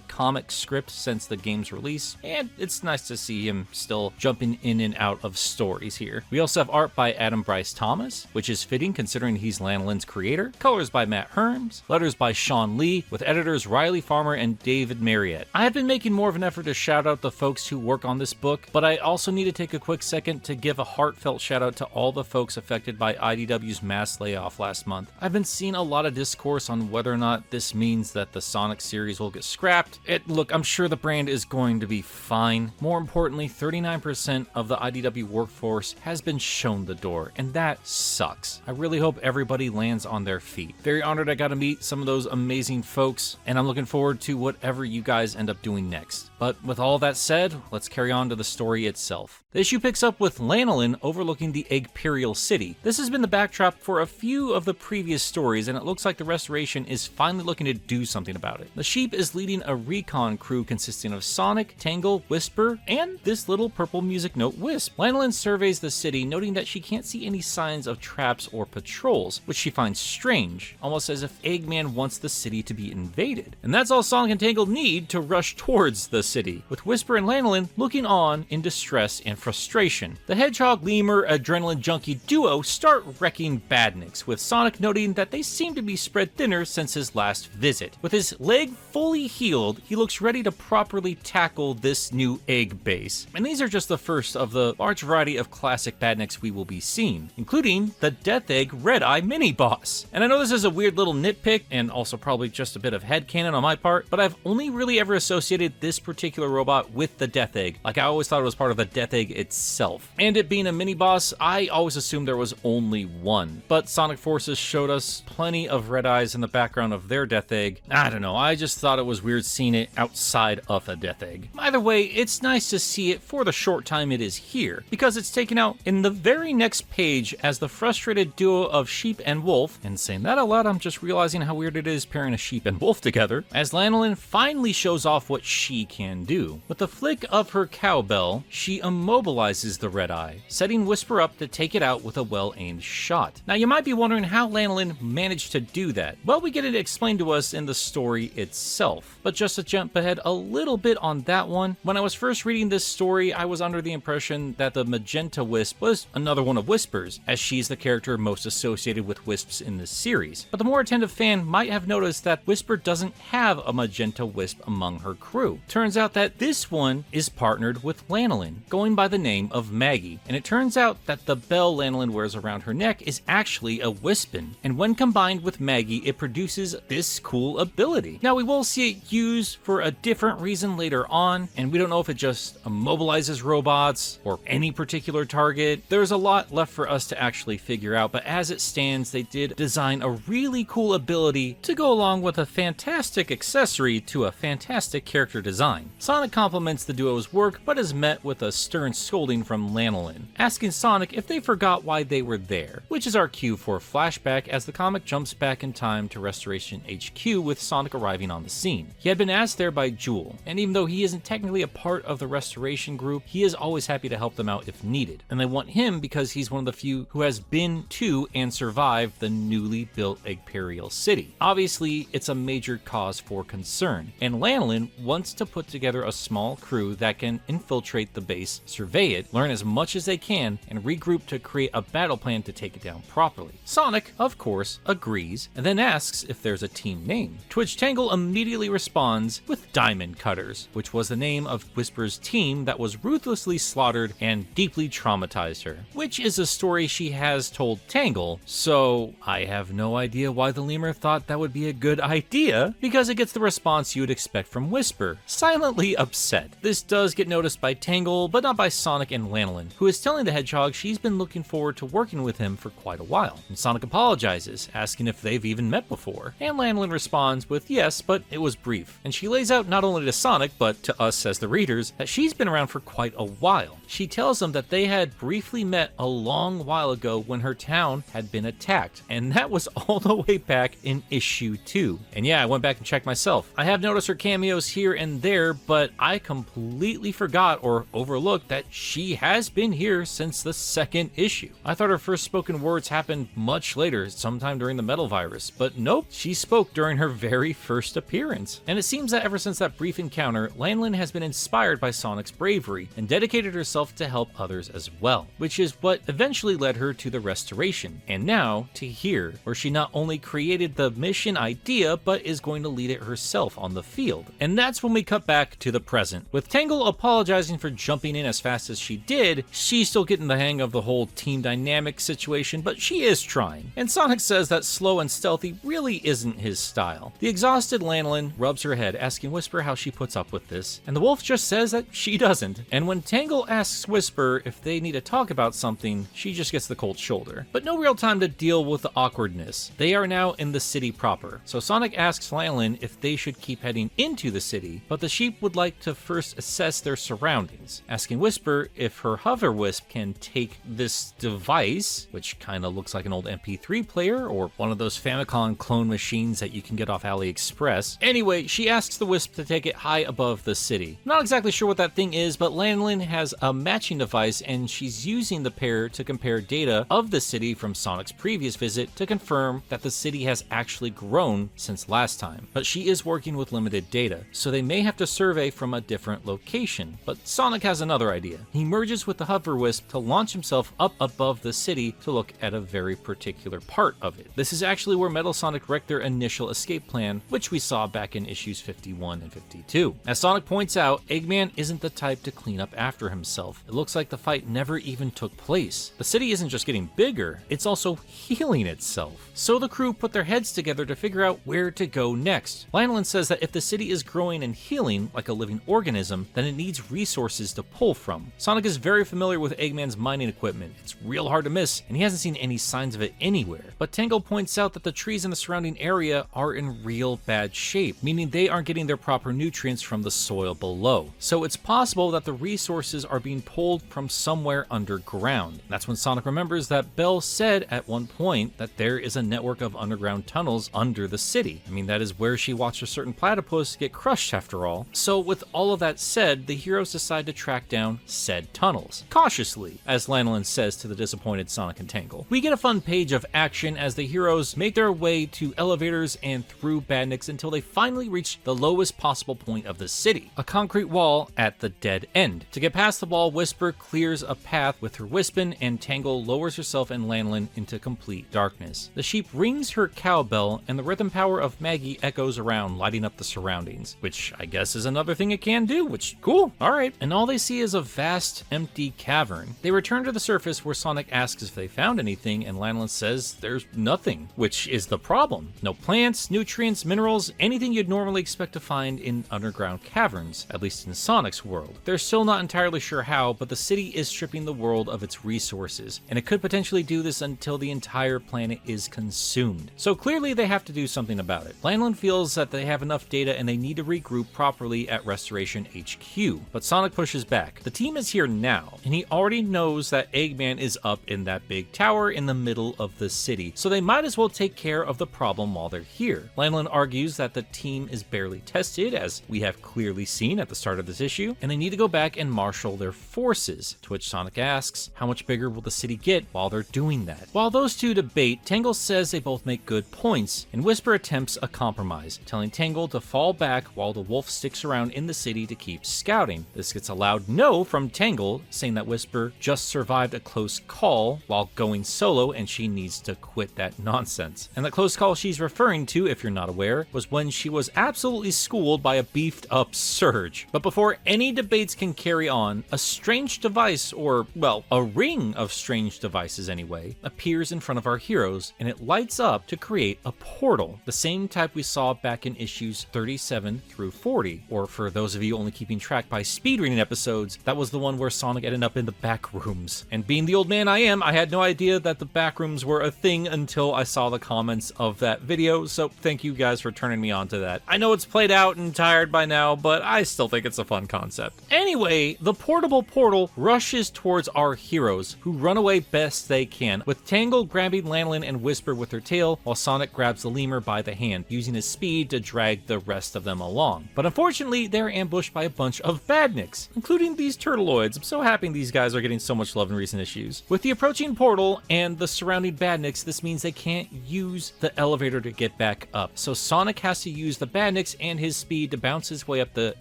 comic script since the game's release, and it's nice to see him still jumping in and out of stories here. We also have art by Adam Bryce Thomas, which is fitting considering he's Lanolin's creator, colors by Matt Herms, letters by Sean Lee, with editors Riley Farmer and David Marriott. I have been making more of an effort to shout out the folks who work on this book, but I also need to take a quick second to give a heartfelt shout out to all the folks affected by IDW's mass layoff last month. I've been seeing a lot of discourse on whether or not this means that the Sonic series will get scrapped. Look, I'm sure the brand is going to be fine. More importantly, 39% of the IDW workforce has been shown the door, and that sucks. I really hope everybody lands on their feet. Very honored I got to meet some of those amazing folks, and I'm looking forward to whatever you guys end up doing next. But with all that said, let's carry on to the story itself. The issue picks up with Lanolin overlooking the Eggperial City. This has been the backdrop for a few of the previous stories, and it looks like the restoration is finally looking to do something about it. The sheep is leading a recon crew consisting of Sonic, Tangle, Whisper, and this little purple music note Wisp. Lanolin surveys the city, noting that she can't see any signs of traps or patrols, which she finds strange, almost as if Eggman wants the city to be invaded. And that's all Sonic and Tangle need to rush towards the city, with Whisper and Lanolin looking on in distress and frustration. The Hedgehog Lemur Adrenaline Junkie duo start wrecking badniks, with Sonic noting that they seem to be spread thinner since his last visit. With his leg fully healed, he looks ready to properly tackle this new egg base. And these are just the first of the large variety of classic badniks we will be seeing, including the Death Egg Red Eye mini-boss. And I know this is a weird little nitpick, and also probably just a bit of headcanon on my part, but I've only really ever associated this particular robot with the Death Egg. Like, I always thought it was part of the Death Egg itself. And it being a mini-boss, I always assumed there was only one. But Sonic Forces showed us plenty of red eyes in the background of their Death Egg. I don't know, I just thought it was weird seeing it outside of a Death Egg. Either way, it's nice to see it for the short time it is here, because it's taken out in the very next page as the frustrated duo of Sheep and Wolf, and saying that out loud, I'm just realizing how weird it is pairing a sheep and wolf together, as Lanolin finally shows off what she can do. With the flick of her cowbell, she immobilizes the Red Eye, setting Whisper up to take it out with a well-aimed shot. Now you might be wondering how Lanolin managed to do that. Well, we get it explained to us in the story itself. But just to jump ahead a little bit on that one, when I was first reading this story, I was under the impression that the Magenta Wisp was another one of Whisper's, as she's the character most associated with Wisps in this series. But the more attentive fan might have noticed that Whisper doesn't have a Magenta Wisp among her crew. Turns out that this one is partnered with Lanolin, going by the name of Maggie, and it turns out that the bell Lanolin wears around her neck is actually a Wispin, and when combined with Maggie, it produces this cool ability. Now we will see it used for a different reason later on, and we don't know if it just immobilizes robots or any particular target. There's a lot left for us to actually figure out, but as it stands, they did design a really cool ability to go along with a fantastic accessory to a fantastic character design. Sonic compliments the duo's work, but is met with a stern scolding from Lanolin, asking Sonic if they forgot why they were there, which is our cue for a flashback as the comic jumps back in time to Restoration HQ with Sonic arriving on the scene. He had been asked there by Jewel, and even though he isn't technically a part of the Restoration group, he is always happy to help them out if needed, and they want him because he's one of the few who has been to and survived the newly built Eggperial City. Obviously, it's a major cause for concern, and Lanolin wants to put together a small crew that can infiltrate the base, survey it, learn as much as they can, and regroup to create a battle plan to take it down properly. Sonic, of course, agrees, and then asks if there's a team name, to which Tangle immediately responds with Diamond Cutters, which was the name of Whisper's team that was ruthlessly slaughtered and deeply traumatized her, which is a story she has told Tangle, so I have no idea why the lemur thought that would be a good idea, because it gets the response you would expect from Whisper, silently upset. This does get noticed by Tangle, but not by Sonic and Lanolin, who is telling the Hedgehog she's been looking forward to working with him for quite a while. And Sonic apologizes, asking if they've even met before, and Lanolin responds with yes, but it was brief. And she lays out not only to Sonic, but to us as the readers, that she's been around for quite a while. She tells them that they had briefly met a long while ago when her town had been attacked, and that was all the way back in issue 2. And yeah, I went back and checked myself. I have noticed her cameos here and there, but I completely forgot or overlooked that she has been here since the second issue. I thought her first spoken words happened much later, sometime during the Metal Virus, but nope, she spoke during her very first appearance. And it seems that ever since that brief encounter, Lanolin has been inspired by Sonic's bravery and dedicated herself to help others as well, which is what eventually led her to the Restoration, and now to here, where she not only created the mission idea, but is going to lead it herself on the field. And that's when we cut back to the present. With Tangle apologizing for jumping in as fast as she did, she's still getting the hang of the whole team dynamic situation, but she is trying. And Sonic says that slow and stealthy really isn't his style. The exhausted Lanolin rubs her head, asking Whisper how she puts up with this, and the wolf just says that she doesn't. And when Tangle asks Whisper if they need to talk about something, she just gets the the cold shoulder. But no real time to deal with the awkwardness. They are now in the city proper. So Sonic asks Lanolin if they should keep heading into the city, but the sheep would like to first assess their surroundings, asking Whisper if her hover wisp can take this device, which kind of looks like an old MP3 player or one of those Famicom clone machines that you can get off AliExpress. Anyway, she asks the wisp to take it high above the city. Not exactly sure what that thing is, but Lanolin has a matching device and she's using the pair to compare data of the city from Sonic's previous visit to confirm that the city has actually grown since last time. But she is working with limited data, so they may have to survey from a different location. But Sonic has another idea. He merges with the hover wisp to launch himself up above the city to look at a very particular part of it. This is actually where Metal Sonic wrecked their initial escape plan, which we saw back in issues 51 and 52. As Sonic points out, Eggman isn't the type to clean up after himself. It looks like the fight never even took place. The city isn't just getting bigger, it's also healing itself. So the crew put their heads together to figure out where to go next. Lanolin says that if the city is growing and healing like a living organism, then it needs resources to pull from. Sonic is very familiar with Eggman's mining equipment. It's real hard to miss, and he hasn't seen any signs of it anywhere. But Tangle points out that the trees in the surrounding area are in real bad shape, meaning they aren't getting their proper nutrients from the soil below. So it's possible that the resources are being pulled from somewhere underground. That's when Sonic remembers that Belle said at one point that there is a network of underground tunnels under the city. I mean, that is where she watched a certain platypus get crushed after all. So with all of that said, the heroes decide to track down said tunnels. Cautiously, as Lanolin says to the disappointed Sonic and Tangle. We get a fun page of action as the heroes make their way to elevators and through badniks until they finally reach the lowest possible point of the city, a concrete wall at the dead end. To get past the wall, Whisper clears a path with her Wispin, and Tangle lowers herself and Lanolin into complete darkness. The sheep rings her cowbell, and the rhythm power of Maggie echoes around, lighting up the surroundings, which I guess is another thing it can do, which cool, alright. And all they see is a vast, empty cavern. They return to the surface where Sonic asks if they found anything, and Lanolin says there's nothing, which is the problem. No plants, nutrients, minerals, anything you'd normally expect to find in underground caverns, at least in Sonic's world. They're still not entirely sure how, but the city is stripping the world of its resources, and it could potentially do this until the entire planet is consumed. So clearly they have to do something about it. Lanolin feels that they have enough data and they need to regroup properly at Restoration HQ, but Sonic pushes back. The team is here now, and he already knows that Eggman is up in that big tower in the middle of the city, so they might as well take care of the problem while they're here. Lanolin argues that the team is barely tested, as we have clearly seen at the start of this issue, and they need to go back and marshal their forces, to which Sonic asks, how much bigger will the city get while they're doing that? While those two debate, Tangle says they both make good points, and Whisper attempts a compromise, telling Tangle to fall back while the wolf sticks around in the city to keep scouting. This gets a loud no from Tangle, saying that Whisper just survived a close call while going solo and she needs to quit that nonsense. And the close call she's referring to, if you're not aware, was when she was absolutely schooled by a beefed up Surge. But before any debates can carry on, a strange device, or well, a ring of strange devices anyway, appears in front of our heroes, and it lights up to create a portal, the same type we saw back in issues 37 through 40, or for those of you only keeping track by speed reading episodes, that was the one where Sonic ended up in the back rooms. And being the old man I am, I had no idea that the back rooms were a thing until I saw the comments of that video, so thank you guys for turning me on to that. I know it's played out and tired by now, but I still think it's a fun concept. Anyway, the portable portal rushes towards our heroes, who run away best they can, with Tangle grabbing Lanolin and Whisper with her tail, while Sonic grabs the lemur by the hand, using his speed to drag the rest of them along. But unfortunately, they're ambushed by a bunch of badniks, including these turtleoids. I'm so happy these guys are getting so much love in recent issues. With the approaching portal and the surrounding badniks, this means they can't use the elevator to get back up, so Sonic has to use the badniks and his speed to bounce his way up the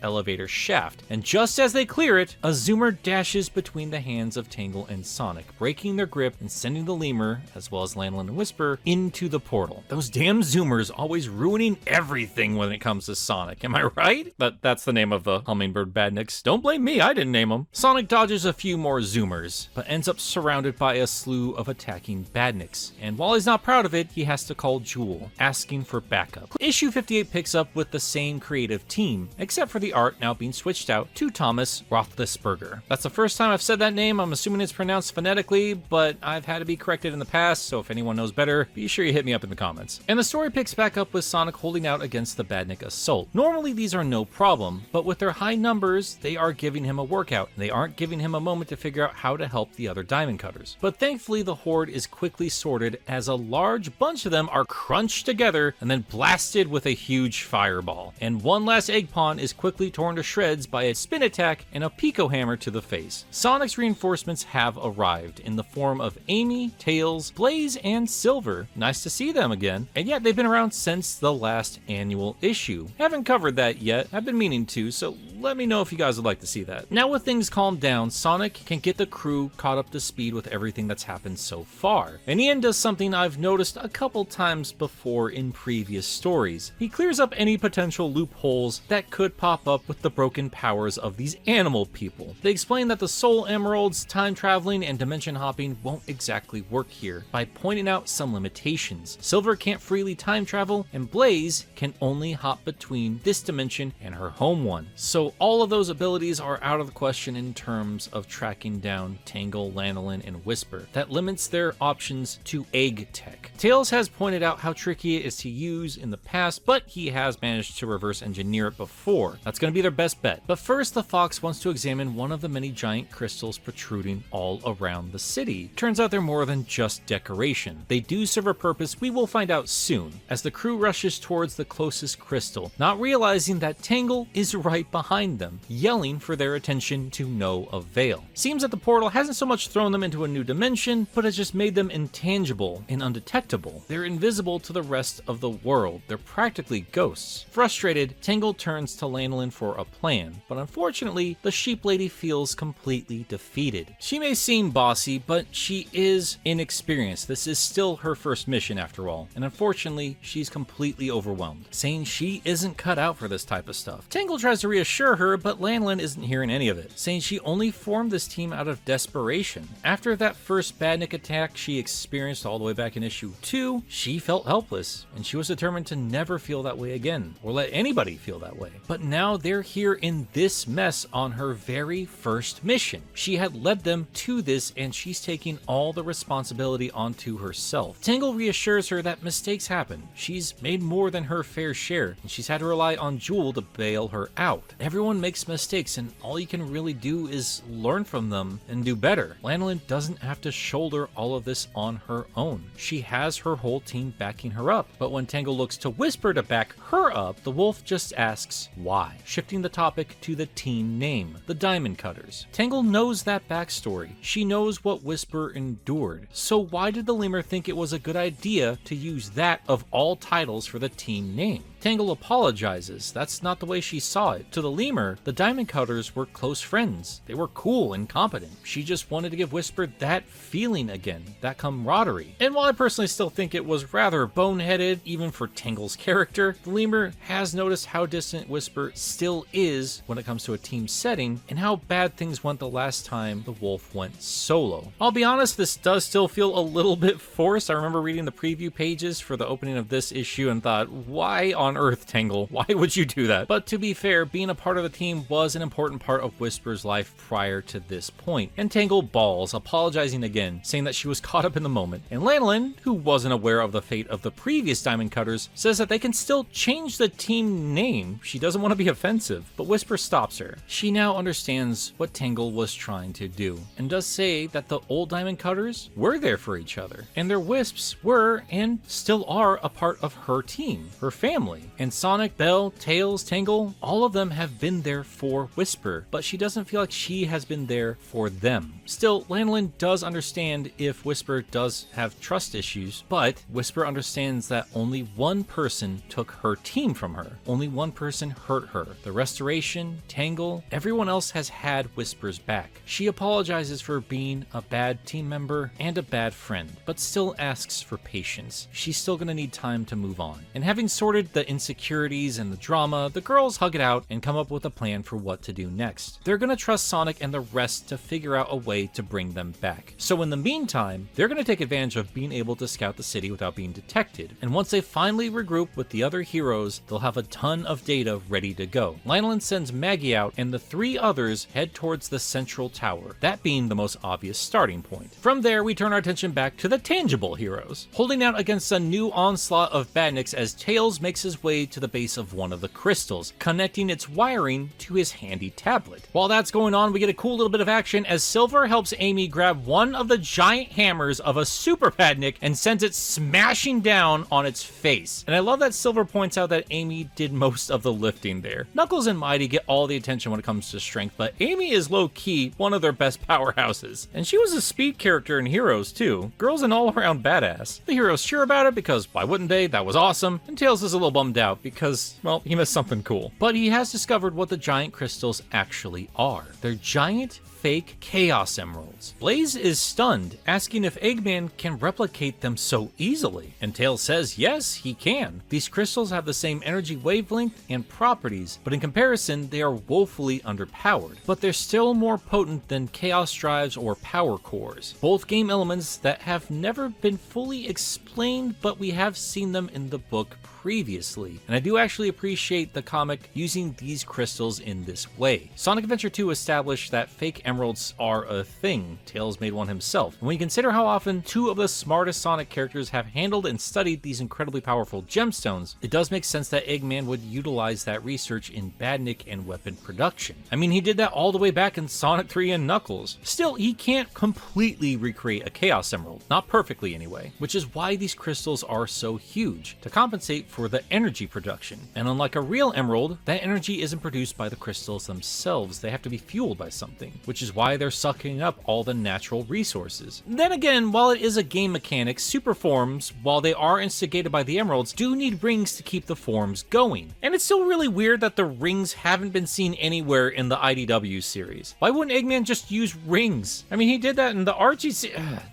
elevator shaft. And just as they clear it, a zoomer dashes between the hands of Tangle and Sonic, breaking their grip and sending the lemur, as well as Lanolin and Whisper, into the portal. Those damn zoomers always ruining everything when it comes to Sonic, am I right? That's the name of the hummingbird badniks. Don't blame me, I didn't name them. Sonic dodges a few more zoomers, but ends up surrounded by a slew of attacking badniks. And while he's not proud of it, he has to call Jewel, asking for backup. Issue 58 picks up with the same creative team, except for the art now being switched out to Thomas Roethlisberger. That's the first time I've said that name. I'm assuming it's pronounced phonetically, but I've had to be corrected in the past, so if anyone knows better, be sure you hit me up in the comments. And the story picks back up with Sonic holding out against the Badnik assault. Normally these are no problem, but with their high numbers, they are giving him a workout, and they aren't giving him a moment to figure out how to help the other Diamond Cutters. But thankfully the horde is quickly sorted as a large bunch of them are crunched together and then blasted with a huge fireball. And one last egg pawn is quickly torn to shreds by a spin attack and a Pico Hammer to the face. Sonic's reinforcements have arrived in the form of Amy, Tails, Blaze, and Silver. Nice to see them again, and yet they've been around since the last annual issue. Haven't covered that yet, I've been meaning to, so let me know if you guys would like to see that. Now with things calmed down, Sonic can get the crew caught up to speed with everything that's happened so far. And Ian does something I've noticed a couple times before in previous stories. He clears up any potential loopholes that could pop up with the broken powers of these animal people. They explain that the Soul Emeralds, time traveling, and dimension hopping won't exactly work here by pointing out some limitations. Silver can't freely time travel, and Blaze can only hop between this dimension and her home one. So all of those abilities are out of the question in terms of tracking down Tangle, Lanolin, and Whisper. That limits their options to Egg Tech. Tails has pointed out how tricky it is to use in the past, but he has managed to reverse engineer it before. That's going to be their best bet. But first, the Fox wants to examine one of the many giant crystals protruding all around the city. Turns out they're more than just decoration. They do serve a purpose we will find out soon, as the crew rushes towards the closest crystal, not realizing that Tangle is right behind them, yelling for their attention to no avail. Seems that the portal hasn't so much thrown them into a new dimension, but has just made them intangible and undetectable. They're invisible to the rest of the world. They're practically ghosts. Frustrated, Tangle turns to Lanolin for a plan, but unfortunately, the sheep lady feels completely defeated. She may seem bossy, but she is inexperienced. This is still her first mission after all, and unfortunately, she's completely overwhelmed, saying she isn't cut out for this type of stuff. Tangle tries to reassure her, but Lanolin isn't hearing any of it, saying she only formed this team out of desperation. After that first Badnik attack she experienced all the way back in issue 2, she felt helpless, and she was determined to never feel that way again, or let anybody feel that way. But now they're here in this mess on her very first mission. She had led them to this, and she's taking all the responsibility onto herself. Tangle reassures her that mistakes happen. She's made more than her fair share, and she's had to rely on Jewel to bail her out. Everyone makes mistakes, and all you can really do is learn from them and do better. Lanolin doesn't have to shoulder all of this on her own. She has her whole team backing her up, but when Tangle looks to Whisper to back her up, the wolf just asks why, shifting the topic to the team name, the Diamond Cutters. Tangle knows that backstory. She knows what Whisper endured. So why did the lemur think it was a good idea to use that of all titles for the team name? Tangle apologizes. That's not the way she saw it. To the lemur, the Diamond Cutters were close friends. They were cool and competent. She just wanted to give Whisper that feeling again, that camaraderie. And while I personally still think it was rather boneheaded, even for Tangle's character, the lemur has noticed how distant Whisper still is when it comes to a team setting, and how bad things went the last time the wolf went solo. I'll be honest, this does still feel a little bit forced. I remember reading the preview pages for the opening of this issue and thought, why on earth, Tangle? Why would you do that? But to be fair, being a part of the team was an important part of Whisper's life prior to this point. And Tangle balls, apologizing again, saying that she was caught up in the moment. And Lanolin, who wasn't aware of the fate of the previous Diamond Cutters, says that they can still change the team name. She doesn't want to be offensive, but Whisper stops her. She now understands what Tangle was trying to do, and does say that the old Diamond Cutters were there for each other, and their wisps were, and still are, a part of her team, her family. And Sonic, Belle, Tails, Tangle, all of them have been there for Whisper, but she doesn't feel like she has been there for them. Still, Lanolin does understand if Whisper does have trust issues, but Whisper understands that only one person took her team from her. Only one person hurt her. The Restoration, Tangle, everyone else has had Whisper's back. She apologizes for being a bad team member and a bad friend, but still asks for patience. She's still gonna need time to move on. And having sorted the insecurities and the drama, the girls hug it out and come up with a plan for what to do next. They're gonna trust Sonic and the rest to figure out a way to bring them back. So in the meantime, they're gonna take advantage of being able to scout the city without being detected. And once they finally regroup with the other heroes, they'll have a ton of data ready to go. Lanolin sends Maggie out and the three others head towards the central tower, that being the most obvious starting point. From there, we turn our attention back to the tangible heroes, holding out against a new onslaught of badniks as Tails makes his way to the base of one of the crystals, connecting its wiring to his handy tablet. While that's going on, we get a cool little bit of action as Silver helps Amy grab one of the giant hammers of a super badnik and sends it smashing down on its face. And I love that Silver points out that Amy did most of the lifting there. Knuckles and Mighty get all the attention when it comes to strength, but Amy is low-key one of their best powerhouses. And she was a speed character in Heroes too. Girl's an all-around badass. The heroes cheer about it because why wouldn't they? That was awesome. And Tails is a little bummed out because, well, he missed something cool. But he has discovered what the giant crystals actually are. They're giant fake Chaos Emeralds. Blaze is stunned, asking if Eggman can replicate them so easily, and Tails says yes, he can. These crystals have the same energy wavelength and properties, but in comparison, they are woefully underpowered. But they're still more potent than Chaos Drives or Power Cores, both game elements that have never been fully explained, but we have seen them in the book previously, and I do actually appreciate the comic using these crystals in this way. Sonic Adventure 2 established that fake emeralds are a thing. Tails made one himself. And when you consider how often two of the smartest Sonic characters have handled and studied these incredibly powerful gemstones, it does make sense that Eggman would utilize that research in badnik and weapon production. I mean, he did that all the way back in Sonic 3 and Knuckles. Still, he can't completely recreate a Chaos Emerald, not perfectly anyway, which is why these crystals are so huge, to compensate for the energy production. And unlike a real emerald, that energy isn't produced by the crystals themselves, they have to be fueled by something, which is why they're sucking up all the natural resources. Then again, while it is a game mechanic, super forms, while they are instigated by the emeralds, do need rings to keep the forms going. And it's still really weird that the rings haven't been seen anywhere in the IDW series. Why wouldn't Eggman just use rings? I mean, he did that in the Archie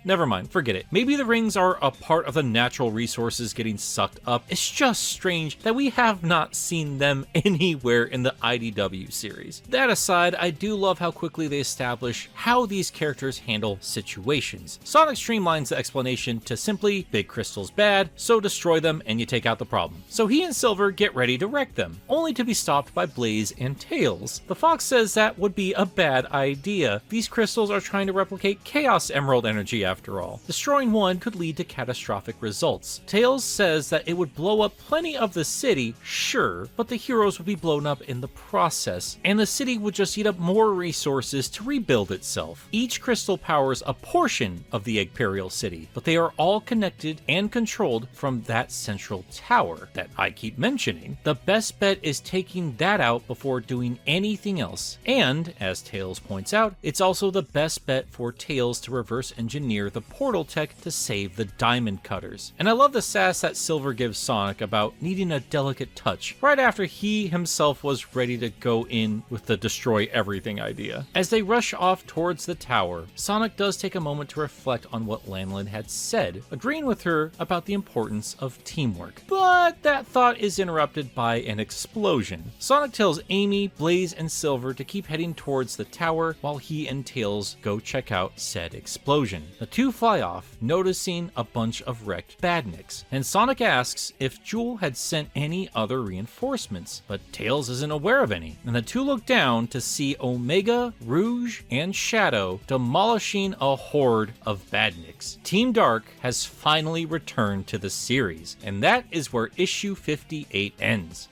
never mind, forget it. Maybe the rings are a part of the natural resources getting sucked up. It's just strange that we have not seen them anywhere in the IDW series. That aside, I do love how quickly they establish how these characters handle situations. Sonic streamlines the explanation to simply, big crystals bad, so destroy them and you take out the problem. So he and Silver get ready to wreck them, only to be stopped by Blaze and Tails. The Fox says that would be a bad idea. These crystals are trying to replicate Chaos Emerald energy after all. Destroying one could lead to catastrophic results. Tails says that it would blow up plenty of the city, sure, but the heroes would be blown up in the process, and the city would just eat up more resources to rebuild itself. Each crystal powers a portion of the Eggperial City, but they are all connected and controlled from that central tower that I keep mentioning. The best bet is taking that out before doing anything else, and, as Tails points out, it's also the best bet for Tails to reverse engineer the portal tech to save the diamond cutters. And I love the sass that Silver gives Sonic about needing a delicate touch, right after he himself was ready to go in with the destroy everything idea. As they rush off towards the tower, Sonic does take a moment to reflect on what Lanolin had said, agreeing with her about the importance of teamwork. But that thought is interrupted by an explosion. Sonic tells Amy, Blaze, and Silver to keep heading towards the tower while he and Tails go check out said explosion. The two fly off, noticing a bunch of wrecked badniks, and Sonic asks if Jewel had sent any other reinforcements, but Tails isn't aware of any, and the two look down to see Omega, Rouge, and Shadow demolishing a horde of badniks. Team Dark has finally returned to the series, and that is where issue 58 ends.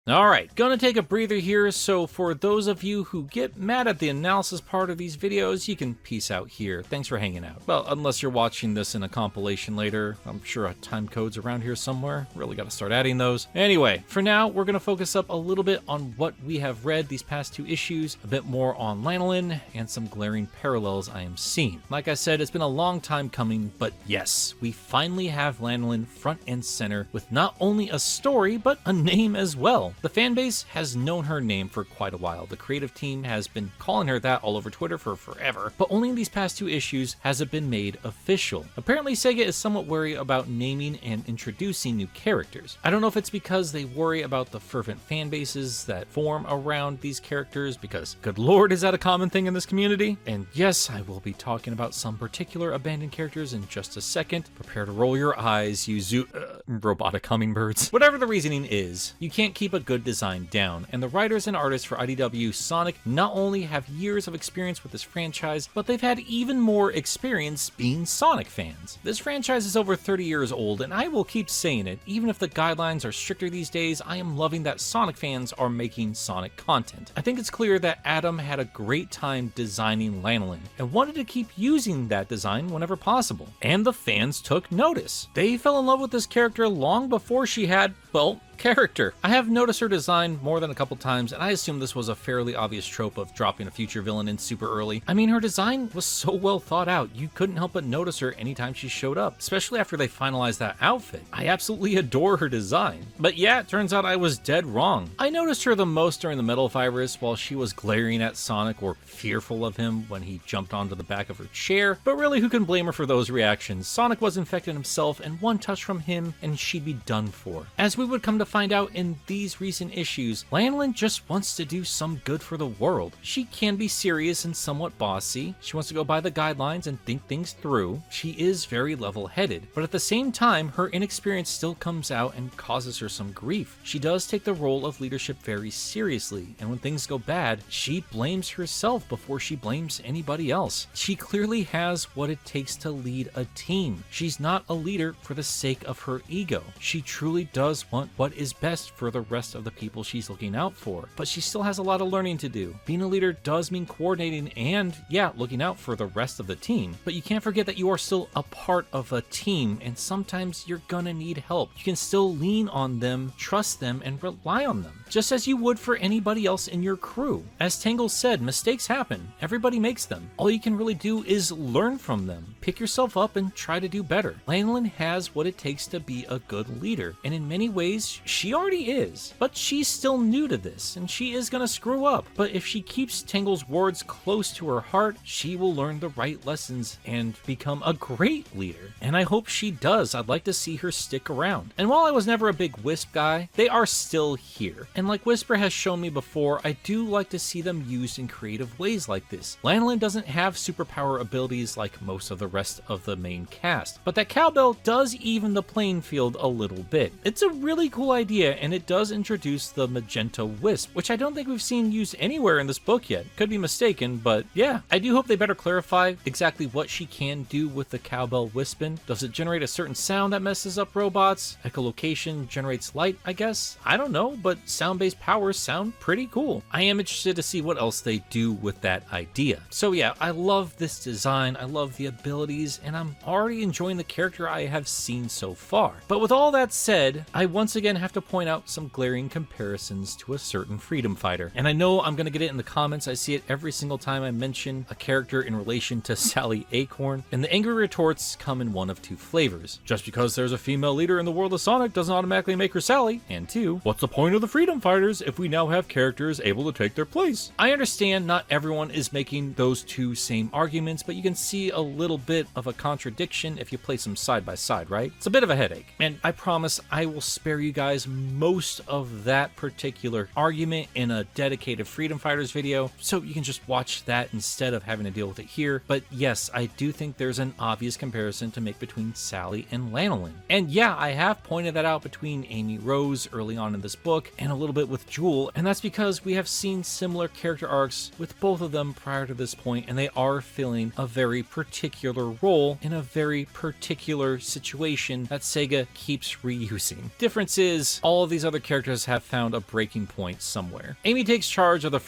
Alright, gonna take a breather here, so for those of you who get mad at the analysis part of these videos, you can peace out here. Thanks for hanging out. Well, unless you're watching this in a compilation later, I'm sure a time code's around here somewhere. Really gotta start adding those. Anyway, for now, we're gonna focus up a little bit on what we have read these past two issues, a bit more on Lanolin, and some glaring parallels I am seeing. Like I said, it's been a long time coming, but yes, we finally have Lanolin front and center with not only a story, but a name as well. well. The fanbase has known her name for quite a while. The creative team has been calling her that all over Twitter for forever, but only in these past 2 issues has it been made official. Apparently Sega is somewhat wary about naming and introducing new characters. I don't know if it's because they worry about the fervent fan bases that form around these characters, because good lord, is that a common thing in this community? And yes, I will be talking about some particular abandoned characters in just a second. Prepare to roll your eyes, you robotic hummingbirds. Whatever the reasoning is, you can't keep a good design down, and the writers and artists for IDW Sonic not only have years of experience with this franchise, but they've had even more experience being Sonic fans. This franchise is over 30 years old, and I will keep saying it, even if the guidelines are stricter these days, I am loving that Sonic fans are making Sonic content. I think it's clear that Adam had a great time designing Lanolin, and wanted to keep using that design whenever possible. And the fans took notice. They fell in love with this character long before she had, well, character. I have noticed her design more than a couple times, and I assume this was a fairly obvious trope of dropping a future villain in super early. I mean, her design was so well thought out, you couldn't help but notice her anytime she showed up, especially after they finalized that outfit. I absolutely adore her design. But yeah, it turns out I was dead wrong. I noticed her the most during the Metal Virus while she was glaring at Sonic or fearful of him when he jumped onto the back of her chair, but really who can blame her for those reactions? Sonic was infected himself, and one touch from him and she'd be done for. As we would come to find out in these recent issues, Lanolin just wants to do some good for the world. She can be serious and somewhat bossy. She wants to go by the guidelines and think things through. She is very level-headed, but at the same time, her inexperience still comes out and causes her some grief. She does take the role of leadership very seriously, and when things go bad, she blames herself before she blames anybody else. She clearly has what it takes to lead a team. She's not a leader for the sake of her ego. She truly does want what is best for the rest of the people she's looking out for, but she still has a lot of learning to do. Being a leader does mean coordinating and, yeah, looking out for the rest of the team, but you can't forget that you are still a part of a team, and sometimes you're gonna need help. You can still lean on them, trust them, and rely on them, just as you would for anybody else in your crew. As Tangle said, mistakes happen. Everybody makes them. All you can really do is learn from them. Pick yourself up and try to do better. Lanolin has what it takes to be a good leader, and in many ways, she already is. But she's still new to this, and she is gonna screw up. But if she keeps Tangle's words close to her heart, she will learn the right lessons and become a great leader. And I hope she does. I'd like to see her stick around. And while I was never a big Wisp guy, they are still here. And like Whisper has shown me before, I do like to see them used in creative ways like this. Lanolin doesn't have superpower abilities like most of the rest of the main cast, but that cowbell does even the playing field a little bit. It's a really cool idea, and it does introduce the Magenta Wisp, which I don't think we've seen used anywhere in this book yet. Could be mistaken, but yeah. I do hope they better clarify exactly what she can do with the cowbell wispin. Does it generate a certain sound that messes up robots? Echolocation generates light, I guess? I don't know, but sound-based powers sound pretty cool. I am interested to see what else they do with that idea. So yeah, I love this design, I love the abilities, and I'm already enjoying the character I have seen so far. But with all that said, I once again have to point out some glaring comparisons to a certain freedom fighter. And I know I'm gonna get it in the comments, I see it every single time I mention a character in relation to Sally Acorn, and the angry retorts come in one of two flavors. Just because there's a female leader in the world of Sonic doesn't automatically make her Sally, and two, what's the point of the freedom fighters if we now have characters able to take their place? I understand not everyone is making those two same arguments, but you can see a little bit of a contradiction if you place them side by side, right? It's a bit of a headache, and I promise I will spare you guys most of that particular argument in a dedicated Freedom Fighters video, so you can just watch that instead of having to deal with it here. But yes, I do think there's an obvious comparison to make between Sally and Lanolin. And yeah, I have pointed that out between Amy Rose early on in this book, and a little bit with Jewel, and that's because we have seen similar character arcs with both of them prior to this point, and they are filling a very particular role in a very particular situation that Sega keeps reusing. Difference is, all of these other characters have found a breaking point somewhere. Amy takes charge of the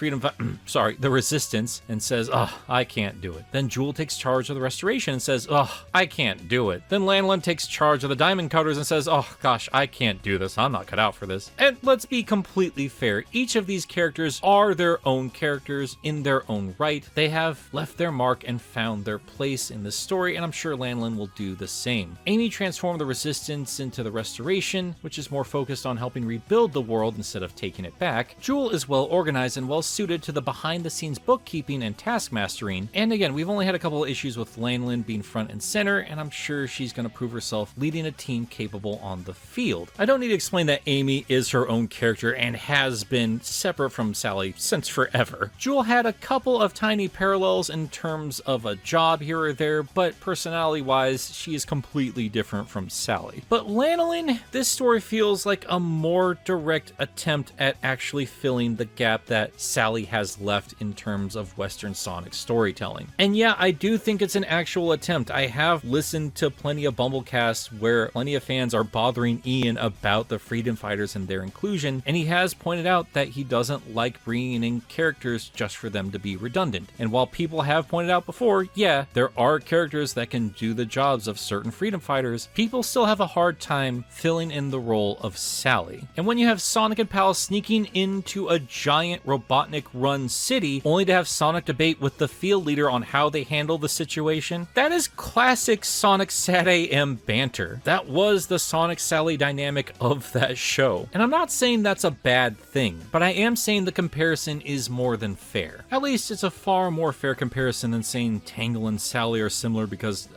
the Resistance and says, "Ugh, I can't do it." Then Jewel takes charge of the Restoration and says, "Ugh, I can't do it." Then Lanolin takes charge of the Diamond Cutters and says, "Oh gosh, I can't do this. I'm not cut out for this." And let's be completely completely fair. Each of these characters are their own characters in their own right. They have left their mark and found their place in the story, and I'm sure Lanolin will do the same. Amy transformed the Resistance into the Restoration, which is more focused on helping rebuild the world instead of taking it back. Jewel is well organized and well suited to the behind-the-scenes bookkeeping and taskmastering, and again, we've only had a couple of issues with Lanolin being front and center, and I'm sure she's going to prove herself leading a team capable on the field. I don't need to explain that Amy is her own character and has been separate from Sally since forever. Jewel had a couple of tiny parallels in terms of a job here or there, but personality-wise, she is completely different from Sally. But Lanolin, this story feels like a more direct attempt at actually filling the gap that Sally has left in terms of Western Sonic storytelling. And yeah, I do think it's an actual attempt. I have listened to plenty of Bumblecasts where plenty of fans are bothering Ian about the Freedom Fighters and their inclusion, and he has pointed out that he doesn't like bringing in characters just for them to be redundant. And while people have pointed out before, yeah, there are characters that can do the jobs of certain Freedom Fighters, people still have a hard time filling in the role of Sally. And when you have Sonic and Pal sneaking into a giant Robotnik-run city, only to have Sonic debate with the field leader on how they handle the situation, that is classic Sonic Sat AM banter. That was the Sonic-Sally dynamic of that show. And I'm not saying that's a bad thing, but I am saying the comparison is more than fair. At least it's a far more fair comparison than saying Tangle and Sally are similar because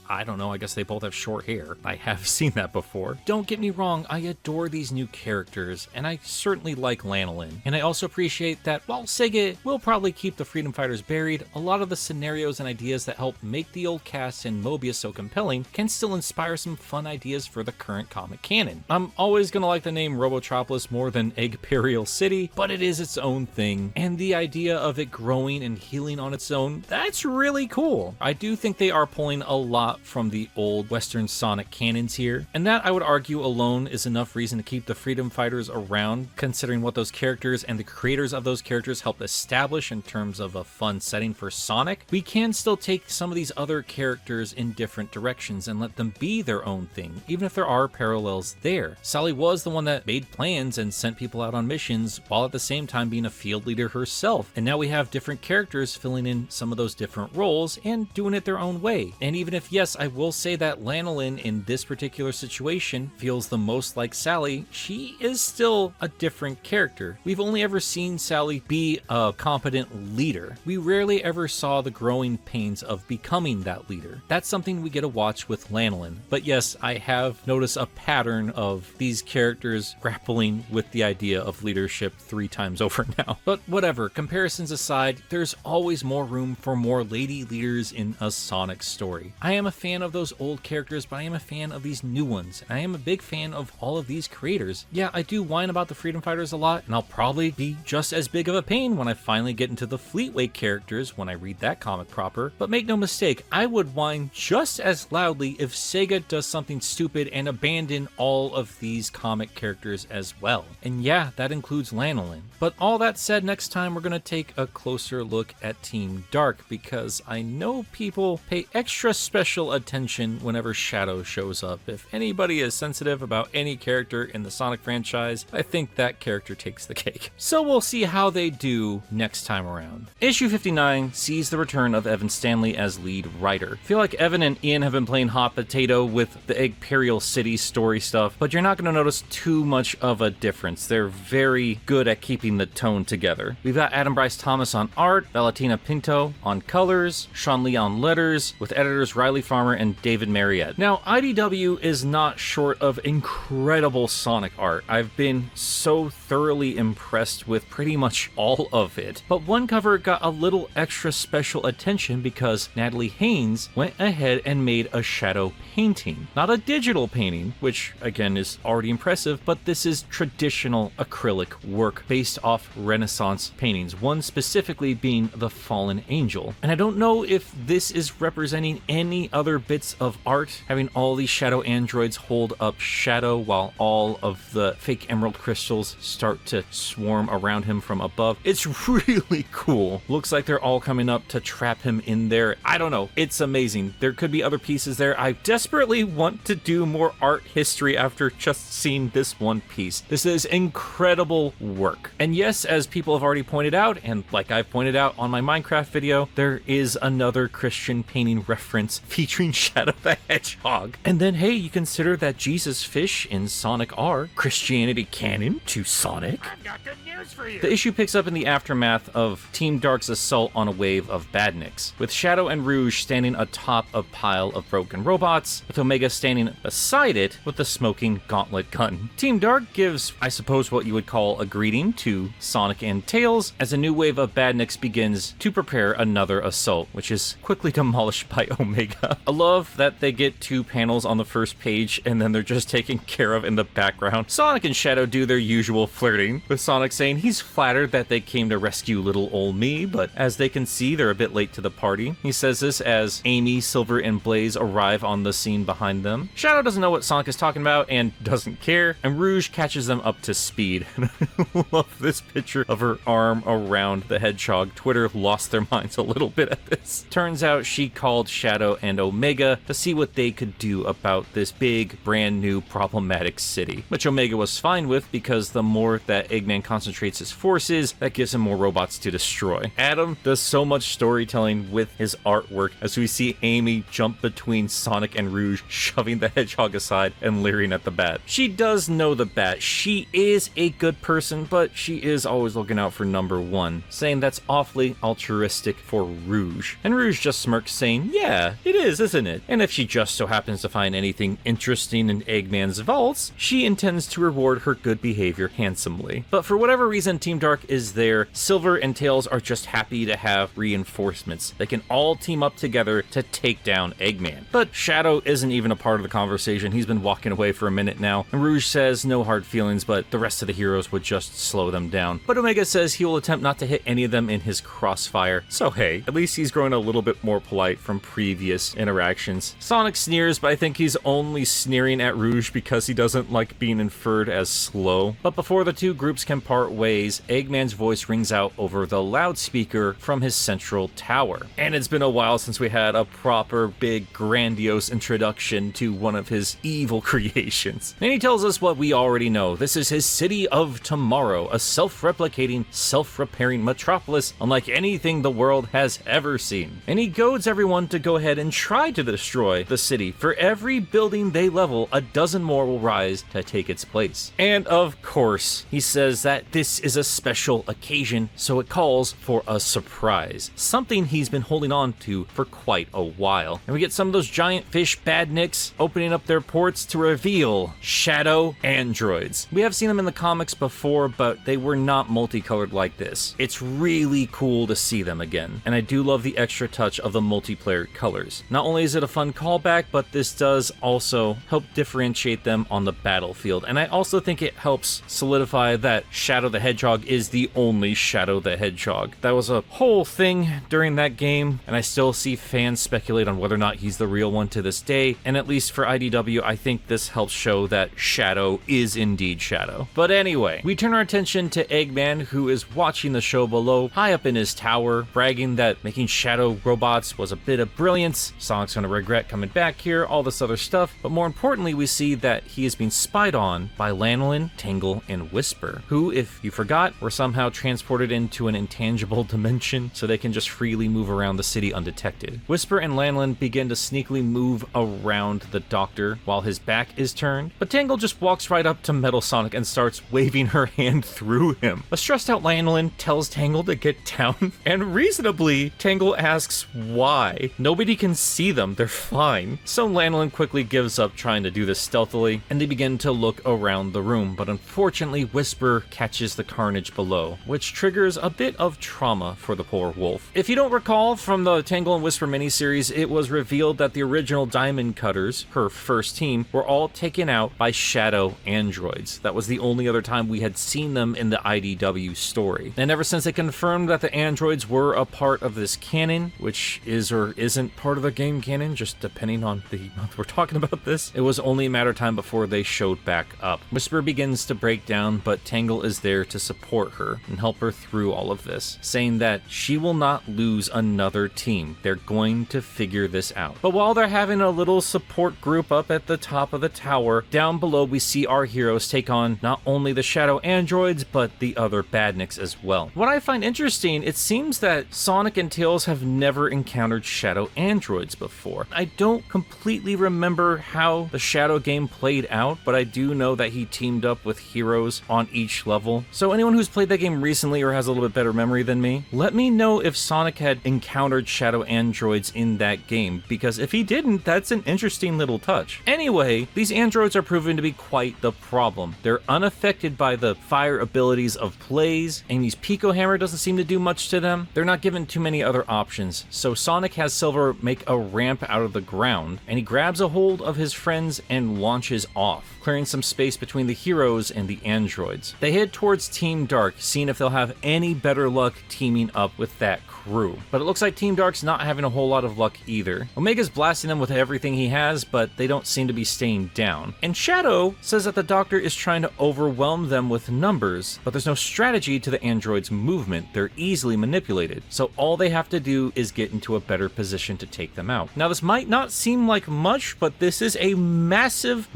I don't know, I guess they both have short hair. I have seen that before. Don't get me wrong, I adore these new characters, and I certainly like Lanolin. And I also appreciate that while Sega will probably keep the Freedom Fighters buried, a lot of the scenarios and ideas that help make the old cast and Mobius so compelling can still inspire some fun ideas for the current comic canon. I'm always gonna like the name Robotropolis more than Eggperial City, but it is its own thing, and the idea of it growing and healing on its own, that's really cool. I do think they are pulling a lot from the old Western Sonic canons here, and that I would argue alone is enough reason to keep the Freedom Fighters around, considering what those characters and the creators of those characters helped establish in terms of a fun setting for Sonic. We can still take some of these other characters in different directions and let them be their own thing, even if there are parallels there. Sally was the one that made plans and sent people out on missions, while at the same time being a field leader herself, and now we have different characters filling in some of those different roles and doing it their own way. And even if, yes, I will say that Lanolin in this particular situation feels the most like Sally, she is still a different character. We've only ever seen Sally be a competent leader. We rarely ever saw the growing pains of becoming that leader. That's something we get to watch with Lanolin. But yes, I have noticed a pattern of these characters grappling with the idea of leadership 3 times over now. But whatever, comparisons aside, there's always more room for more lady leaders in a Sonic story. I am a fan of those old characters, but I am a fan of these new ones. I am a big fan of all of these creators. Yeah, I do whine about the Freedom Fighters a lot, and I'll probably be just as big of a pain when I finally get into the Fleetway characters when I read that comic proper. But make no mistake, I would whine just as loudly if Sega does something stupid and abandon all of these comic characters as well. And yeah, that includes Lanolin. But all that said, next time we're going to take a closer look at Team Dark, because I know people pay extra special attention whenever Shadow shows up. If anybody is sensitive about any character in the Sonic franchise, I think that character takes the cake. So we'll see how they do next time around. Issue 59 sees the return of Evan Stanley as lead writer. I feel like Evan and Ian have been playing hot potato with the Eggperial City story stuff, but you're not going to notice too much of a difference. They're very good at keeping the tone together. We've got Adam Bryce Thomas on art, Valentina Pinto on colors, Sean Lee on letters, with editors Riley Farmer and David Mariette. Now, IDW is not short of incredible Sonic art. I've been so thoroughly impressed with pretty much all of it. But one cover got a little extra special attention because Natalie Haynes went ahead and made a shadow painting. Not a digital painting, which again is already impressive, but this is traditional acrylic work based off Renaissance paintings, one specifically being the Fallen Angel. And I don't know if this is representing any other bits of art, having all these shadow androids hold up Shadow while all of the fake emerald crystals start to swarm around him from above. It's really cool. Looks like they're all coming up to trap him in there. I don't know. It's amazing. There could be other pieces there. I desperately want to do more art history after just seeing this one piece. This is incredible work. And yes, as people have already pointed out, and like I've pointed out on my Minecraft video, there is another Christian painting reference featuring Shadow the Hedgehog. And then, hey, you consider that Jesus fish in Sonic R Christianity canon to Sonic? I've got good news for you. The issue picks up in the aftermath of Team Dark's assault on a wave of badniks, with Shadow and Rouge standing atop a pile of broken robots, with Omega standing beside it with the smoking gauntlet gun. Team Dark gives, I suppose, what you would call a greeting to Sonic and Tails as a new wave of badniks begins to prepare another assault, which is quickly demolished by Omega. I love that they get 2 panels on the first page and then they're just taken care of in the background. Sonic and Shadow do their usual flirting, with Sonic saying he's flattered that they came to rescue little old me, but as they can see, they're a bit late to the party. He says this as Amy, Silver, and Blaze arrive on the scene behind them. Shadow doesn't know what Sonic is talking about and doesn't care, and Rouge catches them up to speed. And I love this picture of her arm around the hedgehog. Twitter lost their minds a little bit at this. Turns out she called Shadow and Omega to see what they could do about this big, brand new, problematic city, which Omega was fine with because the more that Eggman concentrates his forces, that gives him more robots to destroy. Adam does so much storytelling with his artwork as we see Amy jump between Sonic and Rouge, shoving the hedgehog aside and leering at the bat. She does know the bat. She is a good person, but she is always looking out for number 1, saying that's awfully altruistic for Rouge. And Rouge just smirks, saying, yeah, it is, isn't it? And if she just so happens to find anything interesting in Eggman's vaults, she intends to reward her good behavior handsomely. But for whatever reason, Team Dark is there. Silver and Tails are just happy to have reinforcements. They can all team up together to take down Eggman. But Shadow isn't even a part of the conversation. He's been walking away for a minute now. And Rouge says no hard feelings, but the rest of the heroes would just slow them down. But Omega says he will attempt not to hit any of them in his crossfire. So hey, at least he's growing a little bit more polite from previous interactions. Sonic sneers, but I think he's only sneering at Rouge because he doesn't like being inferred as slow. But before the two groups can part ways, Eggman's voice rings out over the loudspeaker from his central tower. And it's been a while since we had a proper, big, grandiose introduction to one of his evil creations. And he tells us what we already know. This is his city of tomorrow, a self-replicating, self-repairing metropolis unlike anything the world has ever seen. And he goads everyone to go ahead and try to destroy the city. For every building they level, a dozen more will rise to take its place. And of course, he says that this is a special occasion, so it calls for a surprise. Something he's been holding on to for quite a while. And we get some of those giant fish badniks opening up their ports to reveal shadow androids. We have seen them in the comics before, but they were not multicolored like this. It's really cool to see them again. And I do love the extra touch of the multiplayer colors. Not only is it a fun callback, but this does also help differentiate them on the battlefield. And I also think it helps solidify that Shadow the Hedgehog is the only Shadow the Hedgehog. That was a whole thing during that game, and I still see fans speculate on whether or not he's the real one to this day. And at least for IDW, I think this helps show that Shadow is indeed Shadow. But anyway, we turn our attention to Eggman, who is watching the show below, high up in his tower, bragging that making Shadow robots was a bit of brilliance. Sonic's gonna regret coming back here, all this other stuff. But more importantly, we see that he is being spied on by Lanolin, Tangle, and Whisper, who, if you forgot, were somehow transported into an intangible dimension so they can just freely move around the city undetected. Whisper and Lanolin begin to sneakily move around the Doctor while his back is turned, but Tangle just walks right up to Metal Sonic and starts waving her hand through him. A stressed out Lanolin tells Tangle to get down, and reasonably, Tangle asks why. Nobody can see them, they're fine. So Lanolin quickly gives up trying to do this stealthily, and they begin to look around the room, but unfortunately Whisper catches the carnage below, which triggers a bit of trauma for the poor wolf. If you don't recall from the Tangle and Whisper miniseries, it was revealed that the original Diamond Cutters, her first team, were all taken out by shadow androids. That was the only other time we had seen them in the IDW story. And ever since they confirmed that the androids were a part of this canon, which is or isn't part of the game same canon, just depending on the month we're talking about this. It was only a matter of time before they showed back up. Whisper begins to break down, but Tangle is there to support her and help her through all of this, saying that she will not lose another team. They're going to figure this out. But while they're having a little support group up at the top of the tower, down below we see our heroes take on not only the shadow androids, but the other badniks as well. What I find interesting, it seems that Sonic and Tails have never encountered shadow androids before. I don't completely remember how the shadow game played out, but I do know that he teamed up with heroes on each level. So anyone who's played that game recently or has a little bit better memory than me, let me know if Sonic had encountered shadow androids in that game, because if he didn't, that's an interesting little touch. Anyway, these androids are proven to be quite the problem. They're unaffected by the fire abilities of Blaze. Amy's Pico Hammer doesn't seem to do much to them. They're not given too many other options, so Sonic has Silver make a ramp out of the ground, and he grabs a hold of his friends and launches off, clearing some space between the heroes and the androids. They head towards Team Dark, seeing if they'll have any better luck teaming up with that crew. But it looks like Team Dark's not having a whole lot of luck either. Omega's blasting them with everything he has, but they don't seem to be staying down. And Shadow says that the Doctor is trying to overwhelm them with numbers, but there's no strategy to the androids' movement. They're easily manipulated, so all they have to do is get into a better position to take them out. Now, this might not seem like much, but this is a massive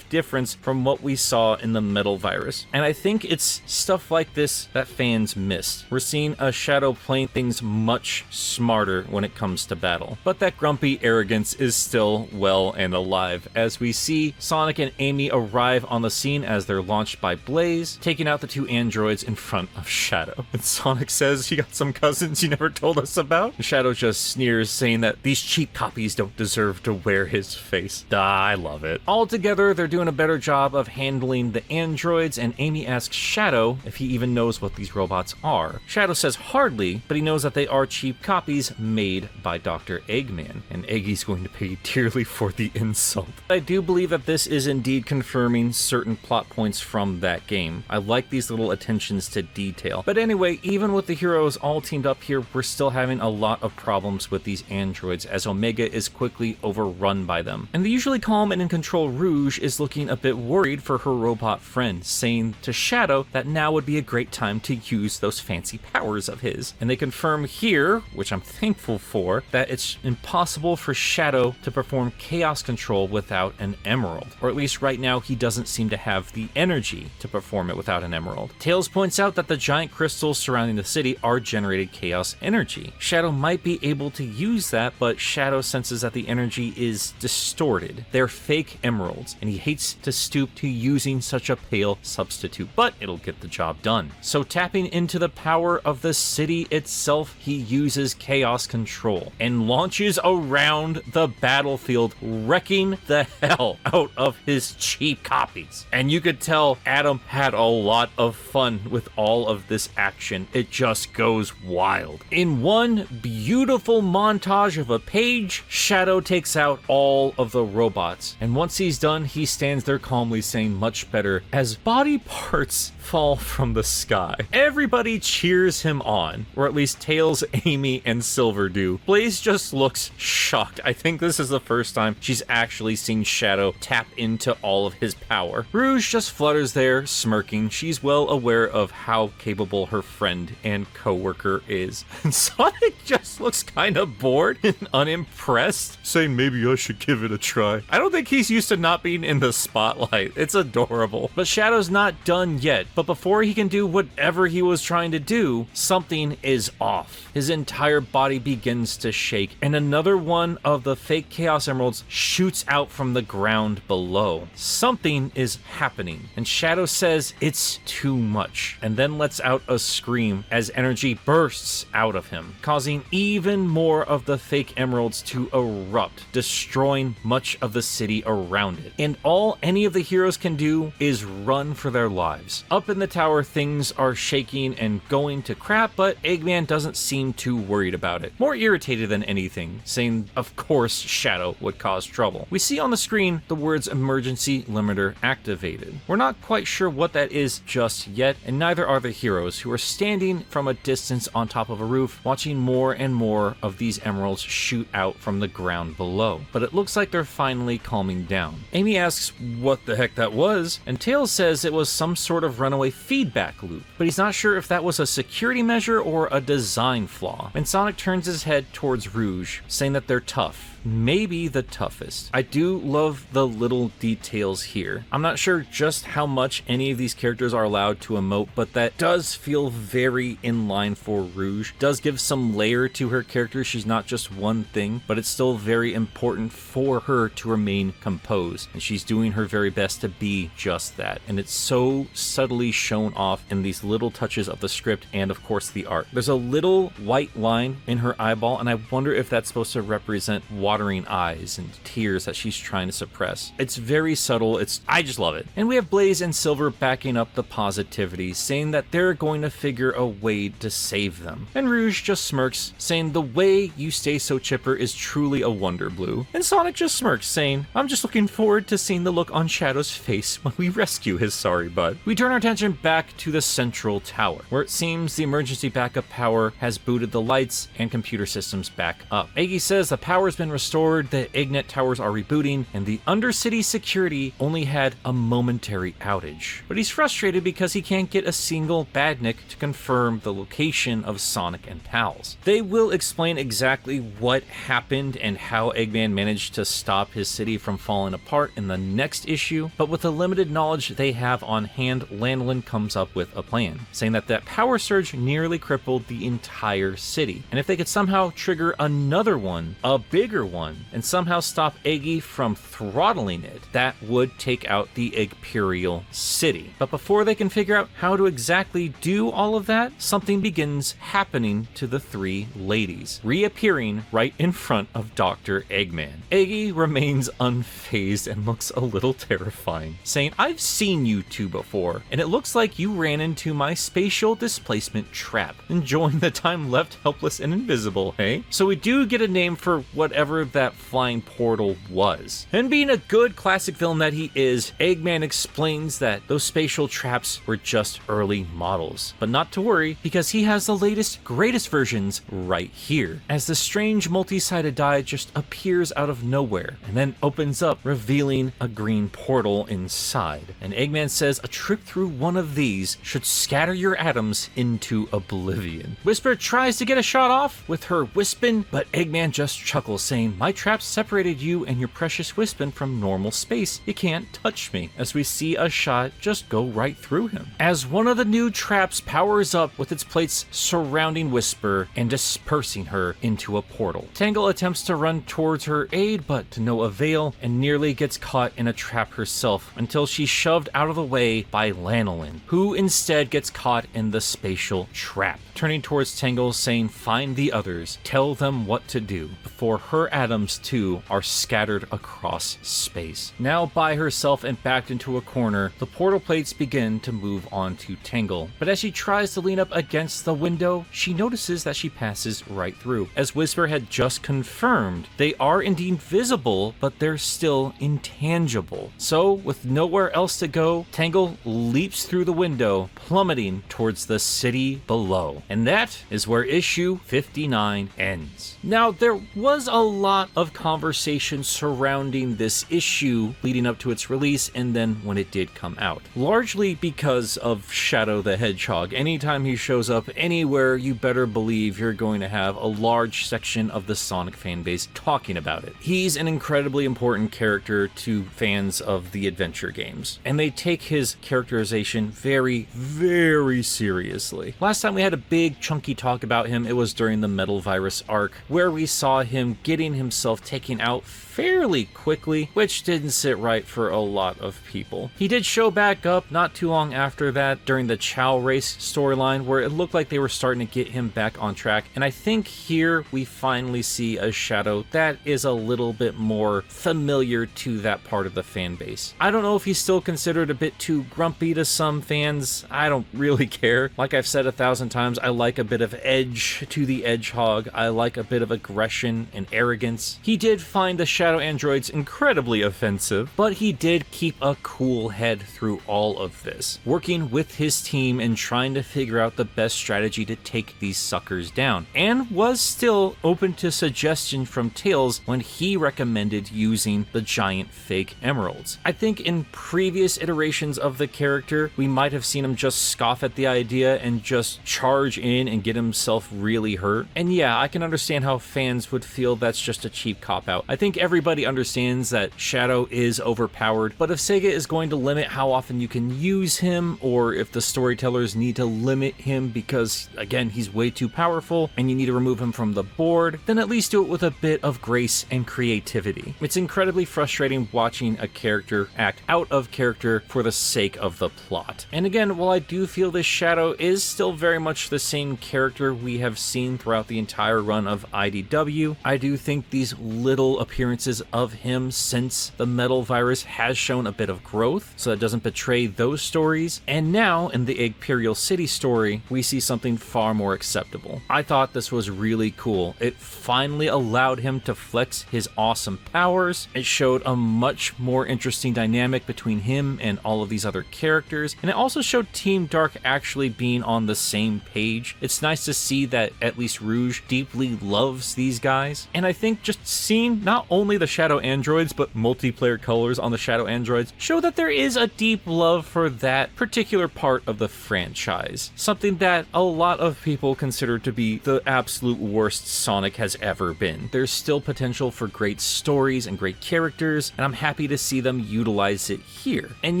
difference from what we saw in the Metal Virus. And I think it's stuff like this that fans missed. We're seeing a Shadow playing things much smarter when it comes to battle. But that grumpy arrogance is still well and alive, as we see Sonic and Amy arrive on the scene as they're launched by Blaze, taking out the two androids in front of Shadow. And Sonic says, "You got some cousins you never told us about?" And Shadow just sneers, saying that these cheap copies don't deserve to wear his face. I love it. Altogether, they're doing a better job of handling the androids, and Amy asks Shadow if he even knows what these robots are. Shadow says hardly, but he knows that they are cheap copies made by Dr. Eggman, and Eggy's going to pay dearly for the insult. I do believe that this is indeed confirming certain plot points from that game. I like these little attentions to detail. But anyway, even with the heroes all teamed up here, we're still having a lot of problems with these androids, as Omega is quickly overrun by them. And the usually calm and in control Rouge is looking a bit worried for her robot friend, saying to Shadow that now would be a great time to use those fancy powers of his. And they confirm here, which I'm thankful for, that it's impossible for Shadow to perform chaos control without an emerald. Or at least right now, he doesn't seem to have the energy to perform it without an emerald. Tails points out that the giant crystals surrounding the city are generated chaos energy. Shadow might be able to use that, but Shadow senses that the energy is distorted. They're fake emeralds, and he hates to stoop to using such a pale substitute, but it'll get the job done. So tapping into the power of the city itself, he uses chaos control and launches around the battlefield, wrecking the hell out of his cheap copies. And you could tell Adam had a lot of fun with all of this action. It just goes wild. In one beautiful montage of a page, Shadow takes out all of the robots, and once he's done, he stands there calmly saying much better as body parts fall from the sky. Everybody cheers him on, or at least Tails, Amy, and Silver do. Blaze just looks shocked. I think this is the first time she's actually seen Shadow tap into all of his power. Rouge just flutters there, smirking. She's well aware of how capable her friend and co-worker is. And Sonic just looks kind of bored and unimpressed, saying maybe I should give it a try. I don't think he's used to not being in the spotlight. It's adorable. But Shadow's not done yet. But before he can do whatever he was trying to do, something is off. His entire body begins to shake, and another one of the fake Chaos Emeralds shoots out from the ground below. Something is happening, and Shadow says it's too much, and then lets out a scream as energy bursts out of him, causing even more of the fake emeralds to erupt, destroying much of the city around it. And all any of the heroes can do is run for their lives. Up in the tower, things are shaking and going to crap, but Eggman doesn't seem too worried about it. More irritated than anything, saying of course Shadow would cause trouble. We see on the screen the words emergency limiter activated. We're not quite sure what that is just yet, and neither are the heroes, who are standing from a distance on top of a roof, watching more and more of these emeralds shoot out from the ground below, but it looks like they're finally calming down. Amy asks what the heck that was, and Tails says it was some sort of runaway feedback loop, but he's not sure if that was a security measure or a design flaw. And Sonic turns his head towards Rouge, saying that they're tough. Maybe the toughest. I do love the little details here. I'm not sure just how much any of these characters are allowed to emote, but that does feel very in line for Rouge. Does give some layer to her character. She's not just one thing, but it's still very important for her to remain composed, and she's doing her very best to be just that. And it's so subtly shown off in these little touches of the script and of course the art. There's a little white line in her eyeball, and I wonder if that's supposed to represent watering eyes and tears that she's trying to suppress. It's very subtle. I just love it. And we have Blaze and Silver backing up the positivity, saying that they're going to figure a way to save them. And Rouge just smirks, saying the way you stay so chipper is truly a wonder, Blue. And Sonic just smirks, saying, I'm just looking forward to seeing the look on Shadow's face when we rescue his sorry butt. We turn our attention back to the central tower, where it seems the emergency backup power has booted the lights and computer systems back up. Eggy says the power's been restored, the Ignite towers are rebooting, and the Undercity security only had a momentary outage. But he's frustrated because he can't get a single badnik to confirm the location of Sonic and pals. They will explain exactly what happened and how Eggman managed to stop his city from falling apart in the next issue, but with the limited knowledge they have on hand, Lanolin comes up with a plan, saying that power surge nearly crippled the entire city, and if they could somehow trigger another one, a bigger one, and somehow stop Eggy from throttling it, that would take out the Eggperial City. But before they can figure out how to exactly do all of that, something begins happening to the three ladies, reappearing right in front of Dr. Eggman. Eggy remains unfazed and looks a little terrifying, saying, I've seen you two before, and it looks like you ran into my spatial displacement trap, enjoying the time left helpless and invisible, hey? So we do get a name for whatever that flying portal was. And being a good classic villain that he is, Eggman explains that those spatial traps were just early models. But not to worry, because he has the latest, greatest versions right here, as the strange multi-sided die just appears out of nowhere, and then opens up, revealing a green portal inside. And Eggman says a trip through one of these should scatter your atoms into oblivion. Whisper tries to get a shot off with her Wispin, but Eggman just chuckles, saying, my traps separated you and your precious Wispin from normal space. You can't touch me, as we see a shot just go right through him. As one of the new traps powers up with its plates surrounding Whisper and dispersing her into a portal. Tangle attempts to run towards her aid, but to no avail, and nearly gets caught in a trap herself until she's shoved out of the way by Lanolin, who instead gets caught in the spatial trap. Turning towards Tangle, saying, find the others, tell them what to do, before her atoms too are scattered across space. Now by herself and backed into a corner, the portal plates begin to move on to Tangle, but as she tries to lean up against the window, she notices that she passes right through. As Whisper had just confirmed, they are indeed visible, but they're still intangible. So with nowhere else to go, Tangle leaps through the window, plummeting towards the city below. And that is where issue 59 ends. Now, there was a lot of conversation surrounding this issue leading up to its release and then when it did come out. Largely because of Shadow the Hedgehog. Anytime he shows up anywhere, you better believe you're going to have a large section of the Sonic fanbase talking about it. He's an incredibly important character to fans of the adventure games, and they take his characterization very, very seriously. Last time we had a big chunky talk about him, it was during the Metal Virus arc, where we saw him getting himself taken out fairly quickly, which didn't sit right for a lot of people. He did show back up not too long after that during the Chow Race storyline, where it looked like they were starting to get him back on track, and I think here we finally see a Shadow that is a little bit more familiar to that part of the fan base. I don't know if he's still considered a bit too grumpy to some fans. I don't really care. Like I've said 1,000 times, I like a bit of edge to the Edgehog. I like a bit of aggression and arrogance. He did find the Shadow androids incredibly offensive, but he did keep a cool head through all of this, working with his team and trying to figure out the best strategy to take these suckers down, and was still open to suggestion from Tails when he recommended using the giant fake emeralds. I think in previous iterations of the character, we might have seen him just scoff at the idea and just charge in and get himself really hurt. And yeah, I can understand how fans would feel that's just a cheap cop-out. I think everybody understands that Shadow is overpowered, but if Sega is going to limit how often you can use him, or if the storytellers need to limit him because, again, he's way too powerful and you need to remove him from the board, then at least do it with a bit of grace and creativity. It's incredibly frustrating watching a character act out of character for the sake of the plot. And again, while I do feel this Shadow is still very much the same character we have seen throughout the entire run of IDW, I do think these little appearances of him since the metal virus has shown a bit of growth, so that doesn't betray those stories. And now in the Eggperial City story, we see something far more acceptable. I thought this was really cool. It finally allowed him to flex his awesome powers. It showed a much more interesting dynamic between him and all of these other characters, and it also showed Team Dark actually being on the same page. It's nice to see that at least Rouge deeply loves these guys, and I think just seeing not only the Shadow androids but multiplayer colors on the Shadow androids show that there is a deep love for that particular part of the franchise, something that a lot of people consider to be the absolute worst Sonic has ever been. There's still potential for great stories and great characters, and I'm happy to see them utilize it here. And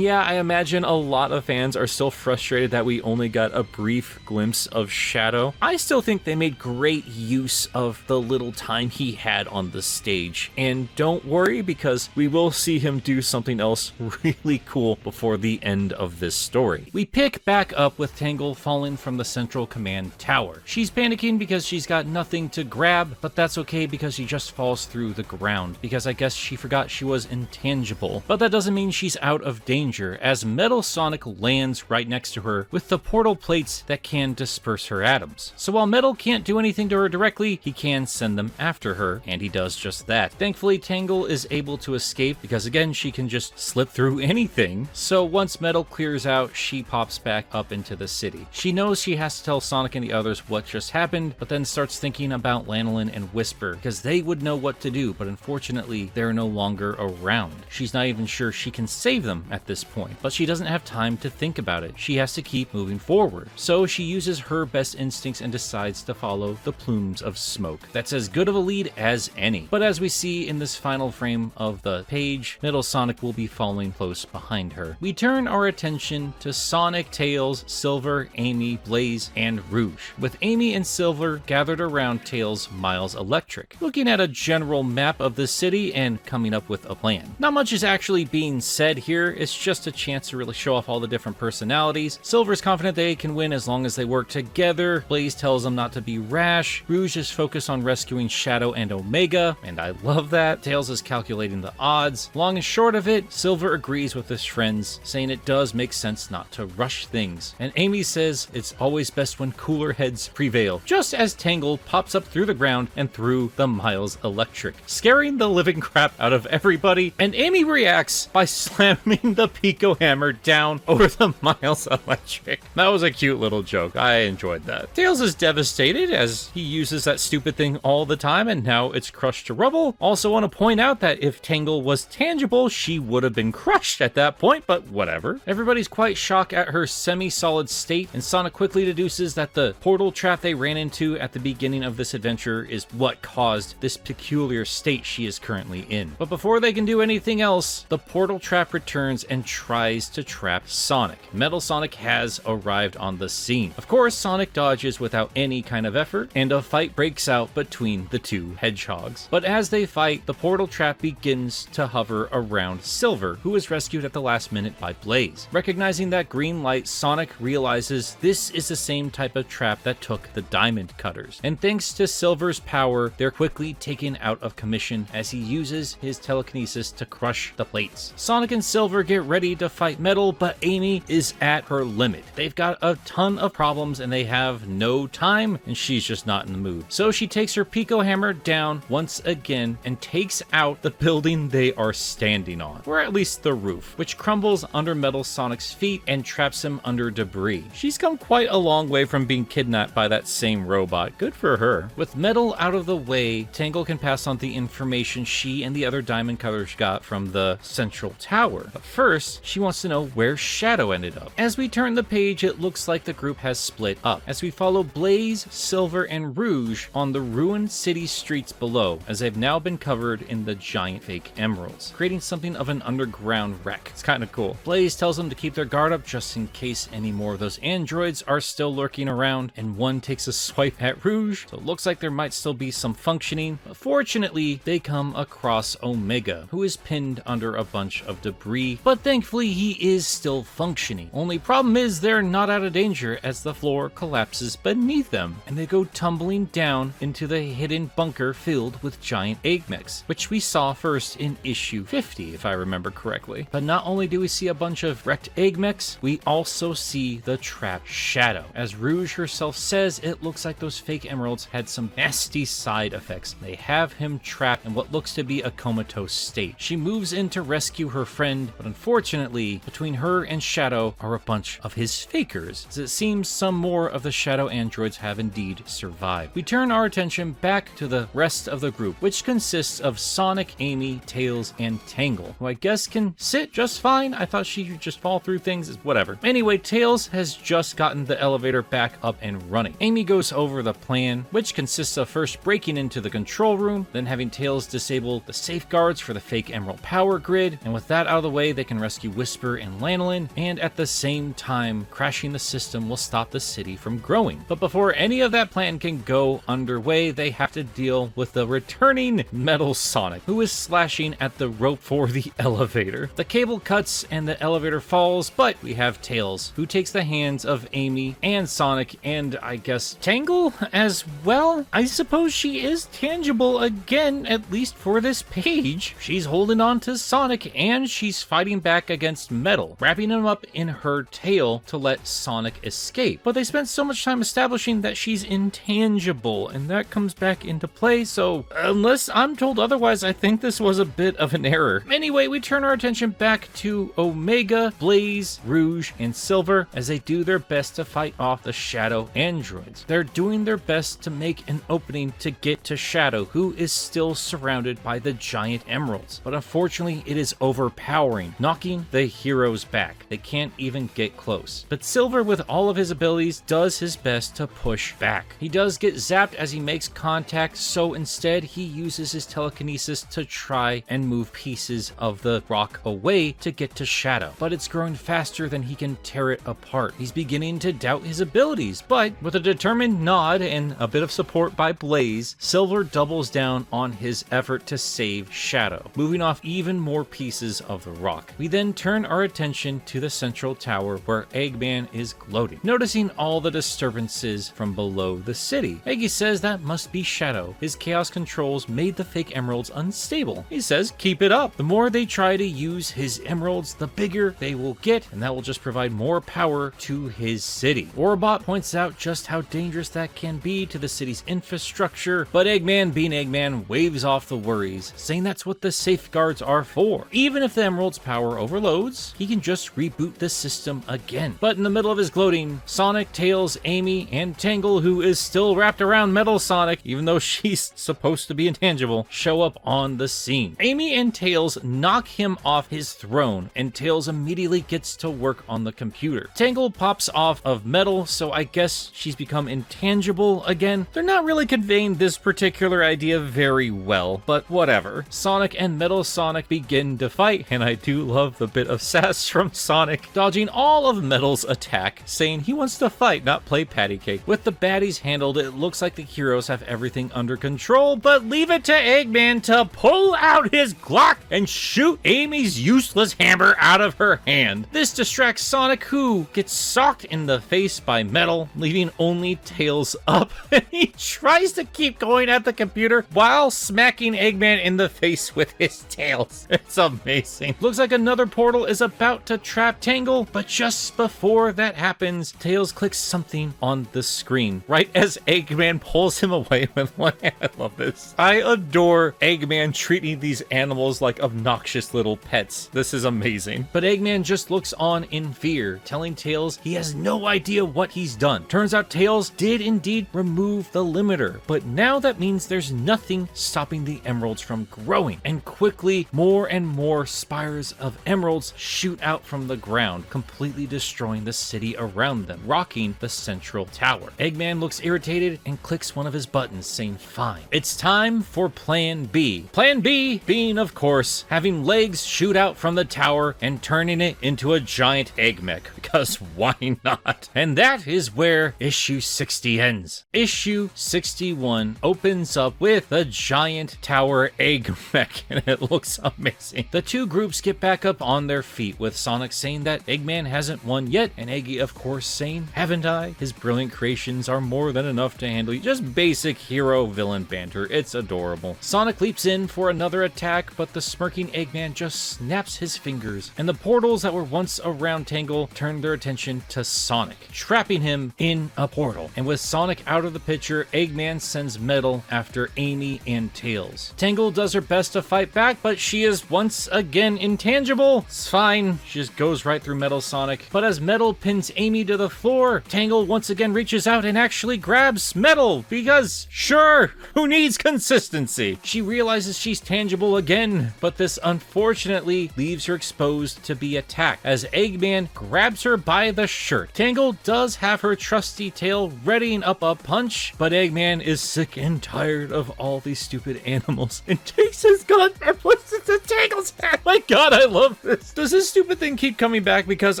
yeah, I imagine a lot of fans are still frustrated that we only got a brief glimpse of Shadow. I still think they made great use of the little time he had on the stage, and don't worry because we will see him do something else really cool before the end of this story. We pick back up with Tangle falling from the central command tower. She's panicking because she's got nothing to grab, but that's okay because she just falls through the ground, because I guess she forgot she was intangible. But that doesn't mean she's out of danger, as Metal Sonic lands right next to her with the portal plates that can disperse her atoms. So while Metal can't do anything to her directly, he can send them after her, and he does just that. Thankfully, Tangle is able to escape because, again, she can just slip through anything. So once Metal clears out, she pops back up into the city. She knows she has to tell Sonic and the others what just happened, but then starts thinking about Lanolin and Whisper, because they would know what to do, but unfortunately, they're no longer around. She's not even sure she can save them at this point, but she doesn't have time to think about it. She has to keep moving forward. So she uses her best instincts and decides to follow the plumes of smoke. That's as good of a lead as any. But as we see in this final frame of the page, Metal Sonic will be following close behind her. We turn our attention to Sonic, Tails, Silver, Amy, Blaze, and Rouge, with Amy and Silver gathered around Tails' Miles Electric, looking at a general map of the city and coming up with a plan. Not much is actually being said here, it's just a chance to really show off all the different personalities. Silver's confident they can win as long as they work together. Blaze tells them not to be rash. Rouge is focused on rescuing Shadow and Omega, and I love that. Tails is calculating the odds. Long and short of it, Silver agrees with his friends, saying it does make sense not to rush things. And Amy says it's always best when cooler heads prevail, just as Tangle pops up through the ground and through the Miles Electric, scaring the living crap out of everybody, and Amy reacts by slamming the Pico Hammer down over the Miles Electric. That was a cute little joke. I enjoyed that. Tails is devastated as he uses that stupid thing all the time, and now it's crushed to rubble. Also want to point out that if Tangle was tangible, she would have been crushed at that point, but whatever. Everybody's quite shocked at her semi-solid state, and Sonic quickly deduces that the portal trap they ran into at the beginning of this adventure is what caused this peculiar state she is currently in. But before they can do anything else, the portal trap returns and tries to trap Sonic. Metal Sonic has arrived on the scene. Of course, Sonic dodges without any kind of effort, and a fight breaks out between the two hedgehogs. But as they fight, the portal trap begins to hover around Silver, who is rescued at the last minute by Blaze. Recognizing that green light, Sonic realizes this is the same type of trap that took the Diamond Cutters. And thanks to Silver's power, they're quickly taken out of commission as he uses his telekinesis to crush the plates. Sonic and Silver get ready to fight Metal, but Amy is at her limit. They've got a ton of problems and they have no time, and she's just not in the mood. So she takes her Pico Hammer down once again and takes out the building they are standing on, or at least the roof, which crumbles under Metal Sonic's feet and traps him under debris. She's come quite a long way from being kidnapped by that same robot. Good for her. With Metal Metal out of the way, Tangle can pass on the information she and the other Diamond Colors got from the central tower. But first, she wants to know where Shadow ended up. As we turn the page, it looks like the group has split up, as we follow Blaze, Silver, and Rouge on the ruined city streets below, as they've now been covered in the giant fake emeralds, creating something of an underground wreck. It's kind of cool. Blaze tells them to keep their guard up just in case any more of those androids are still lurking around, and one takes a swipe at Rouge, so it looks like there might still be some functioning, but fortunately, they come across Omega, who is pinned under a bunch of debris, but thankfully he is still functioning. Only problem is they're not out of danger as the floor collapses beneath them, and they go tumbling down into the hidden bunker filled with giant egg mechs, which we saw first in issue 50, if I remember correctly. But not only do we see a bunch of wrecked egg mechs, we also see the trapped Shadow. As Rouge herself says, it looks like those fake emeralds had some nasty side effects. They have him trapped in what looks to be a comatose state. She moves in to rescue her friend, but unfortunately, between her and Shadow are a bunch of his fakers, as it seems some more of the Shadow androids have indeed survived. We turn our attention back to the rest of the group, which consists of Sonic, Amy, Tails, and Tangle, who I guess can sit just fine. I thought she could just fall through things, whatever. Anyway, Tails has just gotten the elevator back up and running. Amy goes over the plan, which consists of first breaking into the control room, then having Tails disable the safeguards for the fake emerald power grid, and with that out of the way, they can rescue Whisper and Lanolin, and at the same time, crashing the system will stop the city from growing. But before any of that plan can go underway, they have to deal with the returning Metal Sonic, who is slashing at the rope for the elevator. The cable cuts and the elevator falls, but we have Tails, who takes the hands of Amy and Sonic, and I guess Tangle as well? I suppose she is tangible again, at least for this page. She's holding on to Sonic, and she's fighting back against Metal, wrapping him up in her tail to let Sonic escape. But they spent so much time establishing that she's intangible, and that comes back into play, so unless I'm told otherwise, I think this was a bit of an error. Anyway, we turn our attention back to Omega, Blaze, Rouge, and Silver as they do their best to fight off the Shadow androids. They're doing their best to make an opening to get to Shadow, who is still surrounded by the giant emeralds. But unfortunately, it is overpowering, knocking the heroes back. They can't even get close. But Silver, with all of his abilities, does his best to push back. He does get zapped as he makes contact, so instead he uses his telekinesis to try and move pieces of the rock away to get to Shadow. But it's growing faster than he can tear it apart. He's beginning to doubt his abilities, but with a determined nod and a bit of support by Blaze, Silver doubles down on his effort to save Shadow, moving off even more pieces of the rock. We then turn our attention to the central tower where Eggman is gloating, noticing all the disturbances from below the city. Eggy says that must be Shadow. His chaos controls made the fake emeralds unstable. He says, keep it up. The more they try to use his emeralds, the bigger they will get, and that will just provide more power to his city. Orbot points out just how dangerous that can be to the city's infrastructure, but Eggman, being Eggman, waves off the worries, saying that's what the safeguards are for. Even if the emerald's power overloads, he can just reboot the system again. But in the middle of his gloating, Sonic, Tails, Amy, and Tangle, who is still wrapped around Metal Sonic, even though she's supposed to be intangible, show up on the scene. Amy and Tails knock him off his throne, and Tails immediately gets to work on the computer. Tangle pops off of Metal, so I guess she's become intangible again. They're not really conveying this particular idea very well, but whatever. Sonic and Metal Sonic begin to fight, and I do love the bit of sass from Sonic, dodging all of Metal's attack, saying he wants to fight, not play patty cake. With the baddies handled, it looks like the heroes have everything under control, but leave it to Eggman to pull out his Glock and shoot Amy's useless hammer out of her hand. This distracts Sonic, who gets socked in the face by Metal, leaving only Tails up. He tries to keep going at the computer while smacking Eggman in the face with his tails. It's amazing. Looks like another portal is about to trap Tangle, but just before that happens, Tails clicks something on the screen, right as Eggman pulls him away with one hand. I love this. I adore Eggman treating these animals like obnoxious little pets. This is amazing. But Eggman just looks on in fear, telling Tails he has no idea what he's done. Turns out Tails did indeed remove the limiter, sure, but now that means there's nothing stopping the emeralds from growing, and quickly more and more spires of emeralds shoot out from the ground, completely destroying the city around them, rocking the central tower. Eggman looks irritated and clicks one of his buttons, saying fine. It's time for Plan B. Plan B being, of course, having legs shoot out from the tower and turning it into a giant egg mech, because why not? And that is where issue 60 ends. Issue 61 opens up with a giant tower egg mech, and it looks amazing. The two groups get back up on their feet, with Sonic saying that Eggman hasn't won yet, and Eggy, of course, saying, haven't I? His brilliant creations are more than enough to handle you. Just basic hero-villain banter. It's adorable. Sonic leaps in for another attack, but the smirking Eggman just snaps his fingers, and the portals that were once around Tangle turn their attention to Sonic, trapping him in a portal. And with Sonic out of the picture, Eggman sends Metal after Amy and Tails. Tangle does her best to fight back, but she is once again intangible. It's fine, she just goes right through Metal Sonic. But as Metal pins Amy to the floor, Tangle once again reaches out and actually grabs Metal, because sure, who needs consistency? She realizes she's tangible again, but this unfortunately leaves her exposed to be attacked as Eggman grabs her by the shirt. Tangle does have her trusty tail readying up a punch, but Eggman is sick and tired of all these stupid animals and takes his gun and puts it in Tangle's head. My god, I love this. Does this stupid thing keep coming back because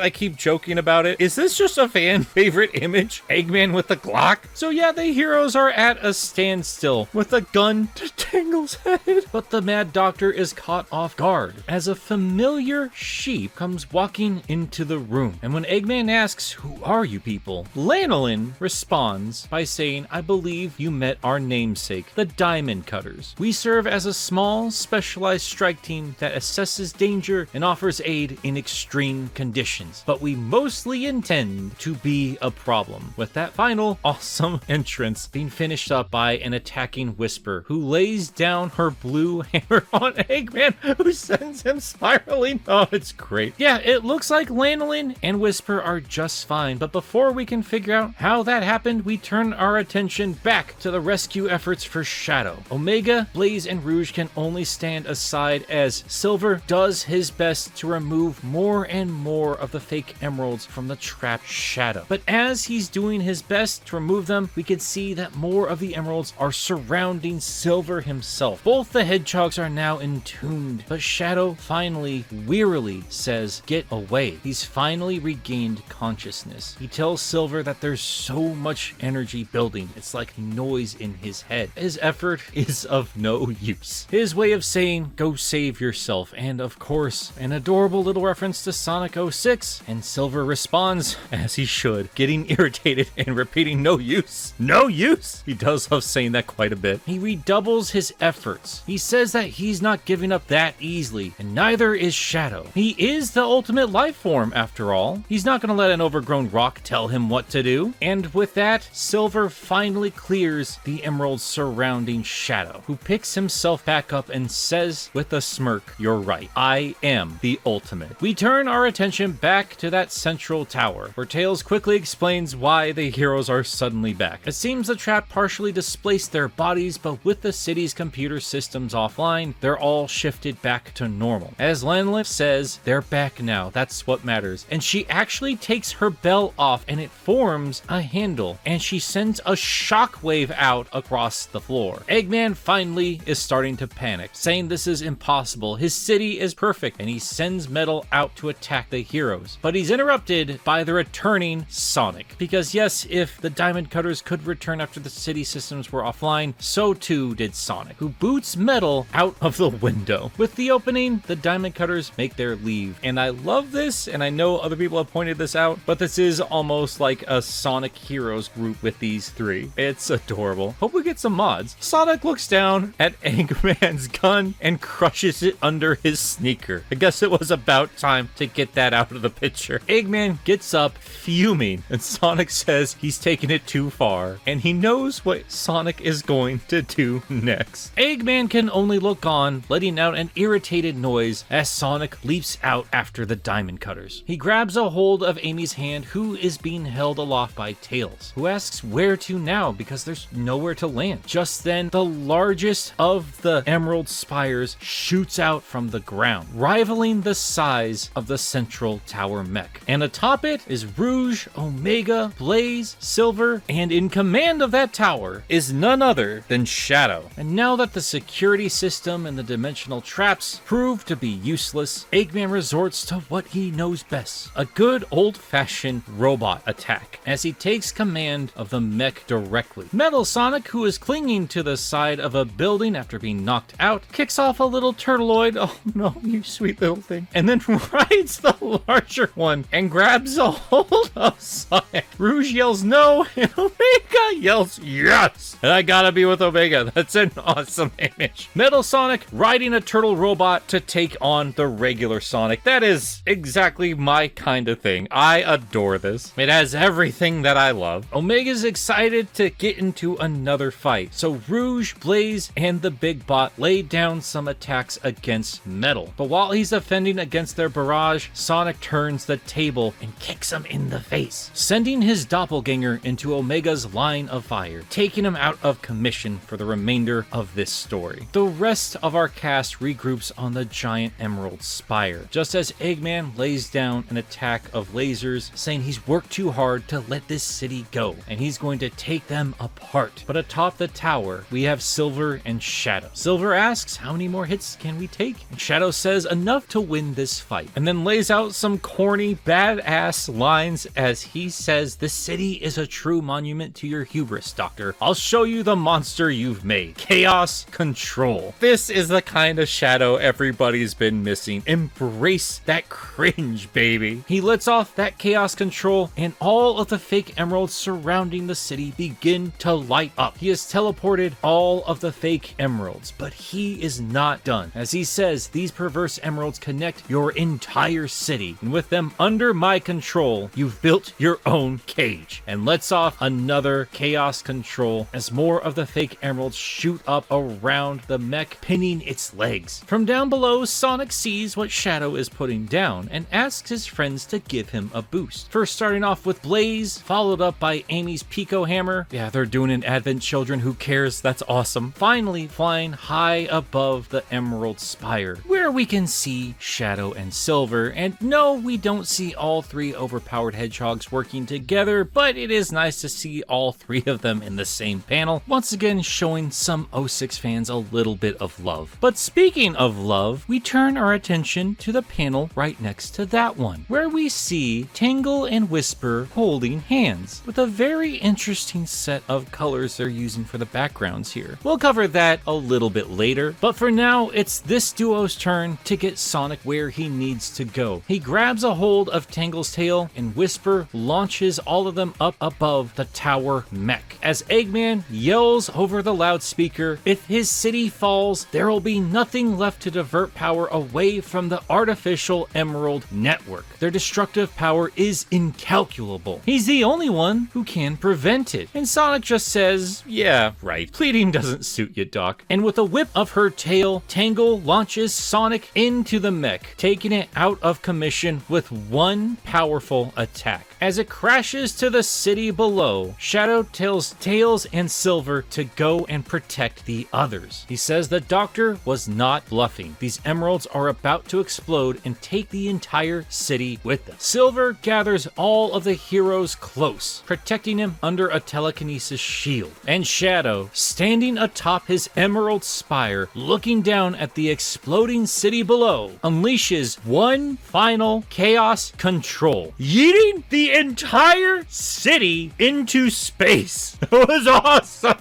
I keep joking about it? Is this just a fan favorite image? Eggman with the Glock? So yeah, the heroes are at a standstill with a gun to Tangle's head. But the Mad Doctor is caught off guard as a familiar sheep comes walking into the room. And when Eggman asks, who are you people? Lanolin responds by saying, I believe you met our namesake, the Diamond Cutters. We serve as a small, specialized strike team that assesses danger and offers aid in extreme conditions, but we mostly intend to be a problem. With that final awesome entrance being finished up by an attacking Whisper, who lays down her blue hammer on Eggman, who sends him spiraling. Oh, it's great. Yeah, it looks like Lanolin and Whisper are just fine, but before we can figure out how that happened, we turn our attention back to the rescue efforts for Shadow. Omega, Blaze, and Rouge can only stand aside as Silver does his best to remove more and more of the fake emeralds from the trapped Shadow. But as he's doing his best to remove them, we can see that more of the emeralds are surrounding Silver himself. Both the hedgehogs are now entombed, but Shadow finally, wearily says, get away. He's finally regained consciousness. He tells Silver that there's so much energy building, it's like noise in his head. His effort is of no use. His way of saying, go save yourself, and of course, an adorable little reference to Sonic 06, and Silver responds, as he should, getting irritated and repeating, no use? No use? He does love saying that quite a bit. He redoubles his efforts. He says that he's not giving up that easily, and neither is Shadow. He is the ultimate life form, after all. He's not gonna let an overgrown rock tell him what to do. And with that, Silver finally clears the emeralds surrounding Shadow, who picks himself back up and says with a smirk, you're right, I am the ultimate. We turn our attention back to that central tower, where Tails quickly explains why the heroes are suddenly back. It seems the trap partially displaced their bodies, but with the city's computer systems offline, they're all shifted back to normal. As Lanolin says, they're back now, that's what matters. And she actually takes her bell off and it forms a handle, and she sends a shockwave out across the floor. Eggman finally is starting to panic, saying this is impossible, his city is perfect, and he sends Metal out to attack the heroes. But he's interrupted by the returning Sonic, because yes, if the Diamond Cutters could return after the city systems were offline, so too did Sonic, who boots Metal out of the window. With the opening, the Diamond Cutters make their leave, and I love this, and I know other people have pointed this out, but this is almost like a Sonic Heroes group with these three. It's adorable. Hope we get some mods. Sonic looks down at Eggman's gun and crushes it under his sneaker. I guess it was about time to get that out of the picture. Eggman gets up fuming, and Sonic says he's taken it too far, and he knows what Sonic is going to do next. attacks. Eggman can only look on, letting out an irritated noise as Sonic leaps out after the diamond cutters. He grabs a hold of Amy's hand, who is being held aloft by Tails, who asks where to now because there's nowhere to land. Just then, the largest of the emerald spires shoots out from the ground, rivaling the size of the central tower mech. And atop it is Rouge, Omega, Blaze, Silver, and in command of that tower is none other than Shadow. And now that the security system and the dimensional traps prove to be useless, Eggman resorts to what he knows best, a good old-fashioned robot attack, as he takes command of the mech directly. Metal Sonic, who is clinging to the side of a building after being knocked out, kicks off a little turtleoid, oh no, you sweet little thing, and then rides the larger one and grabs a hold of Sonic. Rouge yells no, and Omega yells yes! And I gotta be with Omega, that's an awesome image. Metal Sonic riding a turtle robot to take on the regular Sonic. That is exactly my kind of thing. I adore this. It has everything that I love. Omega's excited to get into another fight, so Rouge, Blaze, and the Big Bot lay down some attacks against Metal. But while he's defending against their barrage, Sonic turns the table and kicks him in the face, sending his doppelganger into Omega's line of fire, taking him out of commission for the remainder of this story. The rest of our cast regroups on the giant emerald spire, just as Eggman lays down an attack of lasers, saying he's worked too hard to let this city go, and he's going to take them apart. But atop the tower, we have Silver and Shadow. Silver asks, how many more hits can we take? And Shadow says enough to win this fight, and then lays out some corny, badass lines as he says, "The city is a true monument to your hubris, Doctor. I'll show you the monster you've made. Chaos Control." This is the kind of Shadow everybody's been missing. Embrace that cringe, baby. He lets off that Chaos Control, and all of the fake emeralds surrounding the city begin to light up. He has teleported all of the fake emeralds, but he is not done. As he says, these perverse emeralds connect your entire city, and with them under my control, you've built your own cage. And lets off another Chaos Control as more of the fake emeralds shoot up around the mech, pinning its legs. From down below, Sonic sees what Shadow is putting down and asks his friends to give him a boost. First starting off with Blaze, followed up by Amy's Pico Hammer. Yeah, they're doing an Advent Children, who cares? That's awesome. Finally, flying high above the Emerald Spire, where we can see Shadow and Silver. And no, we don't see all three overpowered hedgehogs working together, but it is nice to see all three of them in the same panel, once again showing some 06 fans a little bit of love. But speaking of love, we turn our attention to the panel right next to that one, where we see Tangle and Whisper holding hands, with a very interesting set of colors they're using for the backgrounds here. We'll cover that a little bit later, but for now, it's this duo's turn to get Sonic where he needs to go. He grabs a hold of Tangle's tail, and Whisper launches all of them up above the tower mech. As Eggman yells over the loudspeaker, if his city falls, there will be nothing left to divert power away from the artificial Emerald Network. Their destructive power is incalculable. He's the only one who can prevent it. And Sonic just says, yeah, right. Pleading doesn't suit you, Doc. And with a whip of her tail, Tangle launches Sonic into the mech, taking it out of commission with one powerful attack. As it crashes to the city below, Shadow tells Tails and Silver to go and protect the others. He says the Doctor was not bluffing. These emeralds are about to explode and take the entire city with them. Silver gathers all of the heroes close, protecting him under a telekinesis shield. And Shadow, standing atop his emerald spire, looking down at the exploding city below, unleashes one final Chaos Control, yeeting the entire city into space. It was awesome!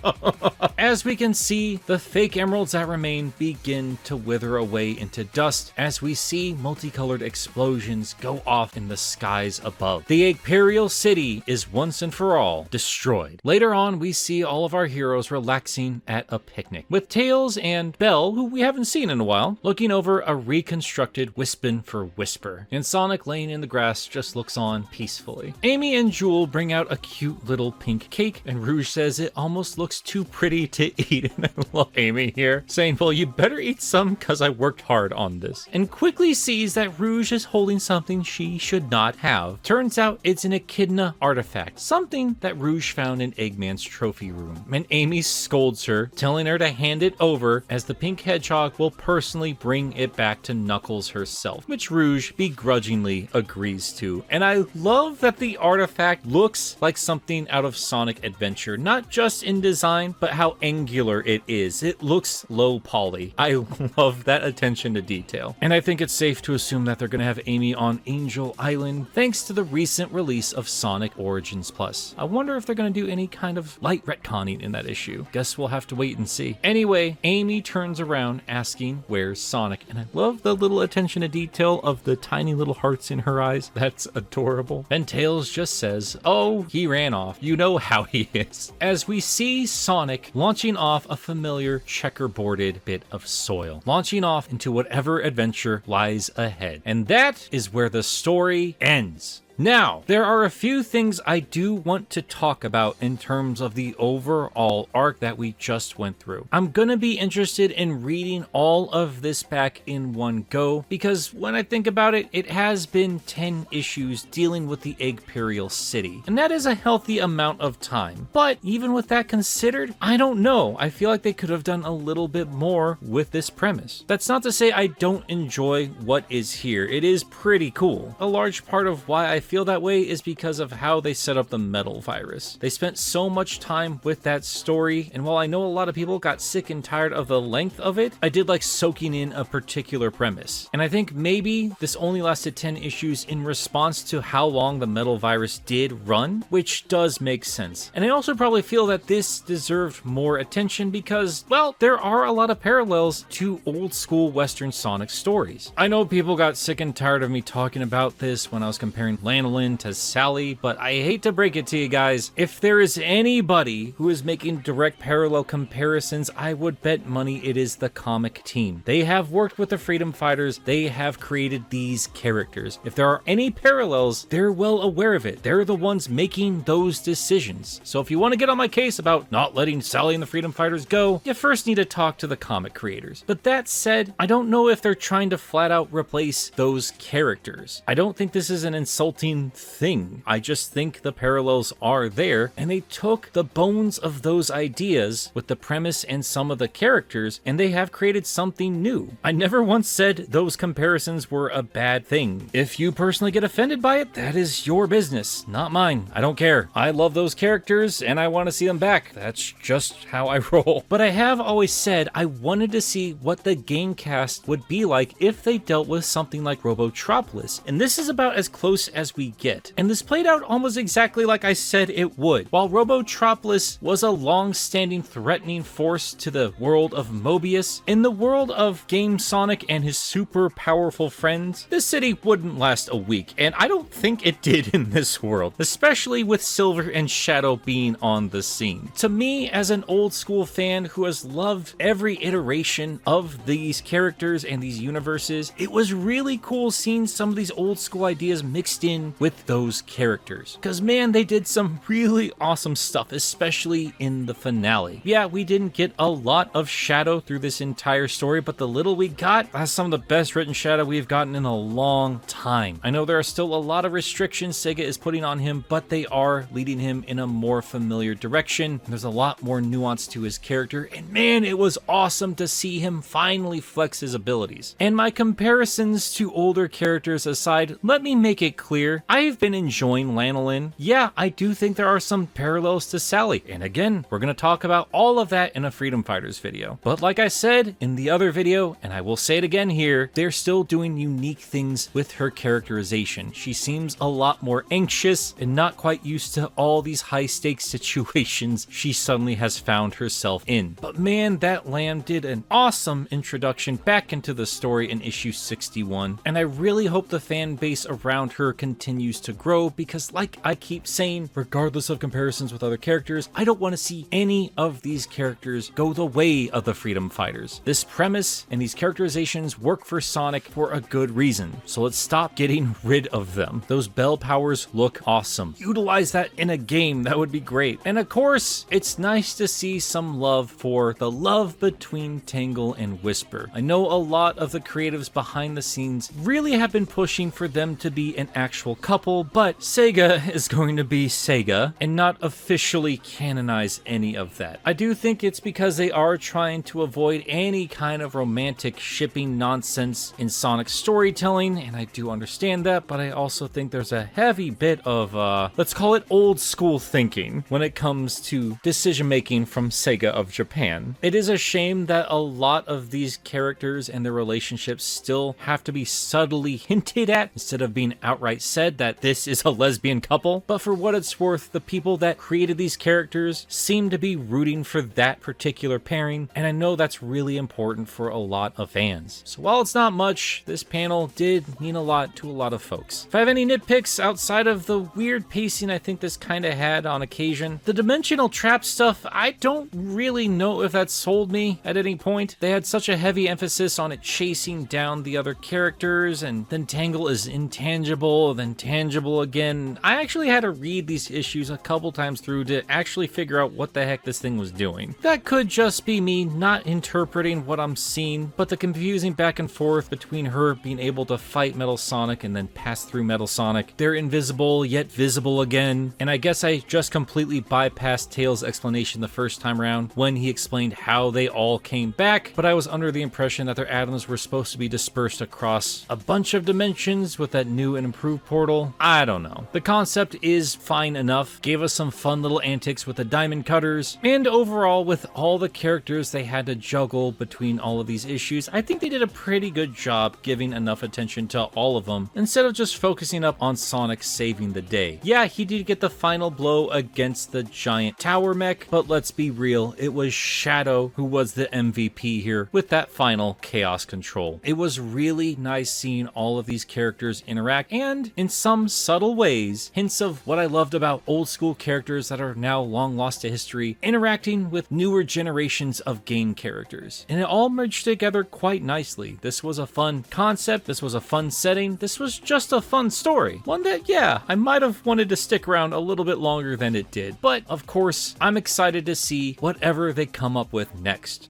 As we can see, the fake emeralds that remain begin to wither away into dust as we see multicolored explosions go off in the skies above. The Eggperial City is once and for all destroyed. Later on, we see all of our heroes relaxing at a picnic, with Tails and Belle, who we haven't seen in a while, looking over a reconstructed Wispin for Whisper. And Sonic, laying in the grass, just looks on peacefully. Amy and Jewel bring out a cute little pink cake, and Rouge says it almost looks too pretty to eat And I love Amy here saying, well, you better eat some because I worked hard on this. And quickly sees that Rouge is holding something she should not have. Turns out it's an echidna artifact, something that Rouge found in Eggman's trophy room. And Amy scolds her, telling her to hand it over as the pink hedgehog will personally bring it back to Knuckles herself, which Rouge begrudgingly agrees to. And I love that the artifact looks like something out of Sonic Adventure, not just in design, but how angular it is. It looks low poly. I love that attention to detail. And I think it's safe to assume that they're going to have Amy on Angel Island thanks to the recent release of Sonic Origins Plus. I wonder if they're going to do any kind of light retconning in that issue. Guess we'll have to wait and see. Anyway, Amy turns around asking where's Sonic, and I love the little attention to detail of the tiny little hearts in her eyes. That's adorable. And Tails just says, oh, he ran off. You know how he is. As we see Sonic launching off a familiar checkerboarded bit of soil, launching off into whatever adventure lies ahead. And that is where the story ends. Now, there are a few things I do want to talk about in terms of the overall arc that we just went through. I'm gonna be interested in reading all of this back in one go, because when I think about it, it has been 10 issues dealing with the Eggperial City, and that is a healthy amount of time. But even with that considered, I don't know. I feel like they could have done a little bit more with this premise. That's not to say I don't enjoy what is here. It is pretty cool. A large part of why I feel that way is because of how they set up the metal virus. They spent so much time with that story, and while I know a lot of people got sick and tired of the length of it, I did like soaking in a particular premise. And I think maybe this only lasted 10 issues in response to how long the metal virus did run, which does make sense. And I also probably feel that this deserved more attention because, well, there are a lot of parallels to old school Western Sonic stories. I know people got sick and tired of me talking about this when I was comparing Lanolin to Sally, but I hate to break it to you guys, if there is anybody who is making direct parallel comparisons, I would bet money it is the comic team. They have worked with the Freedom Fighters, they have created these characters. If there are any parallels, they're well aware of it. They're the ones making those decisions. So if you want to get on my case about not letting Sally and the Freedom Fighters go, you first need to talk to the comic creators. But that said, I don't know if they're trying to flat out replace those characters. I don't think this is an insulting thing. I just think the parallels are there, and they took the bones of those ideas with the premise and some of the characters, and they have created something new. I never once said those comparisons were a bad thing. If you personally get offended by it, that is your business, not mine. I don't care. I love those characters, and I want to see them back. That's just how I roll. But I have always said I wanted to see what the game cast would be like if they dealt with something like Robotropolis, and this is about as close as we get. And this played out almost exactly like I said it would. While Robotropolis was a long-standing threatening force to the world of Mobius, in the world of Game Sonic and his super powerful friends, this city wouldn't last a week, and I don't think it did in this world, especially with Silver and Shadow being on the scene. To me, as an old school fan who has loved every iteration of these characters and these universes, it was really cool seeing some of these old school ideas mixed in with those characters. Because man, they did some really awesome stuff, especially in the finale. Yeah, we didn't get a lot of Shadow through this entire story, but the little we got, that's some of the best written Shadow we've gotten in a long time. I know there are still a lot of restrictions Sega is putting on him, but they are leading him in a more familiar direction. There's a lot more nuance to his character, and man, it was awesome to see him finally flex his abilities. And my comparisons to older characters aside, let me make it clear, I've been enjoying Lanolin. Yeah, I do think there are some parallels to Sally, and again, we're going to talk about all of that in a Freedom Fighters video. But like I said in the other video, and I will say it again here, they're still doing unique things with her characterization. She seems a lot more anxious and not quite used to all these high stakes situations she suddenly has found herself in. But man, that Lamb did an awesome introduction back into the story in issue 61, and I really hope the fan base around her continues continues to grow, because like I keep saying, regardless of comparisons with other characters, I don't want to see any of these characters go the way of the Freedom Fighters. This premise and these characterizations work for Sonic for a good reason, so let's stop getting rid of them. Those bell powers look awesome. Utilize that in a game, that would be great. And of course, it's nice to see some love for the love between Tangle and Whisper. I know a lot of the creatives behind the scenes really have been pushing for them to be an actual couple, but Sega is going to be Sega and not officially canonize any of that. I do think it's because they are trying to avoid any kind of romantic shipping nonsense in Sonic's storytelling, and I do understand that, but I also think there's a heavy bit of, let's call it old school thinking when it comes to decision making from Sega of Japan. It is a shame that a lot of these characters and their relationships still have to be subtly hinted at instead of being outright said that this is a lesbian couple, but for what it's worth, the people that created these characters seem to be rooting for that particular pairing, and I know that's really important for a lot of fans. So while it's not much, this panel did mean a lot to a lot of folks. If I have any nitpicks outside of the weird pacing I think this kind of had on occasion, the dimensional trap stuff, I don't really know if that sold me at any point. They had such a heavy emphasis on it chasing down the other characters, and then Tangle is intangible, then tangible again. I actually had to read these issues a couple times through to actually figure out what the heck this thing was doing. That could just be me not interpreting what I'm seeing, but the confusing back and forth between her being able to fight Metal Sonic and then pass through Metal Sonic, they're invisible yet visible again, and I guess I just completely bypassed Tails' explanation the first time around when he explained how they all came back, but I was under the impression that their atoms were supposed to be dispersed across a bunch of dimensions with that new and improved portal. I don't know. The concept is fine enough, gave us some fun little antics with the diamond cutters, and overall with all the characters they had to juggle between all of these issues, I think they did a pretty good job giving enough attention to all of them instead of just focusing up on Sonic saving the day. Yeah, he did get the final blow against the giant tower mech, but let's be real, it was Shadow who was the MVP here with that final chaos control. It was really nice seeing all of these characters interact, and in some subtle ways, hints of what I loved about old school characters that are now long lost to history interacting with newer generations of game characters. And it all merged together quite nicely. This was a fun concept, this was a fun setting, this was just a fun story. One that, yeah, I might have wanted to stick around a little bit longer than it did. But of course, I'm excited to see whatever they come up with next.